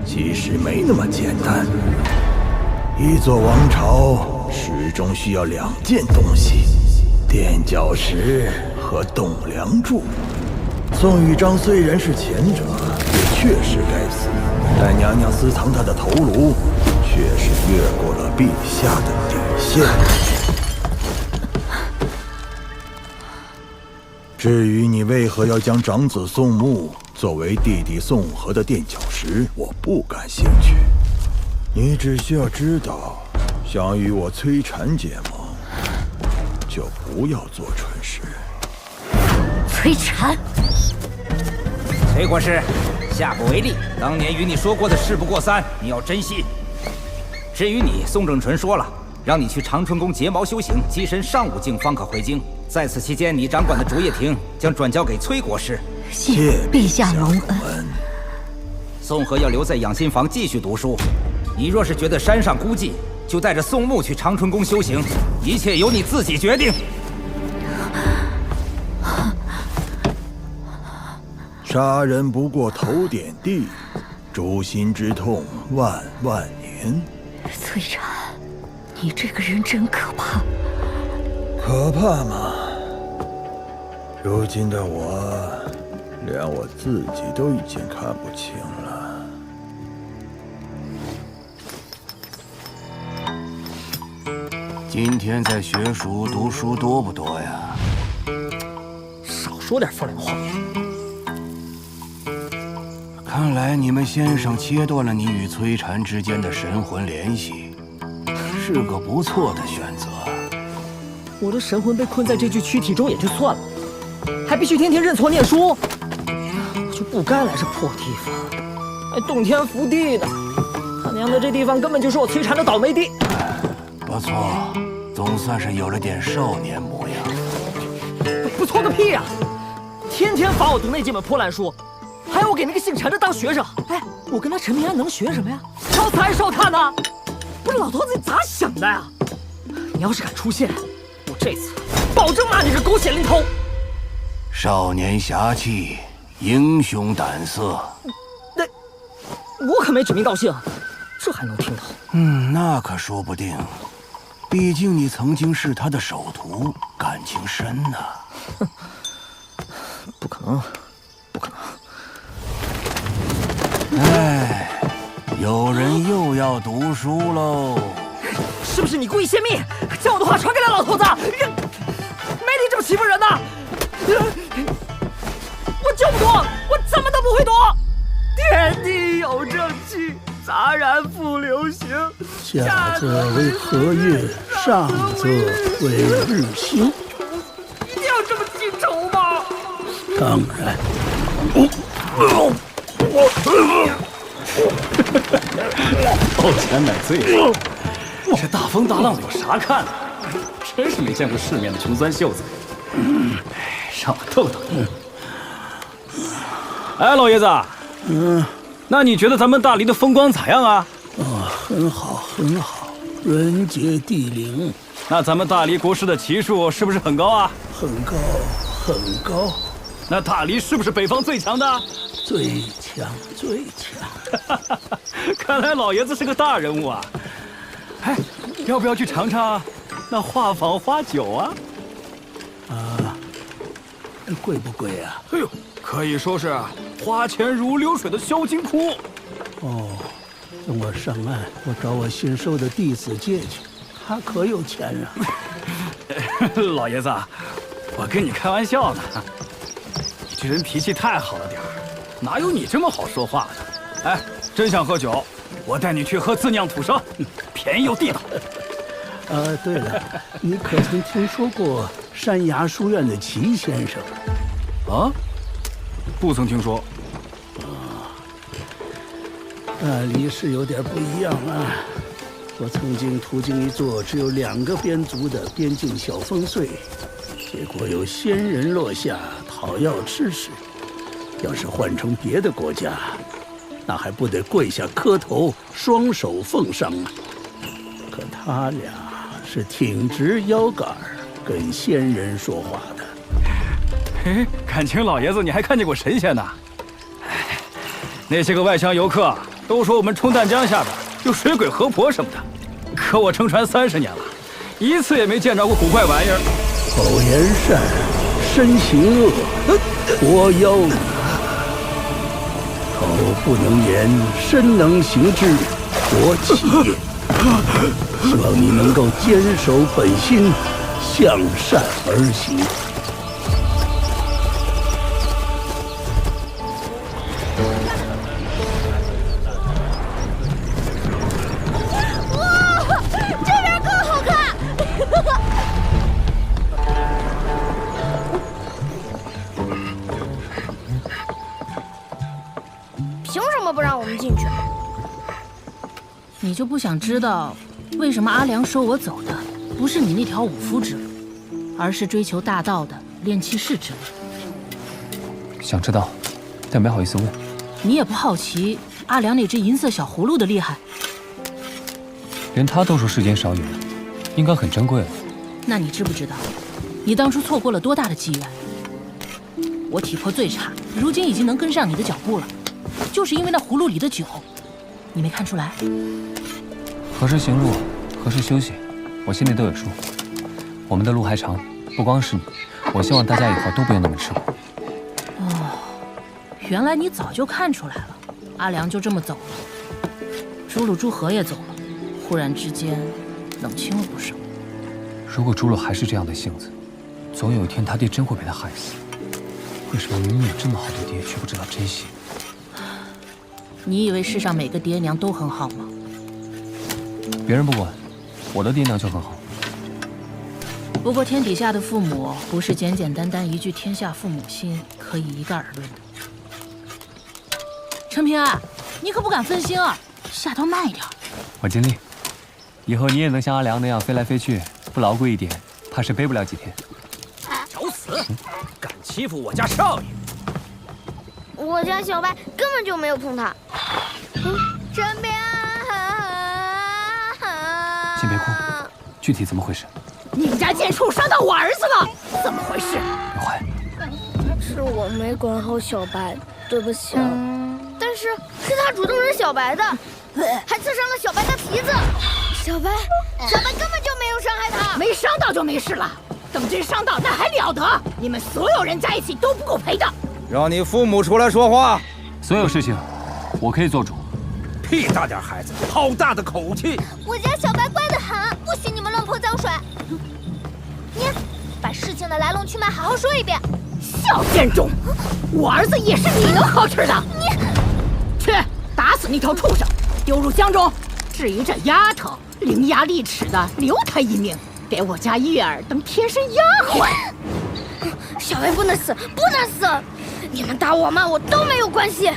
S4: 其实没那么简单。一座王朝始终需要2件东西：垫脚石和栋梁柱。宋玉章虽然是前者，也确实该死，但娘娘私藏他的头颅，却是越过了陛下的底线。至于你为何要将长子宋牧作为弟弟宋和的垫脚石，我不感兴趣。你只需要知道，想与我崔禅结盟，就不要做蠢事。
S9: 崔禅，
S16: 崔国师，下不为例。当年与你说过的事不过3，你要珍惜。至于你，宋正纯说了，让你去长春宫结毛修行，跻身上武境方可回京。在此期间，你掌管的竹叶亭将转交给崔国师。
S9: 谢陛下隆恩。
S16: 宋和要留在养心房继续读书。你若是觉得山上孤寂，就带着宋牧去长春宫修行，一切由你自己决定。
S4: 杀人不过头点地，诛心之痛万万年。
S9: 崔禅，你这个人真可怕。
S4: 可怕吗？如今的我，连我自己都已经看不清了。
S10: 今天在学塾读书多不多呀？
S1: 少说点风凉话。
S10: 看来你们先生切断了你与崔禅之间的神魂联系，是个不错的选择。
S5: 我的神魂被困在这具躯体中也就算了，还必须天天认错念书，我就不该来这破地方，还动天伏地的。他娘的，这地方根本就是我摧残的倒霉地。
S10: 不错，总算是有了点少年模样。
S5: 不错个屁呀！天天罚我读那几本破烂书，还要我给那个姓陈的当学生。哎，我跟他陈平安能学什么呀？烧菜烧炭呢？不是老头子你咋想的呀？你要是敢出现，我这次保证骂你是狗血淋头。
S10: 少年侠气，英雄胆色。
S5: 那我可没指名道姓，这还能听到？
S10: 那可说不定。毕竟你曾经是他的首徒，感情深呐。
S5: 不可能，不可
S10: 能！哎，有人又要读书喽。
S5: 是不是你故意泄密，将我的话传给了老头子？没你这么欺负人的！我就不读，我怎么都不会读。天地有正气，杂然不流行。
S4: 下则为荷叶，上则为日星。
S5: 一定要这么记仇吗？
S4: 当然。
S19: 抱拳买醉。这大风大浪的有啥看的？真是没见过世面的穷酸秀才。让我逗逗你。哎，老爷子。那你觉得咱们大黎的风光咋样啊？
S4: 很好，很好，人杰地灵。
S19: 那咱们大黎国师的骑术是不是很高啊？
S4: 很高，很高。
S19: 那大黎是不是北方最强的？
S4: 最强，最强。
S19: 看来老爷子是个大人物啊！哎，要不要去尝尝那画舫花酒啊？
S4: 贵不贵啊？
S19: 哎呦，可以说是花钱如流水的销金窟。
S4: 哦，等我上岸，我找我新收的弟子借去，他可有钱啊！
S19: 老爷子，我跟你开玩笑呢。你这人脾气太好了点儿，哪有你这么好说话的？哎，真想喝酒，我带你去喝自酿土生，便宜又地道。
S4: 对了，你可曾听说过山崖书院的齐先生？
S19: 啊？不曾听说。
S4: 大黎是有点不一样啊。我曾经途经一座只有2个边族的边境小烽燧，结果有仙人落下讨要吃食。要是换成别的国家，那还不得跪下磕头，双手奉上啊？可他俩是挺直腰杆跟仙人说话的。
S19: 嘿，感情老爷子你还看见过神仙呢？哎，那些个外乡游客都说我们冲淡江下边有水鬼河婆什么的，可我乘船30年了，一次也没见着过古怪玩意儿。
S4: 口言善，身行恶，活妖女。口不能言，身能行之，活企业。希望你能够坚守本心，向善而行。
S6: 哇，这边更好看！
S13: 凭什么不让我们进去？
S21: 你就不想知道，为什么阿良说我走的不是你那条武夫之路，而是追求大道的炼气士之路？
S8: 想知道，但没好意思问。
S21: 你也不好奇阿良那只银色小葫芦的厉害？
S8: 连他都说世间少有，应该很珍贵了。
S21: 那你知不知道，你当初错过了多大的机缘？我体魄最差，如今已经能跟上你的脚步了，就是因为那葫芦里的酒，你没看出来？
S8: 何时行路，何时休息，我心里都有数。我们的路还长，不光是你，我希望大家以后都不用那么吃苦。
S21: 哦，原来你早就看出来了，阿良就这么走了，朱鲁朱河也走了，忽然之间冷清了不少。
S8: 如果朱鲁还是这样的性子，总有一天他爹真会被他害死。为什么明明有这么好的爹，却不知道珍惜？
S21: 你以为世上每个爹娘都很好吗？
S8: 别人不管，我的爹娘就很好。
S21: 不过天底下的父母不是简简单单一句“天下父母心”可以一概而论的。陈平安，你可不敢分心啊，下刀慢一点。
S8: 我尽力，以后你也能像阿良那样飞来飞去，不牢固一点，怕是背不了几天。
S1: 找死！敢欺负我家少爷！
S13: 我家小白根本就没有碰他。陈平安，
S8: 先别哭，具体怎么回事？
S21: 你们家贱畜伤到我儿子了，怎么回事？
S8: 刘怀，
S13: 是我没管好小白，对不起啊。但是他主动惹小白的，还刺伤了小白的蹄子。小白根本就没有伤害他，
S21: 没伤到就没事了。等真伤到那还了得？你们所有人加一起都不够赔的。
S16: 让你父母出来说话。
S8: 所有事情，我可以做主。
S16: 屁大点孩子，好大的口气！
S6: 我家小白乖得很，不许你们乱泼脏水。你把事情的来龙去脉好好说一遍。
S21: 小贱种，我儿子也是你能好吃的。
S6: 你
S21: 去打死那条畜生，丢入江中。至于这丫头，伶牙俐齿的，留她一命，给我家月儿当贴身丫鬟。
S13: 小白不能死，不能死！你们打我骂我都没有关系，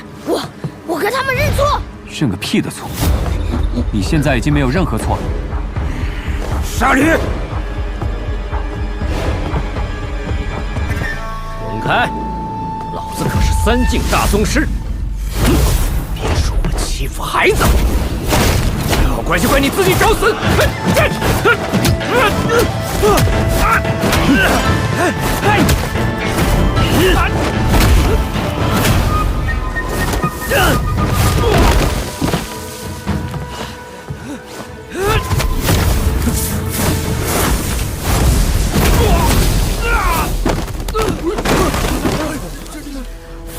S13: 我跟他们认错。
S8: 认个屁的错！你现在已经没有任何错了。
S16: 杀驴！
S1: 滚开！老子可是3境大宗师，别说我欺负孩子，好关系怪你自己找死！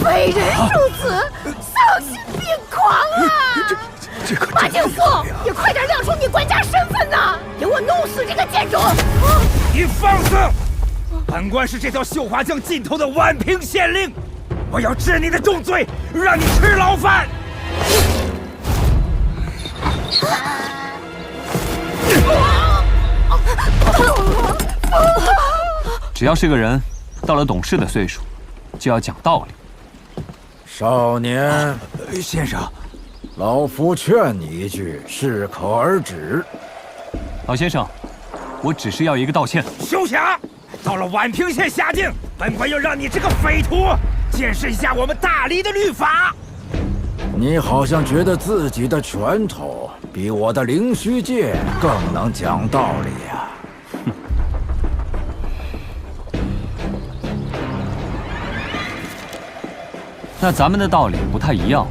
S21: 匪人如此，丧心病狂啊！
S4: 这可
S21: 马景素，你快点亮出你官家身份呐！给我弄死这个贱种！
S16: 你放肆！本官是这条绣花江尽头的宛平县令，我要治你的重罪，让你吃牢饭！
S8: 只要是个人，到了懂事的岁数，就要讲道理。
S14: 少年，
S16: 先生，
S14: 老夫劝你一句，适可而止。
S8: 老先生，我只是要一个道歉。
S16: 休想！到了宛平县下境，本官要让你这个匪徒见识一下我们大理的律法。
S14: 你好像觉得自己的拳头比我的灵虚剑更能讲道理呀！
S8: 那咱们的道理不太一样。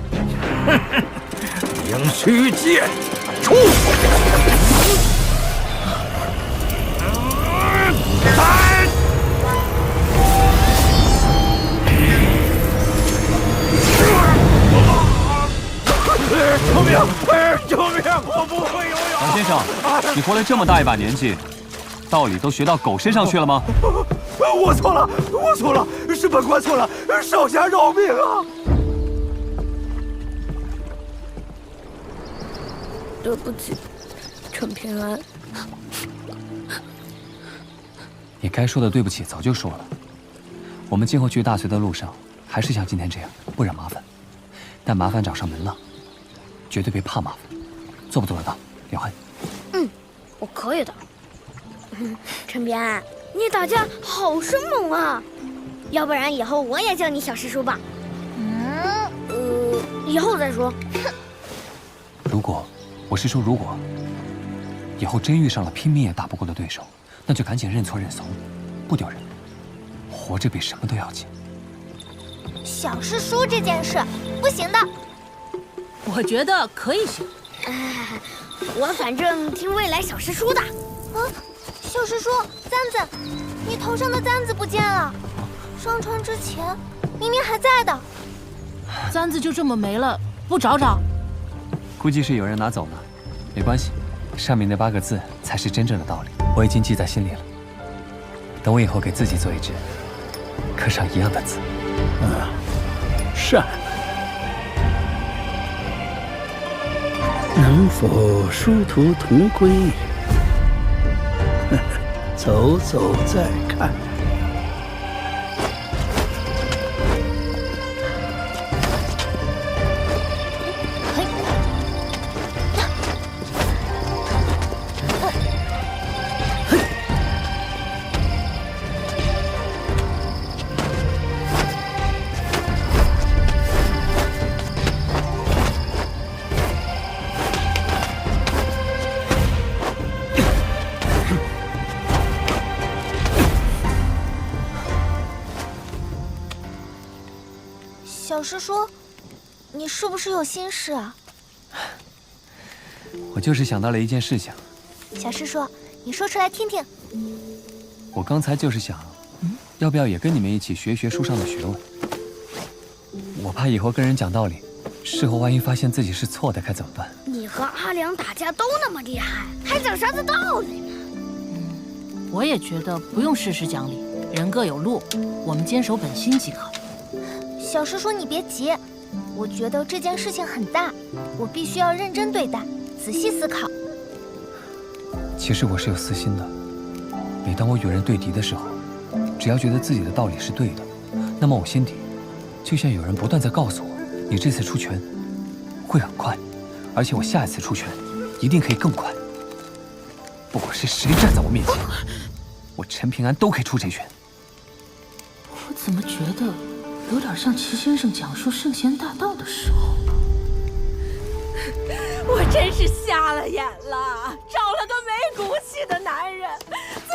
S14: 灵虚剑，出！
S16: 救命！救命！我不会游泳。
S8: 王先生，你活了这么大一把年纪，道理都学到狗身上去了吗？
S16: 我错了，我错了，是本官错了，少侠饶命啊！
S13: 对不起，陈平安。
S8: 你该说的对不起早就说了。我们今后去大隋的路上，还是像今天这样，不惹麻烦。但麻烦找上门了，绝对别怕麻烦。做不做得到，刘汉？
S13: 我可以的。陈平安，你打架好生猛啊！要不然以后我也叫你小师叔吧。以后再说。
S8: 如果，我是说如果，以后真遇上了拼命也打不过的对手，那就赶紧认错认怂，不丢人。活着比什么都要紧。
S6: 小师叔这件事不行的。
S21: 我觉得可以行。
S13: 我反正听未来小师叔的。
S6: 小师叔，簪子，你头上的簪子不见了。上船之前明明还在的。
S21: 簪子就这么没了，不找找？
S8: 估计是有人拿走了，没关系，上面那8个字才是真正的道理，我已经记在心里了。等我以后给自己做一只，刻上一样的字。
S12: 善。能否殊途同归？
S4: 走走再看。
S6: 小师叔，你是不是有心事啊？
S8: 我就是想到了一件事情。
S6: 小师叔，你说出来听听。
S8: 我刚才就是想，要不要也跟你们一起学学书上的学问？我怕以后跟人讲道理，事后万一发现自己是错的，该怎么办？
S13: 你和阿良打架都那么厉害，还讲啥子道理呢？
S21: 我也觉得不用事事讲理，人各有路，我们坚守本心即可。
S6: 小师叔，你别急，我觉得这件事情很大，我必须要认真对待，仔细思考。
S8: 其实我是有私心的，每当我与人对敌的时候，只要觉得自己的道理是对的，那么我心底就像有人不断在告诉我，你这次出拳会很快，而且我下一次出拳一定可以更快。不管是谁站在我面前，我陈平安都可以出这拳。
S21: 我怎么觉得有点像齐先生讲述圣贤大道的时候？
S11: 我真是瞎了眼了，找了个没骨气的男人，自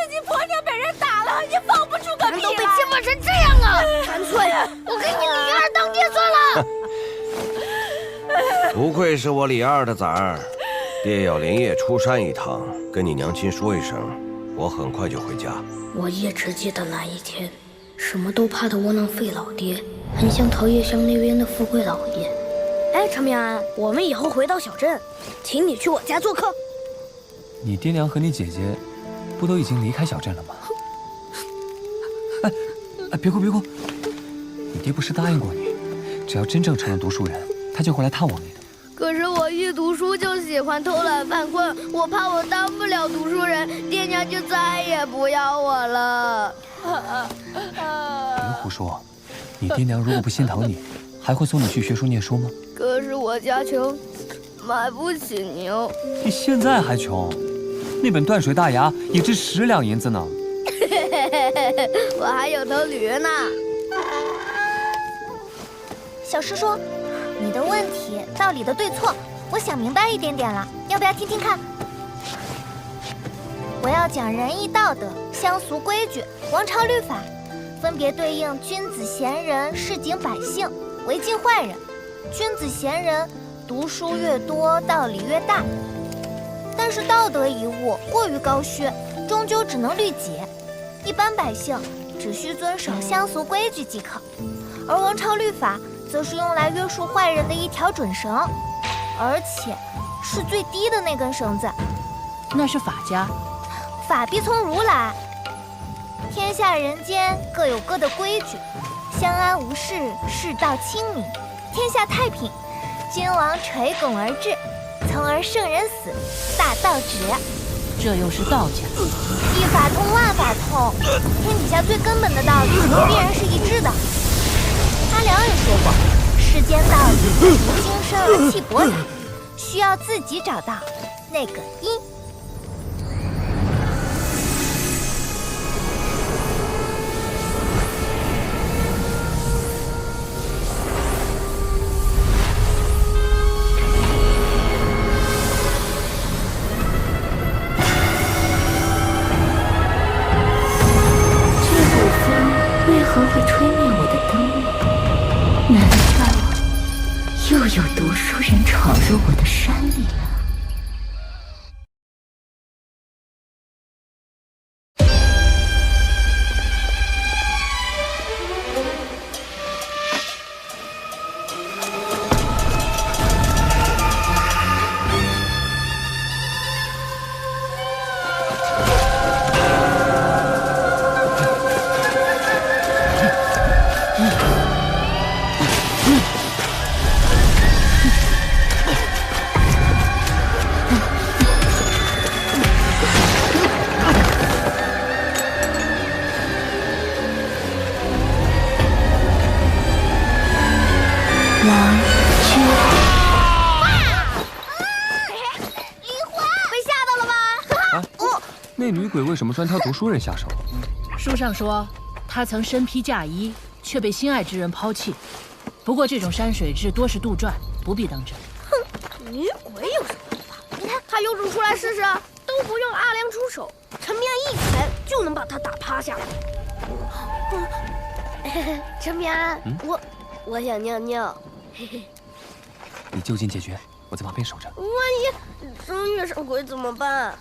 S11: 己婆娘被人打了也放不出个屁来。
S13: 人都被欺负成这样了，干脆我给你李二当爹算了。
S15: 不愧是我李二的崽儿，爹要连夜出山一趟，跟你娘亲说一声，我很快就回家。
S13: 我也只记得那一天，什么都怕的窝囊废老爹，很像桃叶乡那边的富贵老爷。哎，陈平安，我们以后回到小镇，请你去我家做客。
S8: 你爹娘和你姐姐，不都已经离开小镇了吗？哎，别哭别哭，你爹不是答应过你，只要真正成了读书人，他就会来探望你的。
S13: 可是我一读书就喜欢偷懒犯困，我怕我当不了读书人，爹娘就再也不要我了。
S8: 别胡说，你爹娘如果不心疼你，还会送你去学书念书吗？
S13: 可是我家穷，买不起牛。
S8: 你现在还穷？那本断水大牙也值10两银子呢。
S13: 我还有头驴呢。
S6: 小师叔，你的问题道理的对错，我想明白一点点了，要不要听听看？我要讲仁义道德、乡俗规矩、王朝律法，分别对应君子贤人、市井百姓、违禁坏人。君子贤人，读书越多，道理越大。但是道德一物过于高虚，终究只能律己。一般百姓只需遵守乡俗规矩即可，而王朝律法则是用来约束坏人的一条准绳，而且是最低的那根绳子。
S21: 那是法家，
S6: 法必从如来。天下人间各有各的规矩，相安无事，世道清明，天下太平。君王垂拱而治，从而圣人死，大道直。
S21: 这又是道家。
S6: 一法通万法通，天底下最根本的道理必然是一致的。阿良也说过，世间道理如精深而气博大，需要自己找到那个因。
S9: 为何会吹灭我的灯呢？难道又有读书人闯入我的山里了？
S8: 鬼为什么专挑读书人下手？
S21: 书上说，他曾身披嫁衣，却被心爱之人抛弃。不过这种山水志多是杜撰，不必当真。
S13: 哼，女鬼有什么办法？你看他有种出来试试，都不用阿良出手，陈明安一拳就能把他打趴下。陈明安，我想尿尿。
S8: 你就近解决，我在旁边守着。
S13: 万一真遇上鬼怎么办？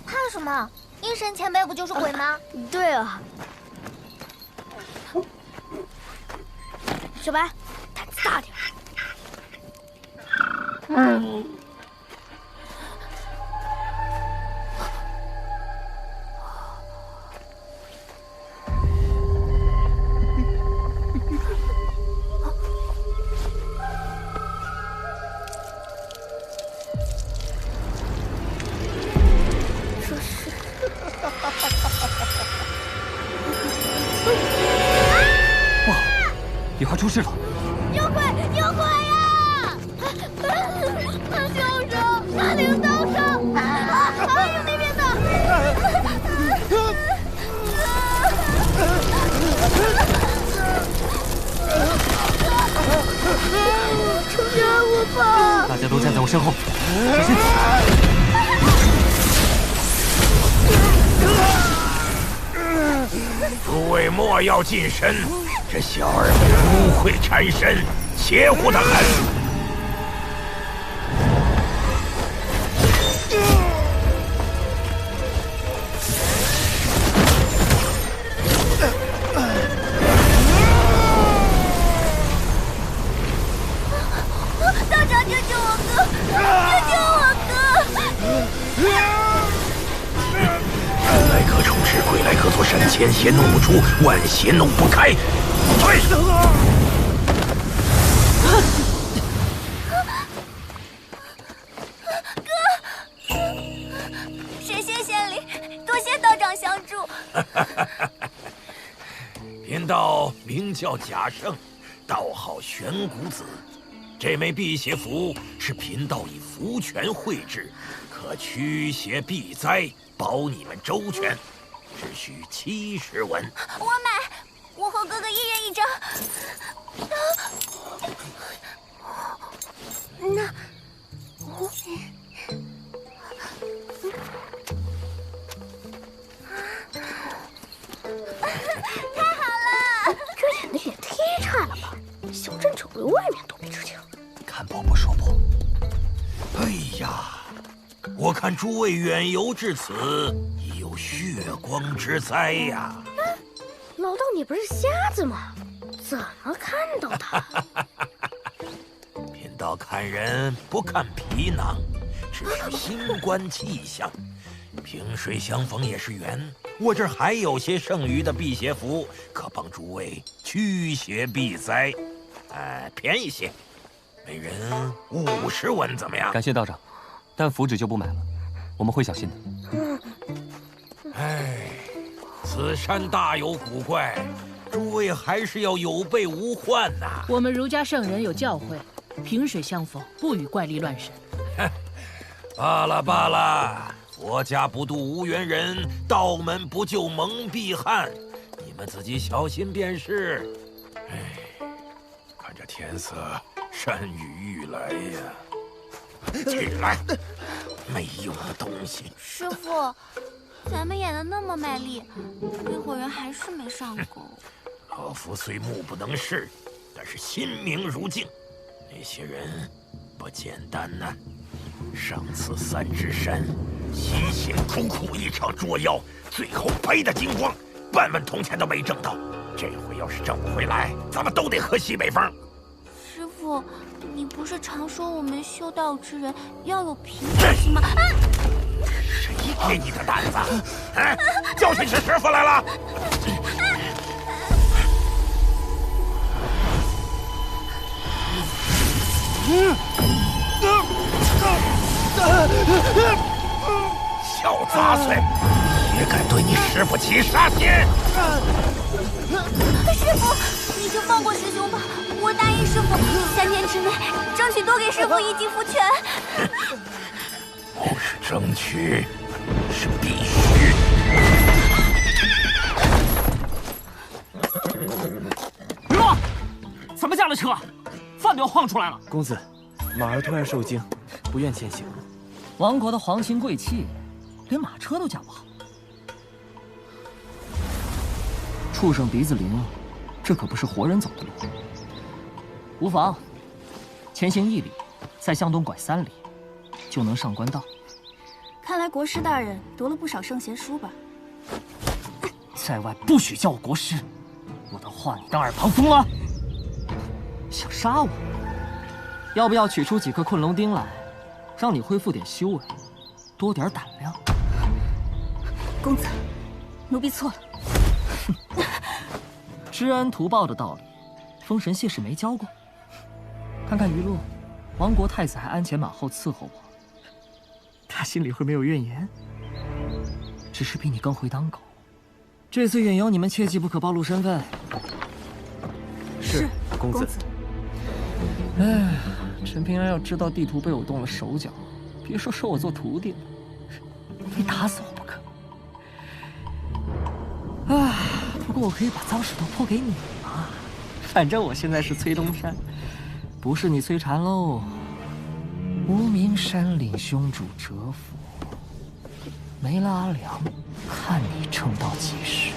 S6: 怕什么？阴神前辈不就是鬼吗？
S13: 对啊。小白，胆子大点。
S8: 你快出事了！
S6: 有鬼！有鬼呀！他凶手，他领刀手，还有那边的。
S13: 陈明安，我怕。
S8: 大家都站在我身后，小心！
S18: 诸位莫要近身，这小儿们污秽缠身，邪乎得很。
S6: 道长，救救我哥！救救我哥！
S18: 来客出世，鬼来客坐山前，邪弄不出，万邪弄不开。退！
S6: 哥，神仙显灵，多谢道长相助。
S18: 贫道名叫贾胜，道号玄谷子。这枚辟邪符是贫道以福权绘制，可驱邪避灾，保你们周全。只需70文。
S6: 我买，我和哥哥一人1张。那我。太好了！
S13: 这演的也太差了吧！小镇丑陋，外面都没知情。
S8: 看破不说破。
S18: 哎呀，我看诸位远游至此，已有血光之灾呀！
S13: 老道，你不是瞎子吗？怎么看到的？
S18: 贫道看人不看皮囊，只需心观气象。萍水相逢也是缘，我这儿还有些剩余的辟邪符，可帮诸位驱邪避灾。便宜些，每人50文，怎么样？
S8: 感谢道长，但符纸就不买了，我们会小心的。
S18: 哎，此山大有古怪，诸位还是要有备无患呐。
S21: 我们儒家圣人有教诲，萍水相逢，不与怪力乱神。
S18: 罢了罢了，佛家不渡无缘人，道门不救蒙蔽汉，你们自己小心便是。哎，看这天色，山雨欲来呀！起来，没用的东西！
S6: 师傅，咱们演的那么卖力，那伙人还是没上钩。
S18: 老夫虽目不能视，但是心明如镜。那些人不简单呐！上次三指山，辛辛苦苦一场捉妖，最后赔得精光，半文铜钱都没挣到。这回要是挣不回来，咱们都得喝西北风。
S6: 师傅，你不是常说我们修道之人要有平常心吗？
S18: 谁给你的胆子？教训起师傅来了！小杂碎，也敢对你师傅起杀心！
S6: 师傅，你就放过师兄吧，我答应师傅，3天之内争取多给师傅1级符权。
S18: 不是争取，是必须。
S5: 雨落，怎么驾的车？饭都要晃出来了。
S3: 公子，马儿突然受惊，不愿前行。
S5: 亡国的皇亲贵戚，连马车都驾不好。畜生鼻子灵，这可不是活人走的路。无妨，前行1里，再向东拐3里，就能上官道。
S20: 看来国师大人读了不少圣贤书吧？
S5: 在外不许叫我国师，我的话你当耳旁风了？想杀我？要不要取出几颗困龙钉来，让你恢复点修为，多点胆量？
S20: 公子，奴婢错了。
S5: 知恩图报的道理，封神谢氏没教过。看看于洛，亡国太子还鞍前马后伺候我，他心里会没有怨言？只是比你更会当狗。这次远游，你们切记不可暴露身份。
S3: 是，公子。
S5: 哎，陈平安要知道地图被我动了手脚，别说收我做徒弟了，非打死我不可。啊，不过我可以把脏石头泼给你嘛，反正我现在是崔东山，不是你崔禅喽。无名山岭凶主蛰伏，没了阿良，看你撑到几时。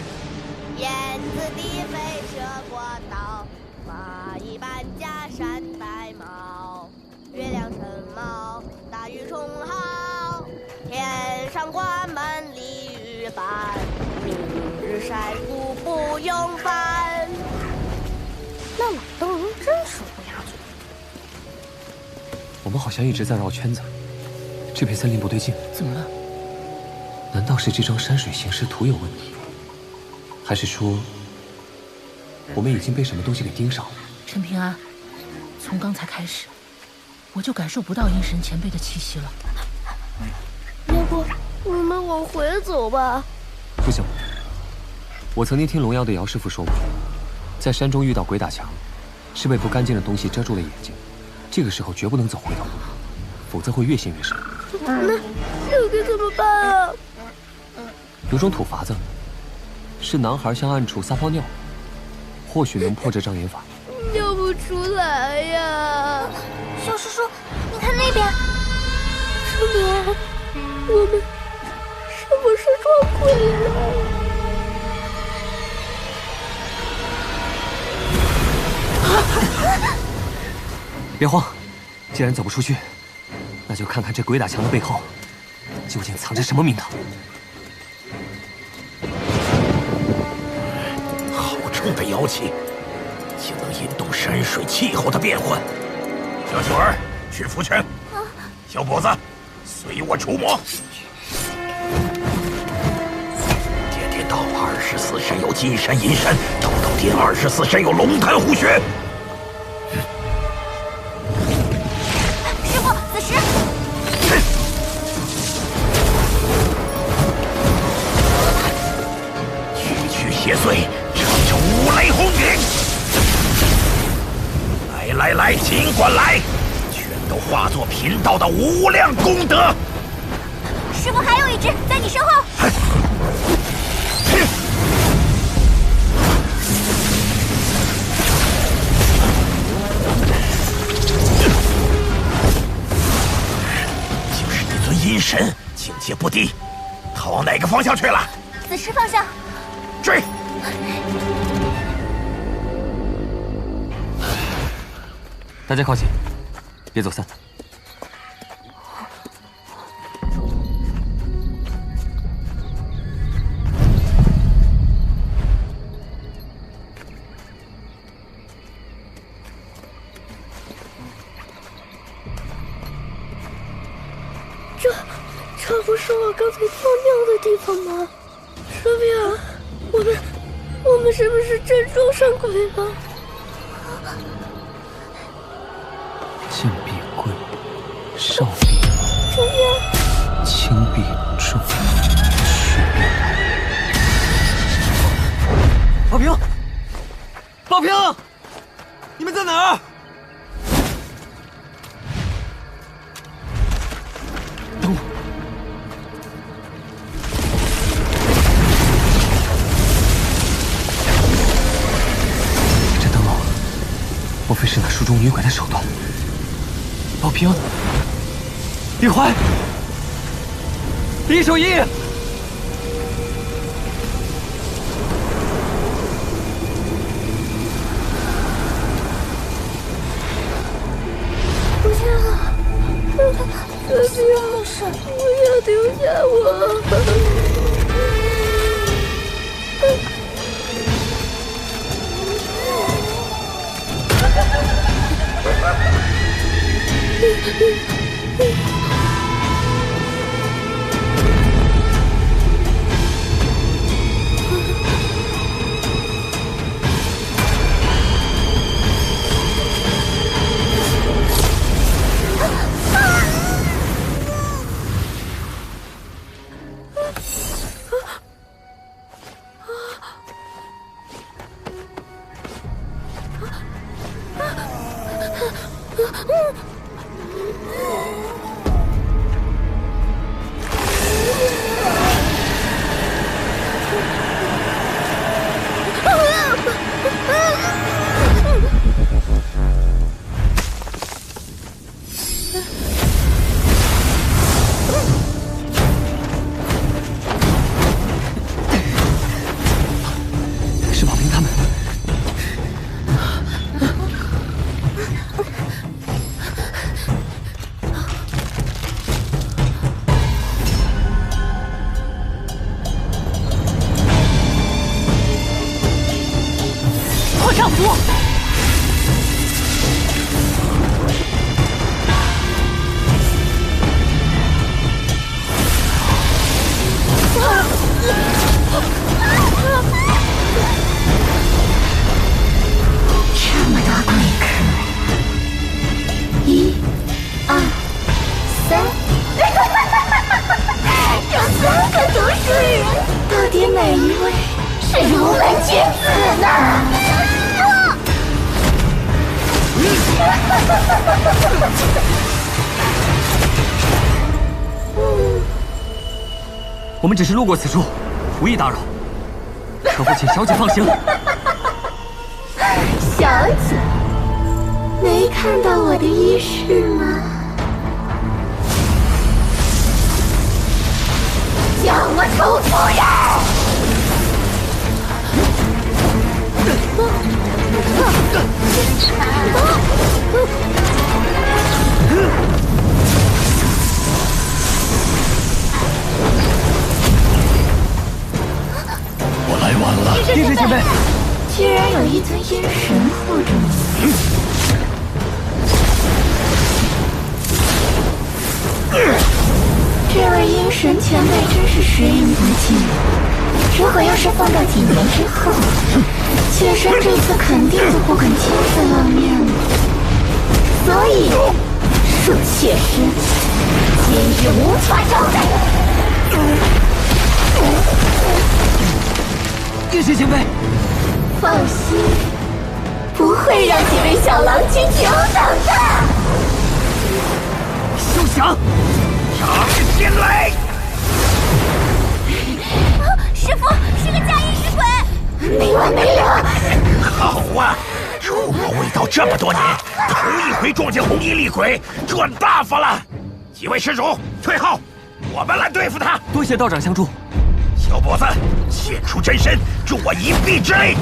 S23: 燕子低飞射过刀，马一般加山白毛。月亮升毛，大雨冲号，天上关门鲤鱼翻，明日山谷不用烦。
S13: 那老邓人真是乌鸦嘴。
S8: 我们好像一直在绕圈子，这片森林不对劲。
S21: 怎么了？
S8: 难道是这张山水形势图有问题？还是说，我们已经被什么东西给盯上了？
S21: 陈平安，从刚才开始，我就感受不到阴神前辈的气息了。
S13: 要不我们往回走吧？
S8: 不行，我曾经听龙妖的姚师傅说过，在山中遇到鬼打墙，是被不干净的东西遮住了眼睛，这个时候绝不能走回头路，否则会越陷越深。
S13: 那该怎么办啊？
S8: 有种土法子，是男孩向暗处撒泡尿，或许能破这障眼法。
S13: 尿不出来呀！
S6: 小叔叔，你看那边，
S13: 陈平安，我们是不是撞鬼了？
S8: 别慌，既然走不出去，那就看看这鬼打墙的背后究竟藏着什么名堂。
S18: 好重的妖气，竟能引动山水气候的变换。小雪儿，去福泉。小伙子，随我除魔。殿殿道24山有金山银山，道道殿24山有龙潭虎穴。
S6: 师傅，子时。
S18: 区区邪祟，乘着五雷轰顶。来，尽管来，全都化作贫道的无量功德。
S6: 师傅，还有一只在你身后。
S18: 就是一尊阴神，境界不低。他往哪个方向去了？
S6: 子时方向。
S18: 追！
S8: 大家靠近，别走散。
S13: 这不是我刚才尿尿的地方吗？师妹，我们是不是真撞上鬼了？
S8: 贱婢贵，少婢慢，轻婢重，许便来。
S1: 老平，老平，你们在哪儿？等我。
S8: 莫非是那书中女鬼的手段？宝平，李怀，李守义。
S13: 不行了，不行，不要丢下我。
S8: 是宝平他们。
S9: 破丈夫。
S13: 这么多贵客，1、2、3，有3个读书人，到底哪一位是如来君子呢？
S8: 我们只是路过此处，无意打扰，可否请小姐放行？
S13: 小姐，没看到我的衣饰吗？叫我楚夫人！
S18: 我来晚了，
S8: 帝师前辈，
S13: 居然有一尊阴神护着你。这位阴神前辈真是识人不清。如果要是放到几年之后，妾身这次肯定就不肯亲自露面了。所以，恕妾身今日无法招待。
S8: 帝师前辈，
S13: 放心，不会让几位小郎君久等的。
S8: 休想！
S18: 杀天雷！
S13: 师傅是个假阴尸鬼，没完没了。
S18: 好啊，出国未到这么多年，头一回撞见红衣厉鬼，赚大发了。几位施主退后，我们来对付他。
S8: 多谢道长相助。
S18: 小伙子，现出真身，助我一臂之力。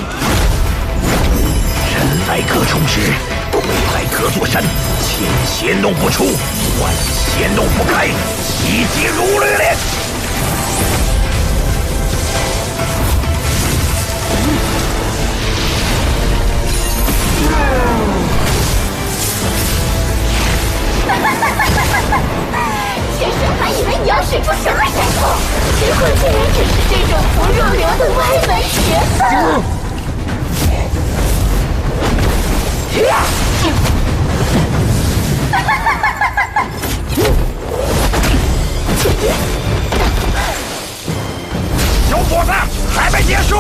S18: 人来各充之，鬼来各座山。千邪弄不出，万邪弄不开，奇迹如律令。
S13: 妾身还以为你要使出什么神通，结果竟然只是这种不入流的歪门邪法。
S18: 小伙子，还没结束！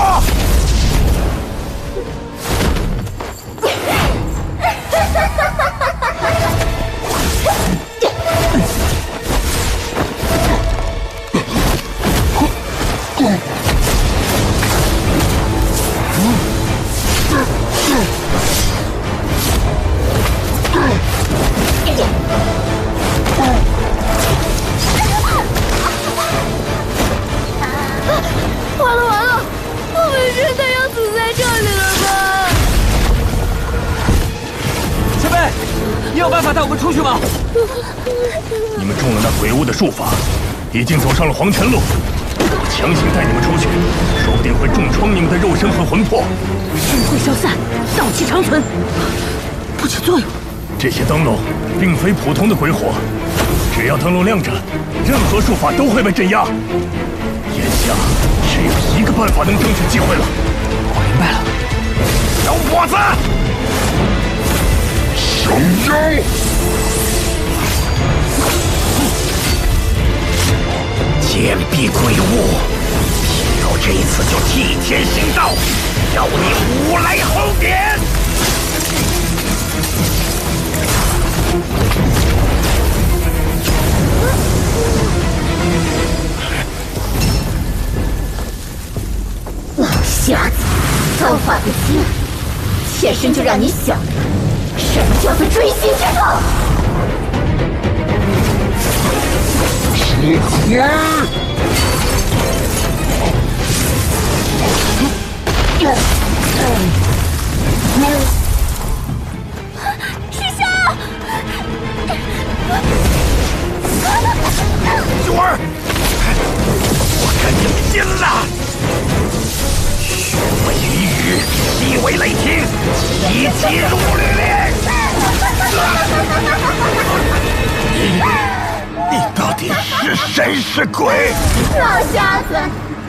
S1: 你有办法带我们出去吗？
S2: 你们中了那鬼物的术法，已经走上了黄泉路。我强行带你们出去，说不定会重创你们的肉身和魂魄。
S21: 神会消散，道气长存，不起作用。
S2: 这些灯笼并非普通的鬼火，只要灯笼亮着，任何术法都会被镇压。眼下只有一个办法能争取机会了。
S8: 我明白了，
S2: 小伙子，小妖，
S18: 坚壁鬼物，贫道这一次就替天行道，要你无来后典。
S9: 老瞎子，刀法不精，妾身就让你晓得什么叫做锥心之痛。
S18: 师
S9: 兄，
S18: 九儿，我跟你们拼了！血为雨雨，气为雷霆，一气如律令。你到底是神是鬼？
S9: 老瞎子，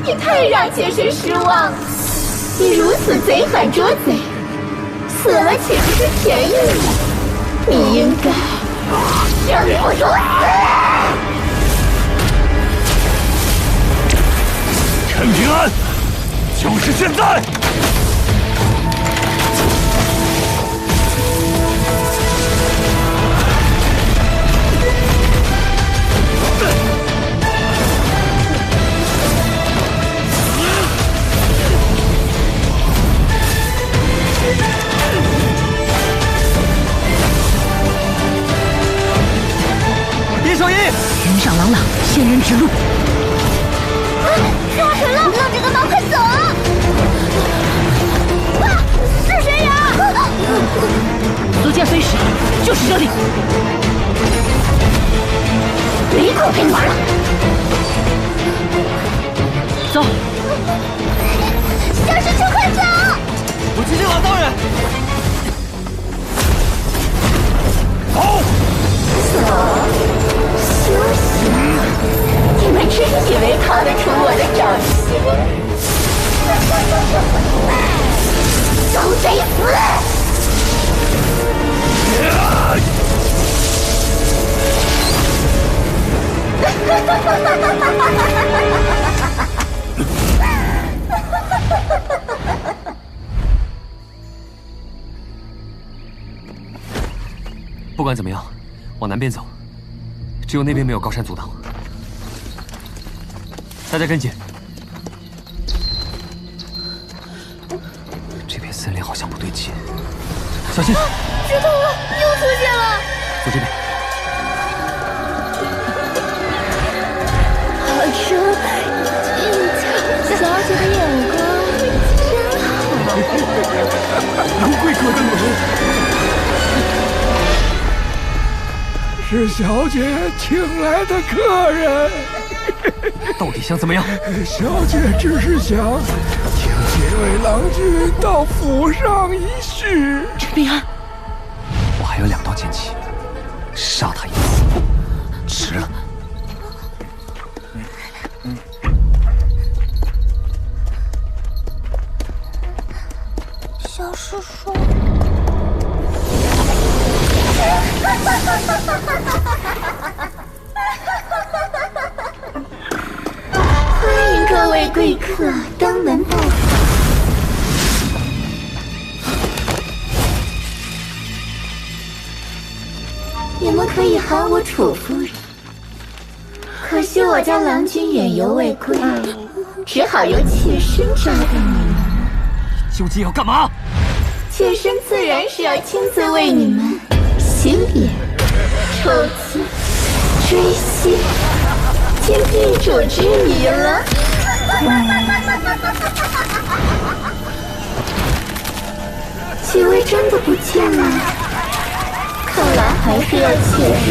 S9: 你太让妾身失望了。你如此贼喊捉贼，死了岂不是便宜你？你应该生不如死。
S2: 陈平安，就是现在！
S1: 别手印，
S21: 云上朗朗，仙人指路。
S6: 抓准了，浪着个毛，快走啊！啊，是谁呀？
S21: 足剑飞石，就是这里。
S9: 没空陪你玩了，
S21: 走。
S6: 小师兄，快走！
S1: 我去见老道人。
S2: 走。
S9: 休息！你们真以为抗得住我的掌心？都得死！
S8: 不管怎么样，往南边走，只有那边没有高山阻挡。大家跟紧。这片森林好像不对劲，小心！
S6: 知道了，又出现了。
S8: 走这边。
S6: 好生俊俏，小姐的眼光真好。
S4: 卢贵客的美。是小姐请来的客人，
S8: 到底想怎么样？
S4: 小姐只是想请几位郎君到府上一叙。
S21: 陈平安，
S8: 我还有2道剑气，杀他一次，迟了。
S6: 小师叔。
S9: 欢迎各位贵客登门拜访。你们可以喊我楚夫人，可惜我家郎君远游未归，只好由妾身招待你们。
S8: 究竟要干嘛？
S9: 妾身自然是要亲自为你们洗脸、抽筋、追星，尽地主之谊了。几位真的不见了？看来
S13: 还是要切实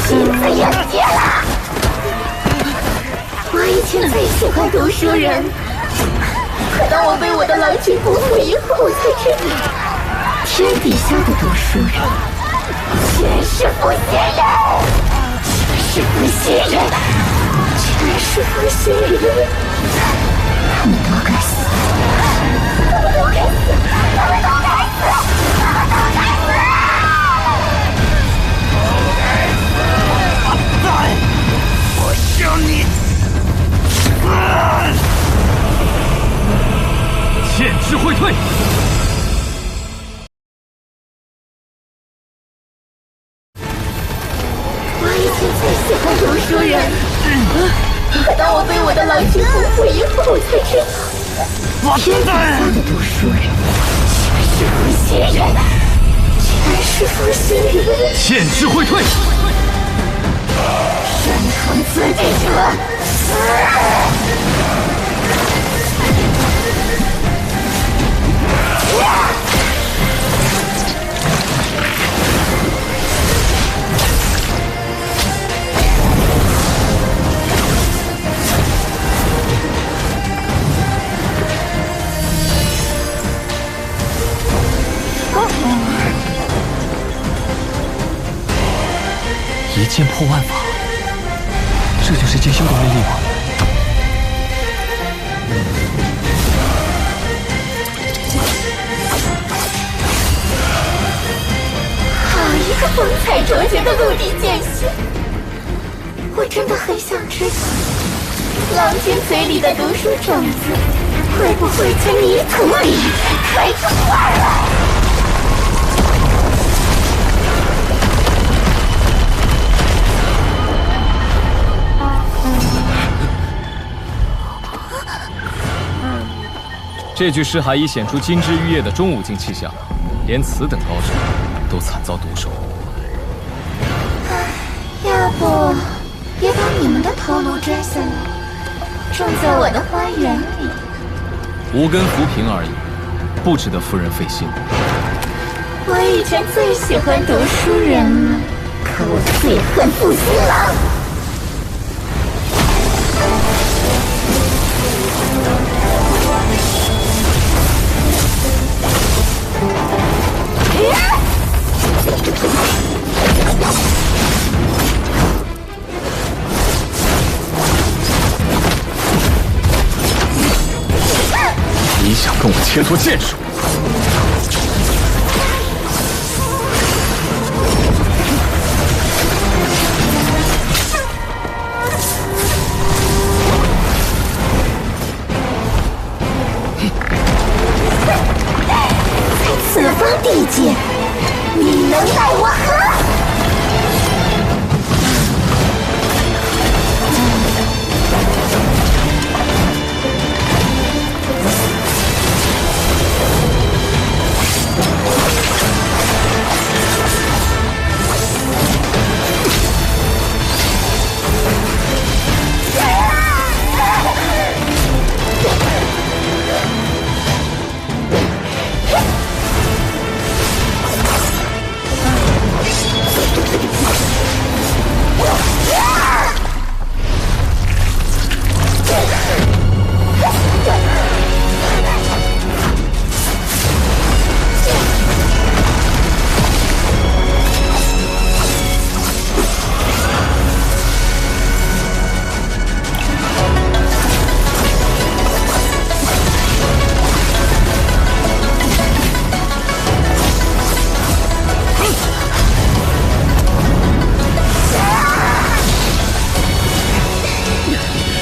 S13: 亲自迎接了。我以前最喜欢读书人，可当我被我的郎君辜负以后，我才知道，天底下的读书人全是负心人，全是负心人，他们都该死，他们都该死，他们都该死，他们都该死！
S2: 我向你
S1: 剑之会退。
S13: 我以前最喜欢读书人，可当我被我的郎君辜负以后，我才知道，天底下的读书人全是负心人，全是负心人。
S1: 剑之会退。
S13: 身成自己者，
S8: 一剑破万法，这就是剑修的威力吗？
S13: 好一个风采卓绝的陆地剑仙！我真的很想知道，郎君嘴里的读书种子，会不会在泥土里开出花来？
S3: 这具尸骸已显出金枝玉叶的中武境气象，连此等高手都惨遭毒手。
S13: 要不别把你们的头颅摘下来，种在我的花园里。
S3: 无根浮萍而已，不值得夫人费心。
S13: 我以前最喜欢读书人了，可我最恨负心郎。
S3: 你想跟我切磋剑术？
S13: 此方地界，你能奈我何？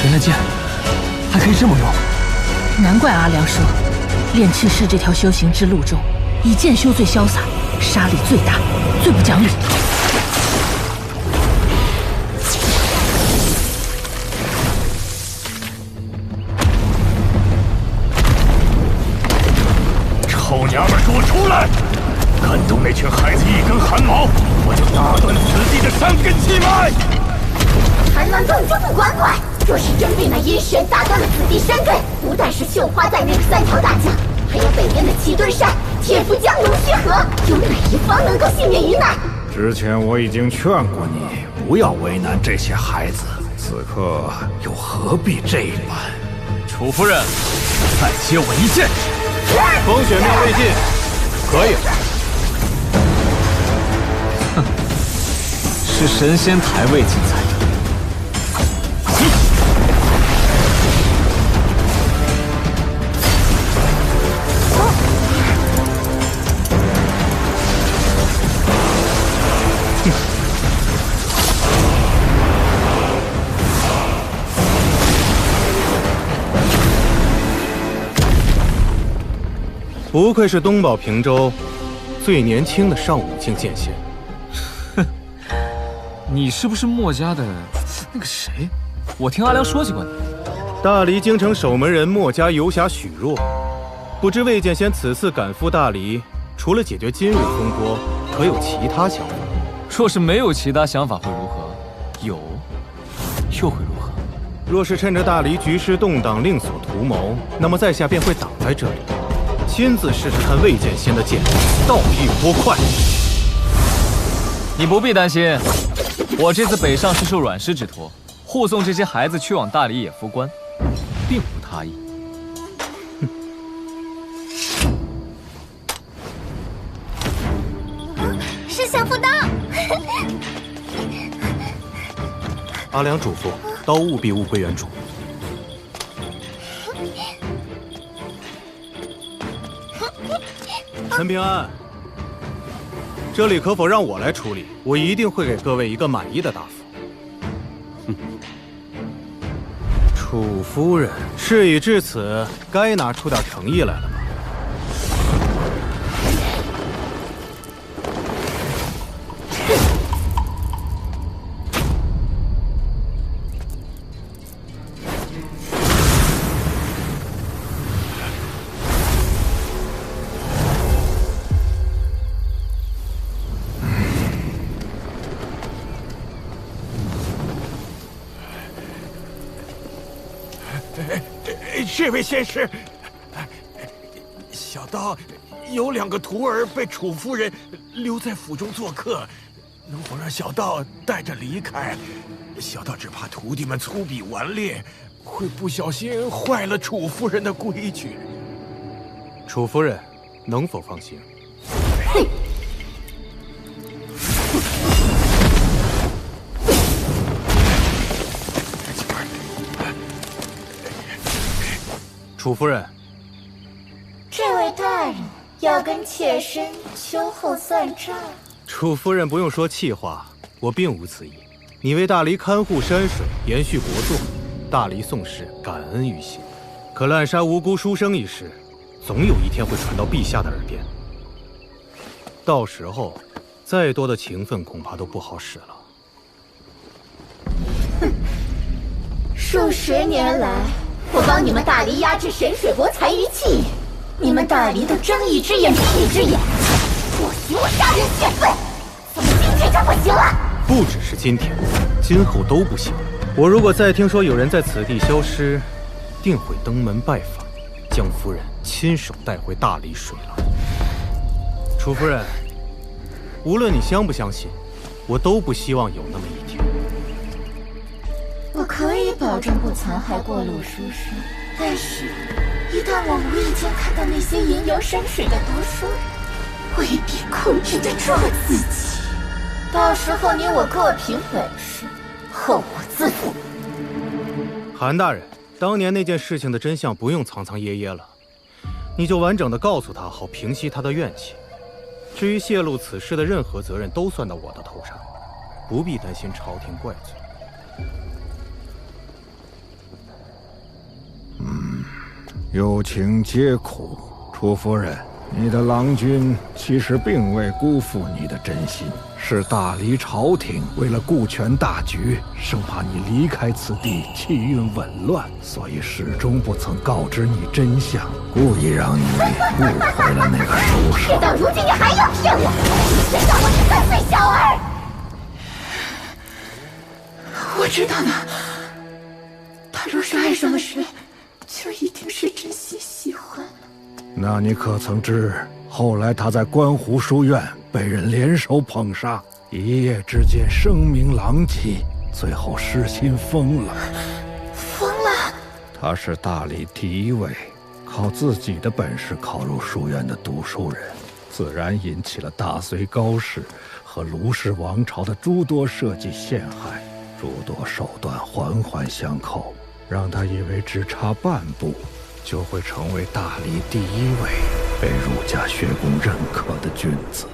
S8: 原来剑还可以这么用，
S21: 难怪阿良说，炼气士这条修行之路中，以剑修最潇洒，杀力最大，最不讲理。
S2: 臭娘们儿，给我出来！敢动那群孩子一根汗毛，我就打断此地的山根气脉！
S13: 缠乱断就不管管！若是真被那阴神打断了此地山根，不但是绣花在内的3条大将，还有北边的齐墩山、铁浮江、龙须河，有哪一方能够幸免于难？
S14: 之前我已经劝过你不要为难这些孩子，此刻又何必这般？
S3: 楚夫人，再接我一剑。风雪命未尽，可以了。哼，是神仙台未尽才对。
S7: 不愧是东宝平州最年轻的上武境剑仙。
S3: 哼，你是不是墨家的那个谁？我听阿良说起过你。
S7: 大黎京城守门人墨家游侠许若，不知魏剑仙此次赶赴大黎，除了解决今日风波，可有其他想法？
S3: 若是没有其他想法会如何？有，又会如何？
S7: 若是趁着大黎局势动荡另所图谋，那么在下便会挡在这里。亲自试试看魏剑仙的剑到底有多快。
S3: 你不必担心，我这次北上是受阮师之托，护送这些孩子去往大理野夫关，并无他意。
S6: 是想不到。
S7: 阿良嘱咐，刀务必物归原主。陈平安，这里可否让我来处理？我一定会给各位一个满意的答复。楚夫人，事已至此，该拿出点诚意来了吧？
S18: 这位仙师，小道有2个徒儿被楚夫人留在府中做客，能否让小道带着离开？小道只怕徒弟们粗鄙顽劣，会不小心坏了楚夫人的规矩。
S7: 楚夫人，能否放心？楚夫人，
S6: 这位大人要跟妾身秋后算账。
S7: 楚夫人不用说气话，我并无此意。你为大黎看护山水，延续国祚，大黎宋氏感恩于心。可滥杀无辜书生一事，总有一天会传到陛下的耳边。到时候，再多的情分恐怕都不好使了。
S6: 哼，数十年来，我帮你们大黎压制神水国残余气，你们大黎都睁一只眼闭一只眼，不许我杀人泄愤，怎么今天就不行了？
S7: 不只是今天，今后都不行。我如果再听说有人在此地消失，定会登门拜访，将夫人亲手带回大理水牢。楚夫人，无论你相不相信，我都不希望有那么一天。
S6: 我可以保证不残害过路书生，但是，一旦我无意间看到那些吟游山水的读书人，未必控制得住自己。到时候你我各凭本事，后果自负。
S7: 韩大人，当年那件事情的真相不用藏藏掖掖了，你就完整的告诉他，好平息他的怨气。至于泄露此事的任何责任，都算到我的头上，不必担心朝廷怪罪。
S14: 有情皆苦，楚夫人，你的郎君其实并未辜负你的真心，是大黎朝廷为了顾全大局，生怕你离开此地气运紊乱，所以始终不曾告知你真相，故意让你误会了那个书生。
S6: 事到如今，你还要骗我？你知道我是3岁小儿？我知道的，他若是爱上了谁，就一定是真心喜欢了。
S14: 那你可曾知，后来他在观湖书院被人联手捧杀，一夜之间声名狼藉，最后失心疯了。
S6: 疯了？
S14: 他是大理第一位靠自己的本事考入书院的读书人，自然引起了大隋高氏和卢氏王朝的诸多设计陷害，诸多手段环环相扣，让他以为只差半步就会成为大理第一位被儒家学宫认可的君子。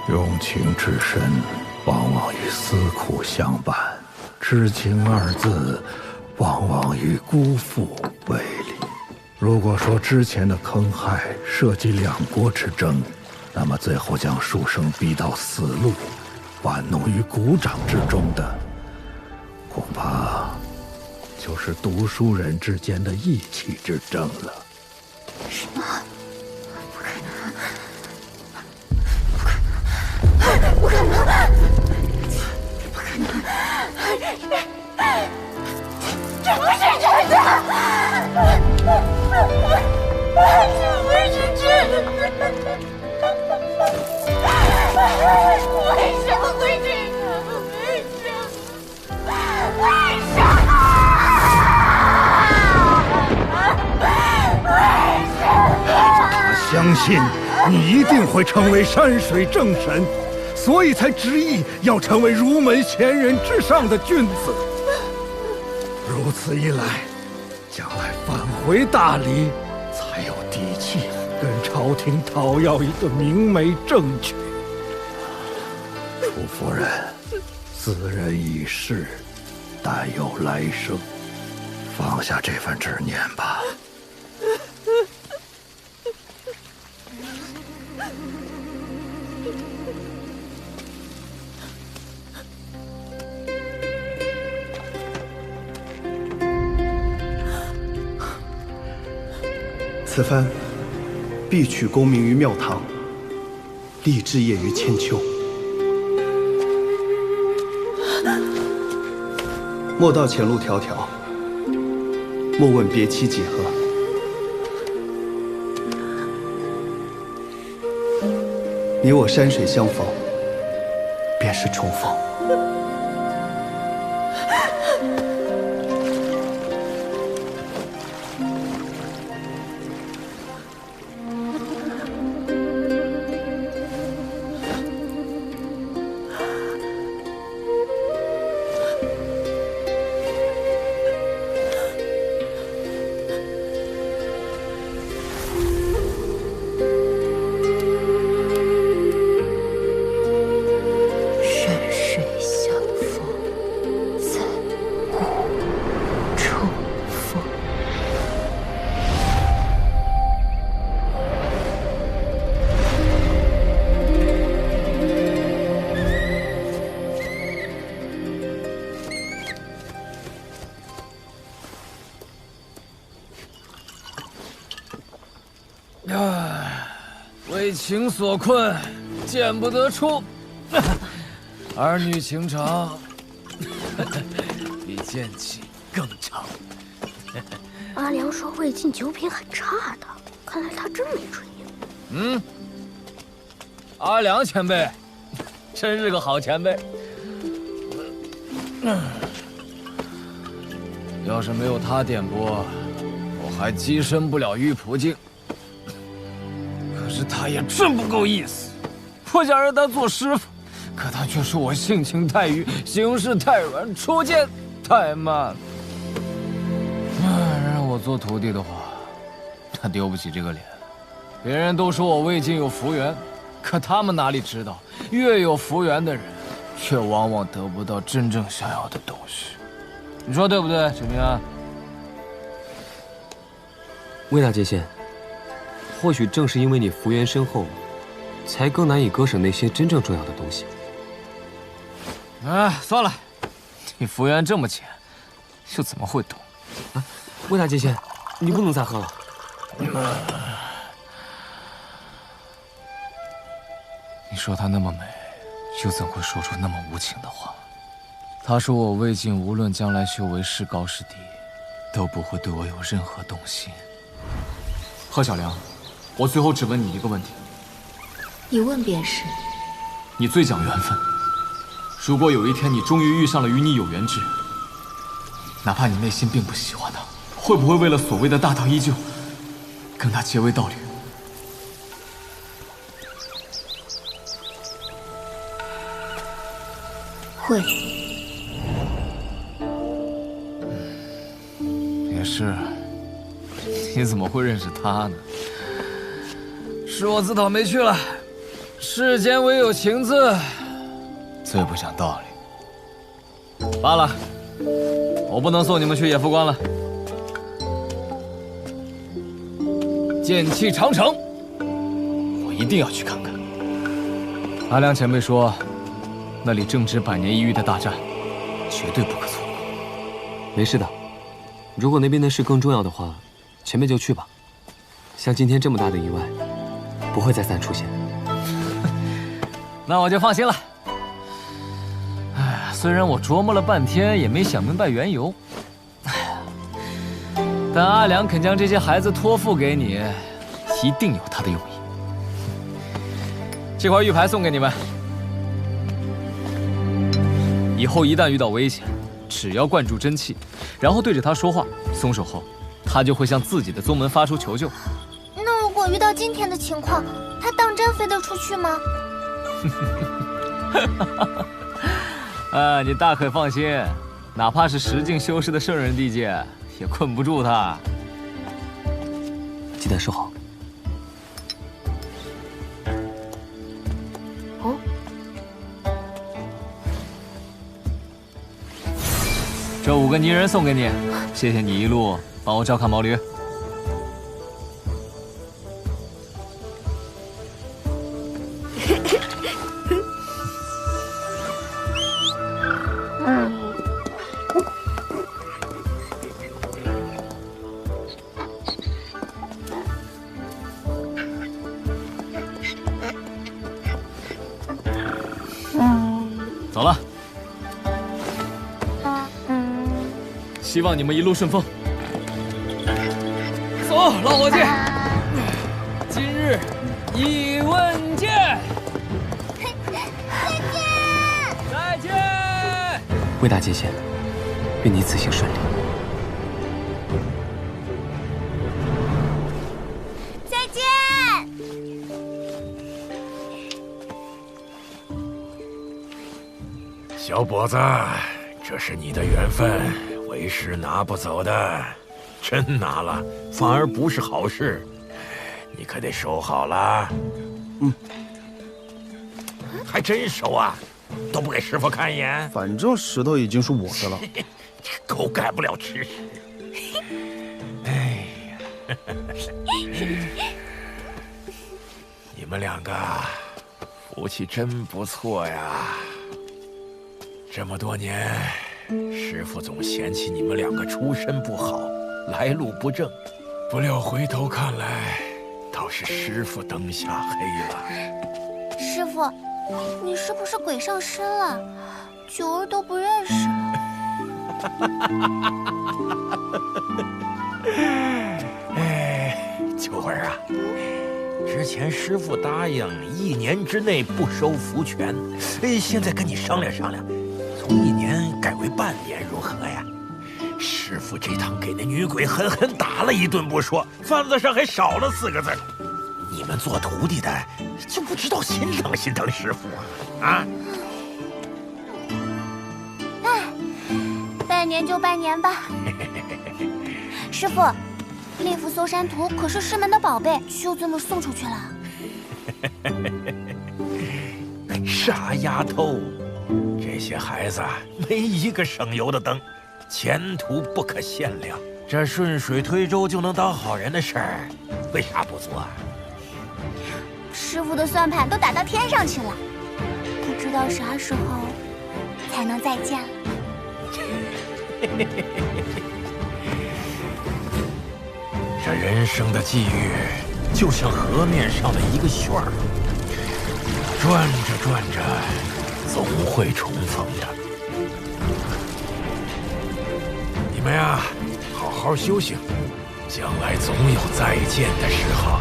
S14: 用情之深，往往与思苦相伴；知情二字，往往与辜负为离。如果说之前的坑害涉及两国之争，那么最后将书生逼到死路，玩弄于股掌之中的，恐怕就是读书人之间的义气之争了。
S6: 什么？不可能！不可能！这不是真的！这不是真的！为什么会这样？为什么？为什么？
S14: 他相信你一定会成为山水正神，所以才执意要成为儒门贤人之上的君子。如此一来，将来返回大理，才有底气跟朝廷讨要一个明媒正娶。楚夫人，此人已逝，但有来生，放下这份执念吧。
S10: 此番必取功名于庙堂，立志业于千秋。莫道前路迢迢，莫问别期几何。你我山水相逢，便是重逢。
S3: 为情所困，剑不得出。儿女情长，比剑气更长。
S13: 阿良说魏晋酒品很差的，看来他真没追你。
S3: 阿良前辈，真是个好前辈。要是没有他点拨，我还跻身不了玉仆境。可是他也真不够意思，我想让他做师傅，可他却说我性情太愚，行事太软，出剑太慢。让我做徒弟的话，他丢不起这个脸。别人都说我魏晋有福缘，可他们哪里知道，越有福缘的人，却往往得不到真正想要的东西。你说对不对，陈明安？
S8: 魏大界限，或许正是因为你福缘深厚，才更难以割舍那些真正重要的东西。
S3: 算了，你福缘这么浅，又怎么会懂？
S8: 魏大界限，你不能再喝了。
S3: 你说她那么美，又怎会说出那么无情的话？她说我魏晋无论将来修为是高是低，都不会对我有任何动心。
S17: 贺小良，我最后只问你一个问题，
S9: 你问便是。
S17: 你最讲缘分。如果有一天你终于遇上了与你有缘之人，哪怕你内心并不喜欢他，会不会为了所谓的大道依旧，跟他结为道侣？
S9: 会。
S3: 也是，你怎么会认识他呢？是我自讨没趣了。世间唯有情字，最不讲道理。罢了，我不能送你们去野夫关了。剑气长城，我一定要去看看。阿良前辈说，那里正值100年一遇的大战，绝对不可错过。
S8: 没事的，如果那边的事更重要的话，前辈就去吧。像今天这么大的意外，不会再三出现。
S3: 那我就放心了。虽然我琢磨了半天也没想明白缘由，但阿良肯将这些孩子托付给你，一定有他的用意。这块玉牌送给你们，以后一旦遇到危险，只要灌注真气，然后对着他说话，松手后，他就会向自己的宗门发出求救。
S6: 那如果遇到今天的情况，他当真飞得出去吗？
S3: 你大可放心，哪怕是10境修士的圣人地界，也困不住他。
S8: 鸡蛋收好。
S13: 哦，
S3: 这5个泥人送给你，谢谢你一路帮我照看毛驴。走了，希望你们一路顺风。走，老伙计，今日一问见。再见。
S8: 魏大界限，愿你此行顺利。
S6: 再见。
S18: 小伙子，这是你的缘分，为师拿不走的。真拿了，反而不是好事，你可得收好了。还真收啊，都不给师傅看一眼。
S10: 反正石头已经是我的了。
S18: 狗改不了吃屎。哎呀，你们两个福气真不错呀。这么多年，师傅总嫌弃你们两个出身不好，来路不正，不料回头看来，倒是师傅灯下黑了。
S6: 师傅，你是不是鬼上身了？九儿都不认识了。
S18: 哎，九儿啊，之前师傅答应1年之内不收福全，现在跟你商量商量，从1年改为半年，如何呀？师傅这趟给那女鬼狠狠打了一顿不说，饭子上还少了4个字。你们做徒弟的就不知道心疼心疼师傅啊！
S6: 哎，半年就半年吧。师傅，那幅搜山图可是师门的宝贝，就这么送出去了？
S18: 傻丫头，这些孩子没一个省油的灯，前途不可限量。这顺水推舟就能当好人的事儿，为啥不做啊？
S6: 师傅的算盘都打到天上去了，不知道啥时候才能再见了。
S18: 这人生的际遇，就像河面上的一个旋儿，转着转着，总会重逢的。你们呀，好好修行，将来总有再见的时候。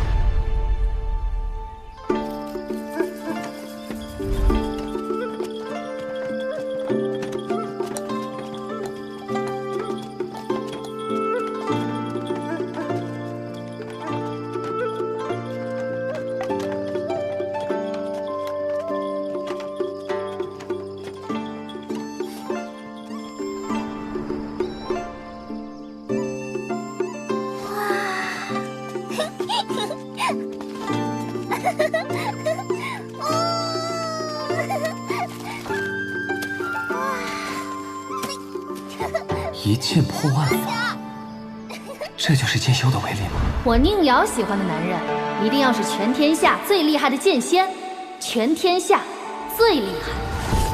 S8: 一剑破万法，这就是剑修的威力吗？
S9: 我宁瑶喜欢的男人，一定要是全天下最厉害的剑仙，全天下最厉害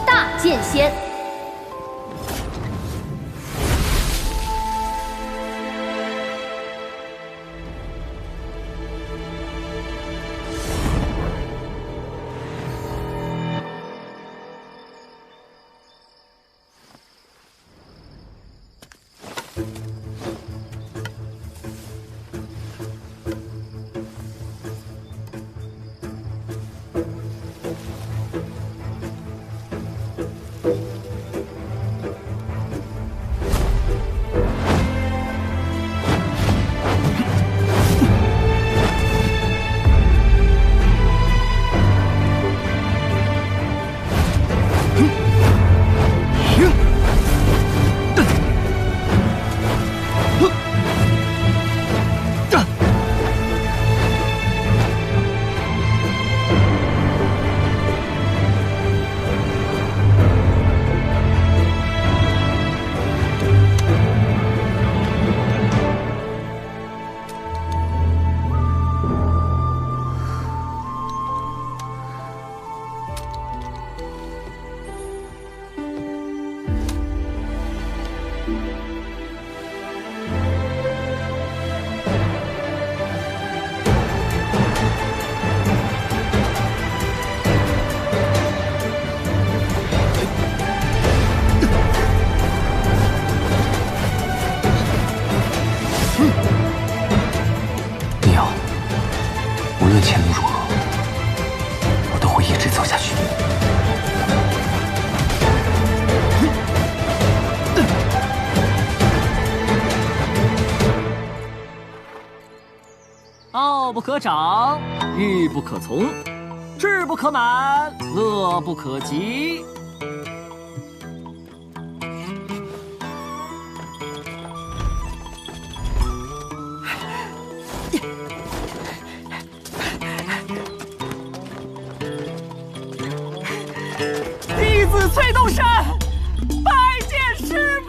S9: 大剑仙。
S8: 李瑶，无论前路如何，我都会一直走下去。
S5: 傲不可长，欲不可从，志不可满，乐不可极。弟子崔东山拜见师父。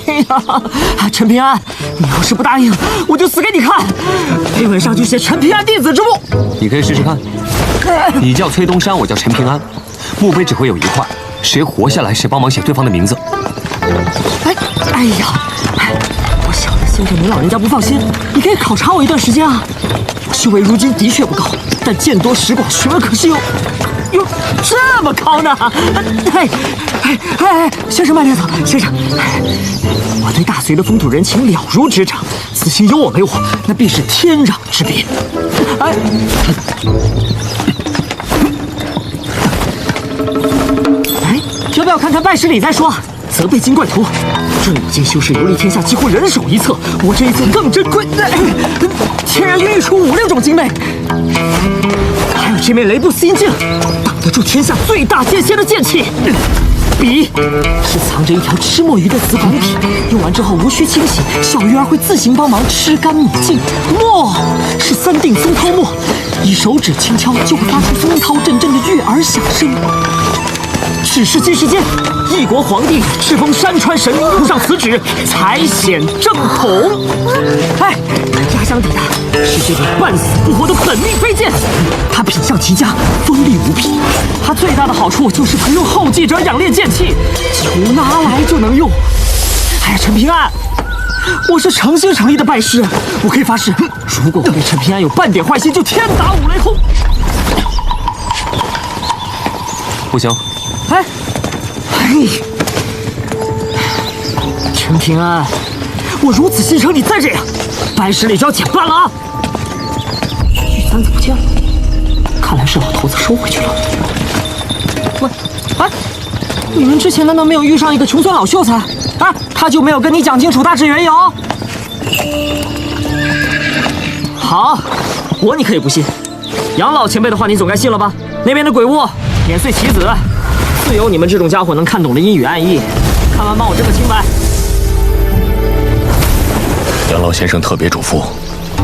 S5: 哎呀，陈平安，你要是不答应，我就死给你看！碑文上就写陈平安弟子之墓。
S8: 你可以试试看。你叫崔东山，我叫陈平安，墓碑只会有一块，谁活下来谁帮忙写对方的名字。
S5: 哎呀，我想着先生您老人家不放心，你可以考察我一段时间啊。我修为如今的确不高，但见多识广，学问可是有这么高呢？先生慢点走，先生。我对大隋的风土人情了如指掌，此行有我没我，那必是天壤之别。要不要看看拜师礼再说？责备精怪图，这5件修士游历天下，几乎人手一册。我这一册更珍贵，天然孕育出5、6种精美。还有这面雷布斯阴镜，挡得住天下最大剑仙的剑气。笔是藏着一条吃墨鱼的紫管笔，用完之后无需清洗，小鱼儿会自行帮忙吃干抹净。墨是3锭松涛墨，以手指轻敲就会发出松涛阵阵的悦耳响声。只是今世间，一国皇帝敕封山川神明用上此旨，才显正统。压箱底的是这把半死不活的本命飞剑，它品相极佳，锋利无匹。它最大的好处就是可用后继者养炼剑气，几乎拿来就能用。陈平安，我是诚心诚意的拜师，我可以发誓，如果我对陈平安有半点坏心，就天打五雷轰。
S8: 不行。
S5: 陈平安，我如此心诚，你再这样，拜师礼就要减半了啊！玉簪子不见了，看来是老头子收回去了。喂，你们之前难道没有遇上一个穷酸老秀才？他就没有跟你讲清楚大致缘由？好，我你可以不信，杨老前辈的话你总该信了吧？那边的鬼物碾碎棋子，自有你们这种家伙能看懂的阴语暗义。看完帮我证个清白。
S16: 杨老先生特别嘱咐，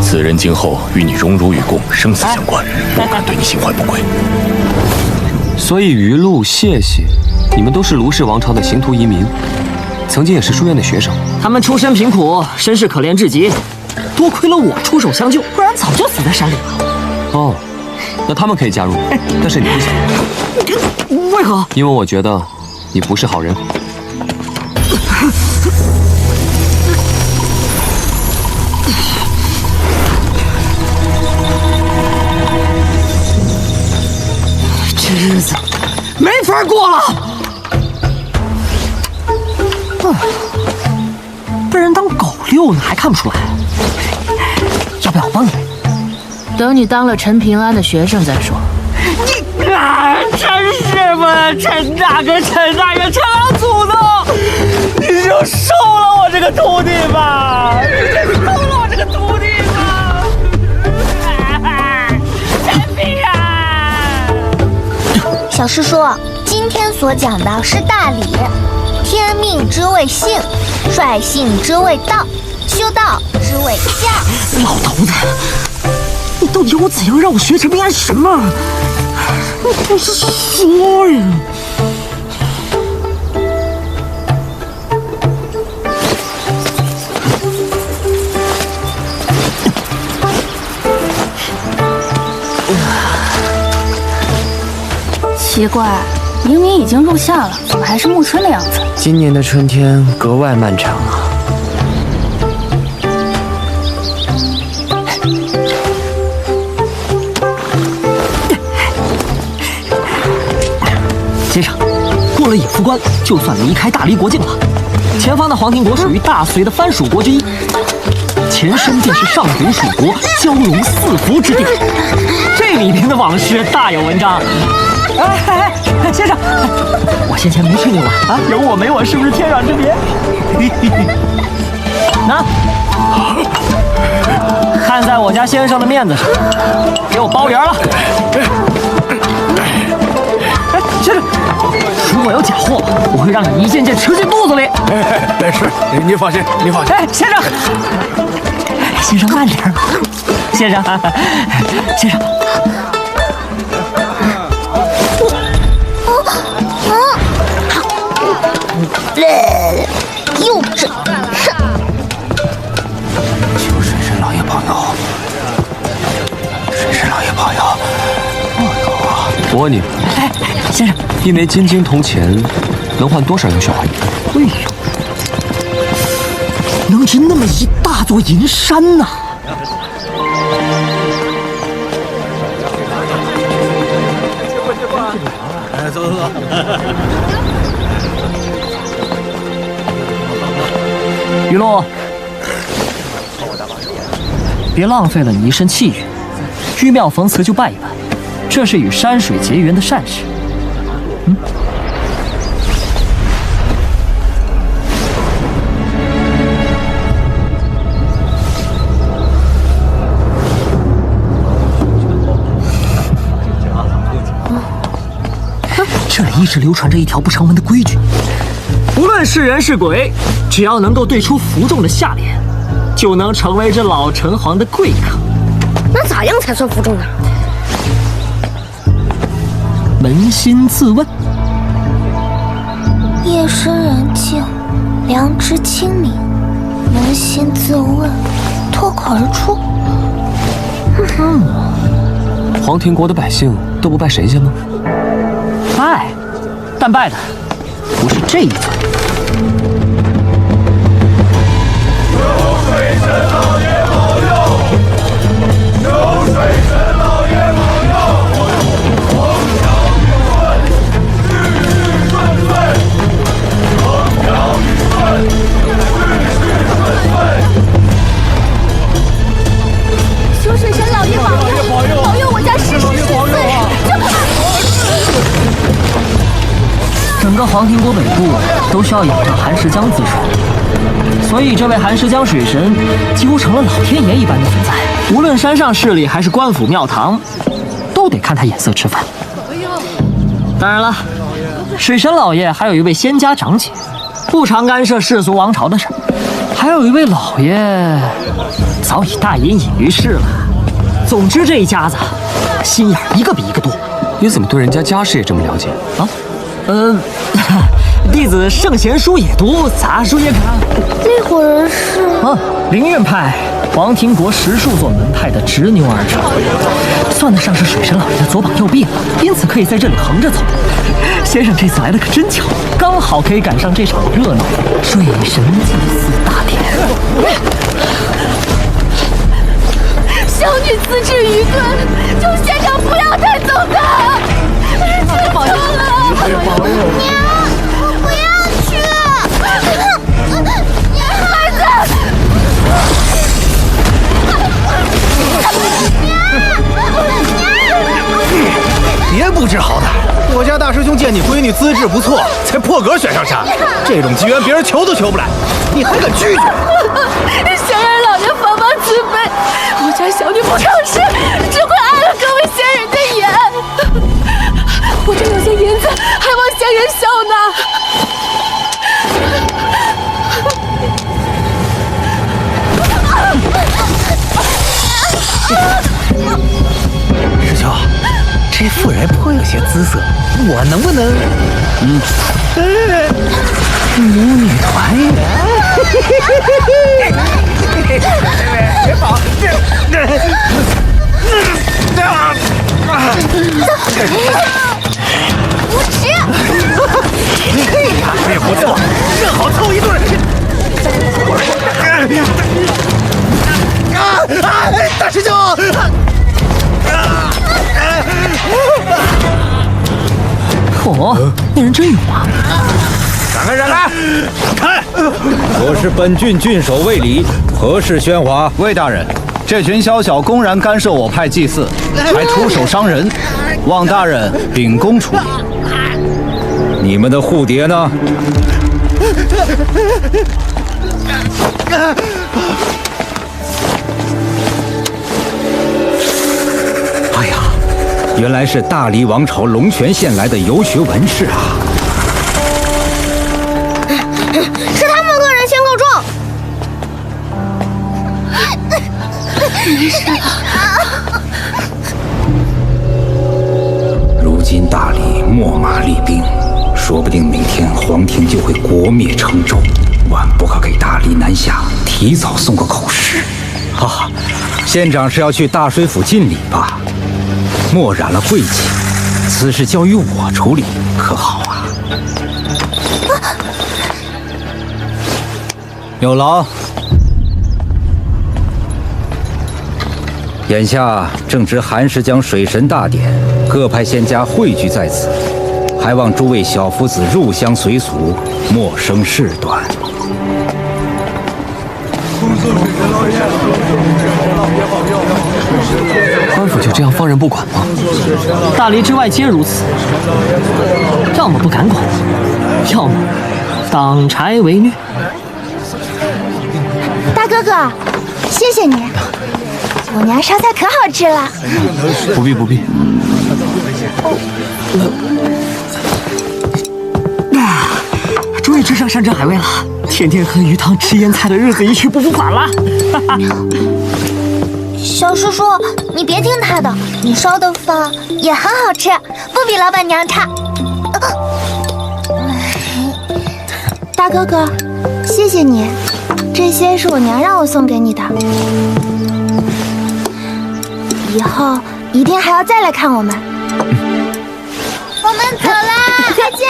S16: 此人今后与你荣辱与共，生死相关，不敢对你心怀不轨。
S8: 所以于路、谢谢，你们都是卢氏王朝的刑徒移民，曾经也是书院的学生。
S5: 他们出身贫苦，身世可怜至极，多亏了我出手相救，不然早就死在山里了。
S8: 哦，那他们可以加入，但是你不行。
S5: 为何？
S8: 因为我觉得你不是好人。
S5: 这日子没法过了。被人当狗遛呢，还看不出来？要不要我帮你？
S21: 等你当了陈平安的学生再说。
S5: 你陈师傅、陈大哥、陈大爷、陈老祖宗，你就收了我这个徒弟吧！你就收了我这个徒弟吧！陈平安，
S6: 小师叔，今天所讲的是大礼，天命之谓性，率性之谓道，修道之谓教。
S5: 老头子，你到底要我怎样让我学陈平安什么？你不是说呀？
S19: 奇怪，明明已经入夏了，怎么还是暮春的样子？
S22: 今年的春天格外漫长啊。
S5: 先生，过了野夫关，就算离开大黎国境了。前方的黄庭国属于大隋的藩属国之一，前身便是上古蜀国蛟龙四伏之地。这里边的往事大有文章。哎，先生，我先前没吹牛啊，有我没我是不是天壤之别？那，看在我家先生的面子上，给我包圆了。哎，先生，如果有假货，我会让你一件件吃进肚子里。
S2: 是，您放心，您放心。
S5: 哎，先生，先生慢点，先生，先生。
S13: 幼稚！
S3: 求水神老爷保佑，水神老爷保佑！
S8: 我问你，
S5: 哎，先生，
S8: 一枚金晶铜钱能换多少样雪花银？
S5: 哎呦，能值那么一大座银山呐！
S2: 哎，走。
S5: 雨露，别浪费了你一身气运，玉庙逢祠就拜一拜，这是与山水结缘的善事。这里一直流传着一条不成文的规矩。无论是人是鬼，只要能够对出服众的下联，就能成为这老城隍的贵客。
S13: 那咋样才算服众呢？
S5: 扪心自问。
S6: 夜深人静，良知清明，扪心自问，脱口而出。
S8: 黄庭国的百姓都不拜神仙吗？
S5: 拜，但拜的不是这一尊。
S6: 求水神老爷保佑，保佑我家世世岁岁。
S5: 整个黄庭国北部都需要仰仗寒食江滋水，所以这位寒食江水神几乎成了老天爷一般的存在。无论山上势力还是官府庙堂，都得看他眼色吃饭。当然了，水神老爷还有一位仙家长姐，不常干涉世俗王朝的事；还有一位老爷，早已大隐隐于市了。总之，这一家子心眼一个比一个多。
S8: 你怎么对人家家世也这么了解啊？
S5: 弟子圣贤书也读，杂书也看。
S13: 那伙人是
S5: 灵运派黄庭国10数座门派的执拗儿者，算得上是水神老爷的左膀右臂了，因此可以在这里横着走。先生这次来的可真巧，刚好可以赶上这场热闹的水神祭祀大典。
S6: 小女资质愚钝，求先生不要带走她。求求了，娘，我不要去。孩子，
S7: 别不知好歹！我家大师兄见你闺女资质不错，才破格选上山。这种机缘别人求都求不来，你还敢拒绝？
S6: 仙人老爷帮忙慈悲，我家小女不成事，只会碍了各位仙人的眼。我这有些银子，还望仙人笑纳。
S1: 师兄，这妇人颇有些姿色，我能不能……母女团圆？别跑！
S6: 无耻！
S1: 这也不错，正好凑一对。大师兄！
S5: 嚯，那人真勇啊！
S11: 闪开，闪开！看，我是本郡郡守卫理，何事喧哗？
S12: 魏大人，这群宵小公然干涉我派祭祀，还出手伤人，望大人秉公处理。
S11: 你们的护蝶呢？哎呀，原来是大黎王朝龙泉县来的游学文士啊！
S6: 是他们个人先告状。
S19: 没事了。
S11: 如今大理秣马厉兵，说不定明天皇庭就会国灭成周，万不可给大黎南下提早送个口实。哈哈，县长是要去大水府进礼吧？墨染了晦气，此事交于我处理，可好啊？有劳。眼下正值寒食江水神大典，各派仙家汇聚在此，还望诸位小夫子入乡随俗，莫生事端。
S8: 官府就这样放任不管吗？
S5: 大黎之外皆如此，要么不敢管，要么当柴为虐。
S6: 大哥哥，谢谢你，我娘烧菜可好吃了。
S8: 不必不必。
S5: 终于吃上山珍海味了，天天喝鱼汤吃腌菜的日子一去不复返了。
S6: 小叔叔，你别听他的，你烧的饭也很好吃，不比老板娘差。大哥哥，谢谢你，这些是我娘让我送给你的，以后一定还要再来看我们。我们走啦，再见。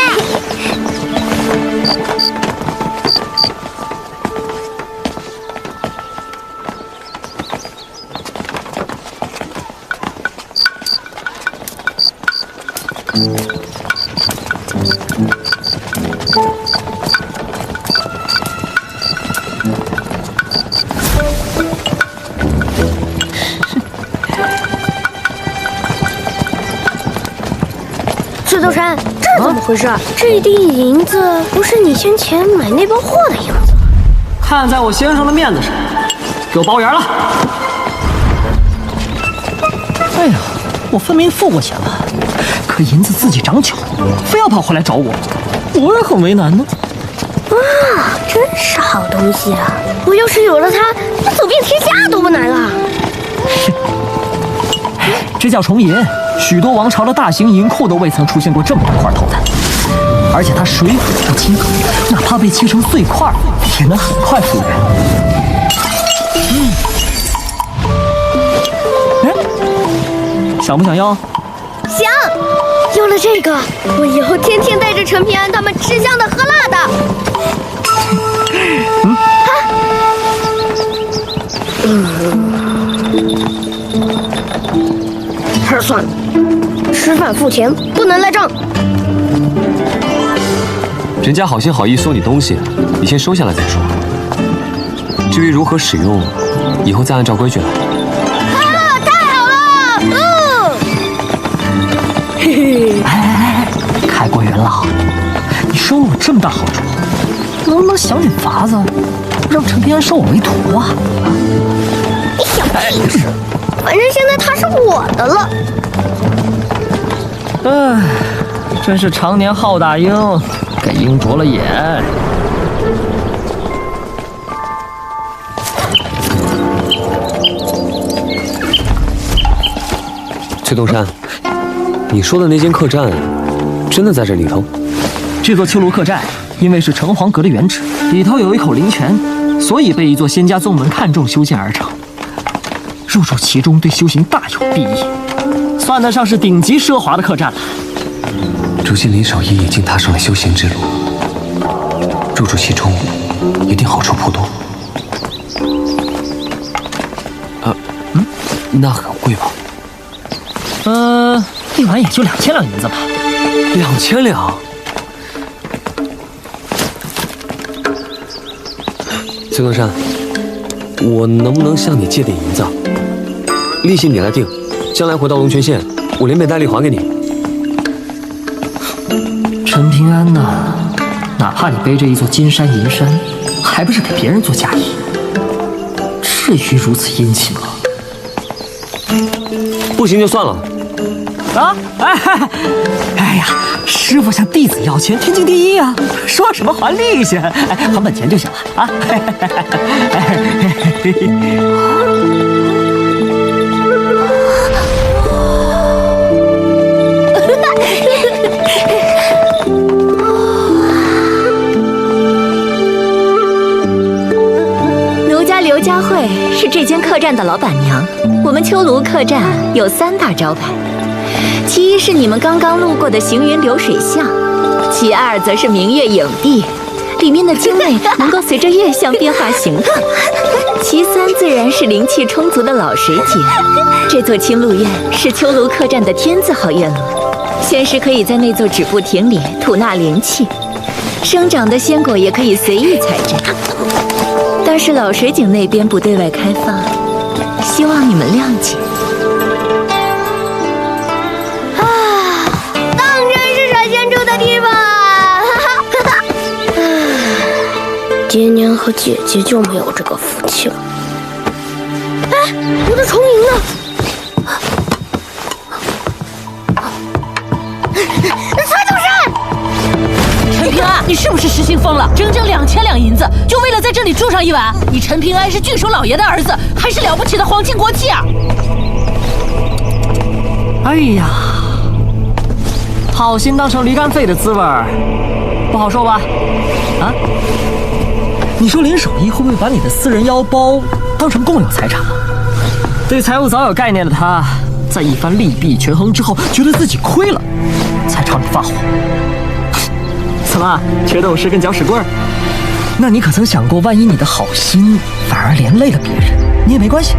S13: 赤头山，这怎么回事？这一锭银子不是你先前买那包货的银子？
S5: 看在我先生的面子上，给我包圆了。哎呀，我分明付过钱了，可银子自己长脚，非要跑回来找我，我也很为难呢。
S13: 啊，真是好东西啊！我要是有了它，那走遍天下都不难了。
S5: 这叫重银，许多王朝的大型银库都未曾出现过这么大块头的，而且它水火不侵，哪怕被切成碎块，也能很快复原。想不想要？
S13: 想，有了这个，我以后天天带着陈平安他们吃香的喝辣的。还是算了，吃饭付钱，不能赖账。
S8: 人家好心好意送你东西，你先收下来再说。至于如何使用，以后再按照规矩来。
S13: 啊，太好了！嘿嘿，
S5: 哎，开国元老，你收了我这么大好处，能不能想点法子，让陈平安收我为徒啊？
S13: 你小屁事！反正现在他是我的了。
S5: 唉，真是常年好打鹰，给鹰啄了眼。
S8: 崔东山，你说的那间客栈，真的在这里头？
S5: 这座秋芦客栈，因为是城隍阁的原址，里头有一口灵泉，所以被一座仙家宗门看重修建而成。入住其中对修行大有裨益，算得上是顶级奢华的客栈了。
S8: 如今林守义已经踏上了修行之路，入住其中一定好处颇多。那很贵吧？
S5: 一晚也就2000两银子吧。
S8: 2000两？崔东山，我能不能向你借点银子？利息你来定，将来回到龙泉县，我连本带利还给你。
S5: 陈平安呐，哪怕你背着一座金山银山，还不是给别人做嫁衣？至于如此殷勤吗？
S8: 不行就算了。
S5: 啊！哎呀，师傅向弟子要钱，天经地义啊！说什么还利息？还本钱就行了啊！
S15: 奴家刘佳慧是这间客栈的老板娘。我们秋庐客栈有3大招牌。其一是你们刚刚路过的行云流水巷，其二则是明月影地，里面的精美能够随着月相变化形态，其三自然是灵气充足的老水井。这座青鹿院是秋庐客栈的天字号院落，闲时可以在那座止步亭里吐纳灵气，生长的仙果也可以随意采摘。但是老水井那边不对外开放，希望你们谅解。
S13: 地方，爹娘和姐姐就没有这个福气了。哎，我的重银呢？崔东山，
S21: 陈平安，你是不是失心疯了？整整2000两银子，就为了在这里住上一晚？你陈平安是郡守老爷的儿子，还是了不起的皇亲国戚啊？
S5: 哎呀！好心当成驴肝肺的滋味儿，不好受吧？啊？你说林守义会不会把你的私人腰包当成共有财产啊？对财务早有概念的他，在一番利弊权衡之后，觉得自己亏了，才朝你发火。怎么，缺斗士跟搅屎棍儿？那你可曾想过，万一你的好心反而连累了别人，你也没关系。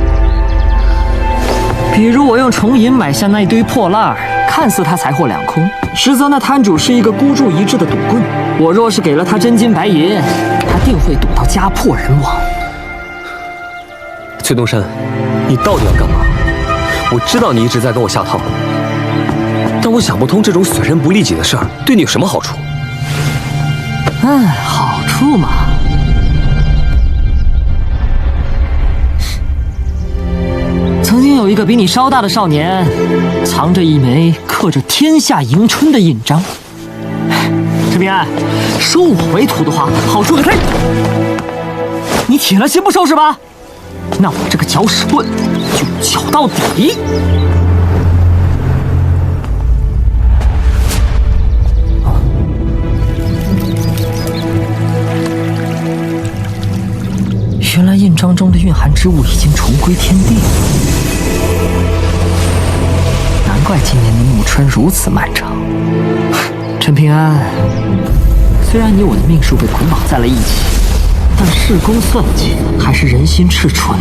S5: 比如我用重银买下那一堆破烂儿，看似他财货两空，实则那摊主是一个孤注一掷的赌棍。我若是给了他真金白银，他定会赌到家破人亡。
S8: 崔东山，你到底要干嘛？我知道你一直在跟我下套，但我想不通这种损人不利己的事儿对你有什么好处？
S5: 好处嘛。曾经有一个比你稍大的少年，藏着一枚刻着“天下迎春”的印章。陈平安，收我为徒的话，好处可太……你铁了心不收拾吧？那我这个搅屎棍就搅到底！原来印章中的蕴含之物已经重归天地了。难怪今年的暮春如此漫长。陈平安，虽然你我的命数被捆绑在了一起，但事公算计还是人心赤纯，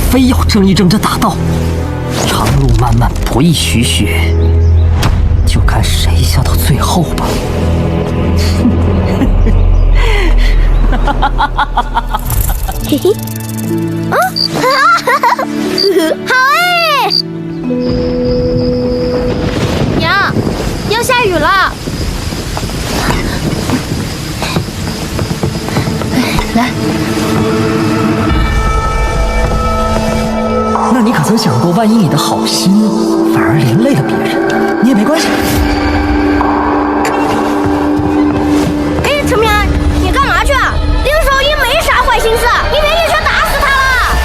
S5: 非要争一争这大道。长路漫漫，博弈许许，就看谁笑到最后吧。
S13: 嘿嘿，啊，好哎！娘，要下雨了。
S5: 来，那你可曾想过，万一你的好心反而连累了别人，你也没关系。
S13: 哎，陈平安，你干嘛去啊？林守义没啥坏心思，你别一拳打死他了！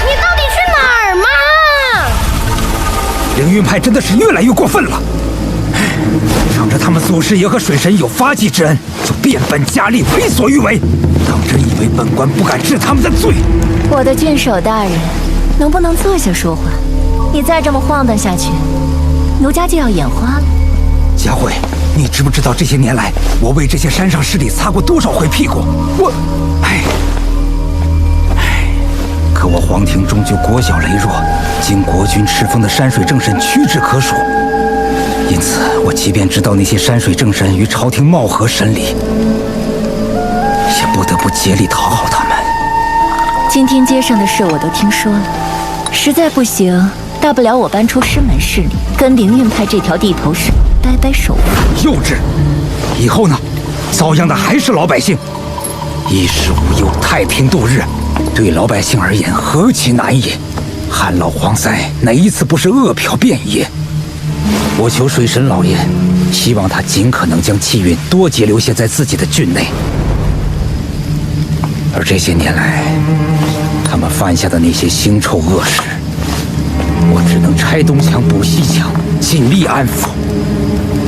S13: 你到底去哪儿嘛？
S11: 凌云派真的是越来越过分了，仗着他们祖师爷和水神有发迹之恩，就变本加厉，为所欲为。当真以为本官不敢治他们的罪？
S15: 我的郡守大人，能不能坐下说话？你再这么晃荡下去，奴家就要眼花了。
S11: 佳慧，你知不知道这些年来，我为这些山上势力擦过多少回屁股？可我黄庭终究国小羸弱，经国君敕封的山水正神屈指可数。因此，我即便知道那些山水正神与朝廷貌合神离，也不得不竭力讨好他们。
S15: 今天街上的事我都听说了，实在不行，大不了我搬出师门势力，跟凌云派这条地头蛇掰掰手腕。
S11: 幼稚！以后呢，遭殃的还是老百姓。衣食无忧，太平度日，对老百姓而言何其难也！汉老黄塞哪一次不是饿殍遍野？我求水神老爷，希望他尽可能将气运多节留下在自己的郡内。而这些年来，他们犯下的那些腥臭恶事，我只能拆东墙补西墙，尽力安抚。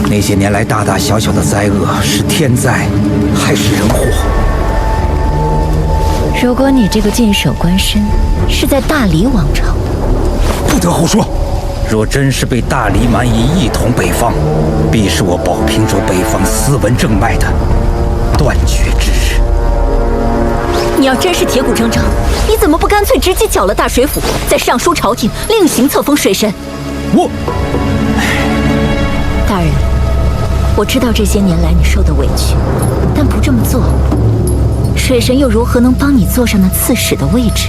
S11: 那些年来大大小小的灾厄，是天灾还是人祸？
S15: 如果你这个郡守官身是在大理王朝，
S11: 不得胡说。若真是被大理蛮夷一统北方，必是我保平州北方斯文正脉的断绝之日。
S15: 你要真是铁骨铮铮，你怎么不干脆直接剿了大水府，再上书朝廷，另行册封水神？大人，我知道这些年来你受的委屈，但不这么做，水神又如何能帮你坐上那刺史的位置？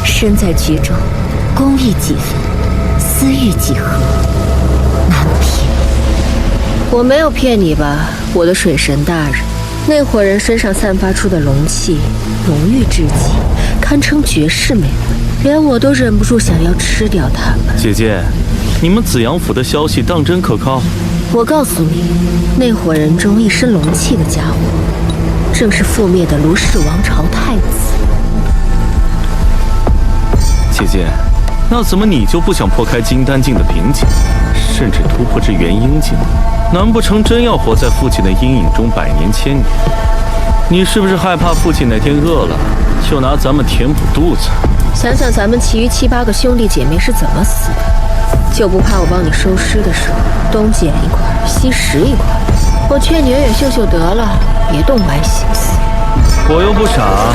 S15: 身在局中，公义几分，私欲几何，难骗。
S4: 我没有骗你吧，我的水神大人？那伙人身上散发出的龙气，浓郁至极，堪称绝世美味，连我都忍不住想要吃掉他们。
S20: 姐姐，你们紫阳府的消息当真可靠？
S4: 我告诉你，那伙人中一身龙气的家伙，正是覆灭的卢氏王朝太子。
S20: 姐姐，那怎么你就不想破开金丹境的瓶颈，甚至突破至元婴境？难不成真要活在父亲的阴影中百年千年？你是不是害怕父亲哪天饿了，就拿咱们填补肚子？
S4: 想想咱们其余7、8个兄弟姐妹是怎么死的，就不怕我帮你收尸的时候东捡一块西拾一块？我劝你远远秀秀得了，别动歪心思。
S20: 我又不傻，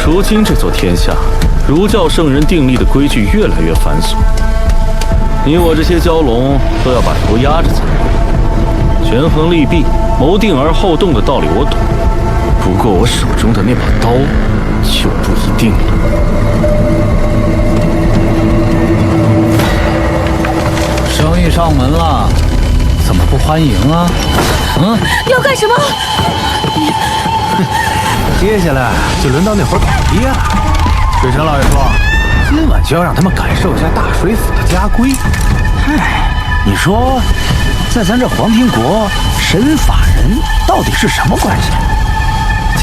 S20: 如今这座天下，儒教圣人订立的规矩越来越繁琐，你我这些蛟龙都要把头压着走。权衡利弊，谋定而后动的道理我懂，不过我手中的那把刀就不一定了。
S12: 生意上门了，怎么不欢迎啊？
S5: 要干什么？
S7: 接下来就轮到那会儿搞爹了。水神老爷说，今晚就要让他们感受一下大水府的家规。
S11: 嗨，你说，在咱这黄庭国，神法人到底是什么关系？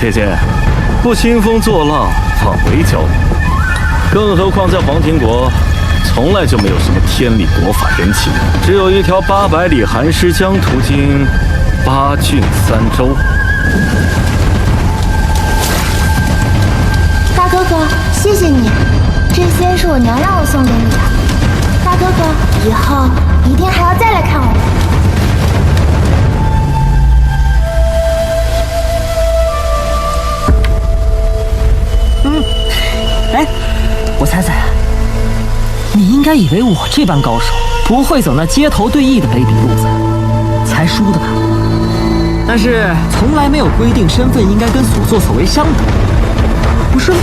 S20: 姐姐，不兴风作浪，枉为蛟龙。更何况在黄庭国，从来就没有什么天理国法人情，只有一条800里寒湿江途经8郡3州。
S6: 大哥哥，谢谢你，这些是我娘让我送给你的。大哥哥，以后一定还要再来看我。
S5: 哎，我猜猜，你应该以为我这般高手不会走那街头对弈的卑鄙路子，才输的吧？但是从来没有规定身份应该跟所作所为相等，不是吗？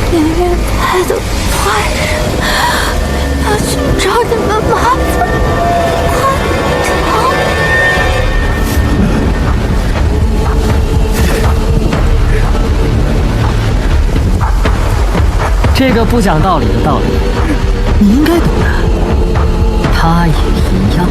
S6: 凌云派的坏人要去找你们麻烦，快逃！
S5: 这个不讲道理的道理，你应该懂的。他也一样。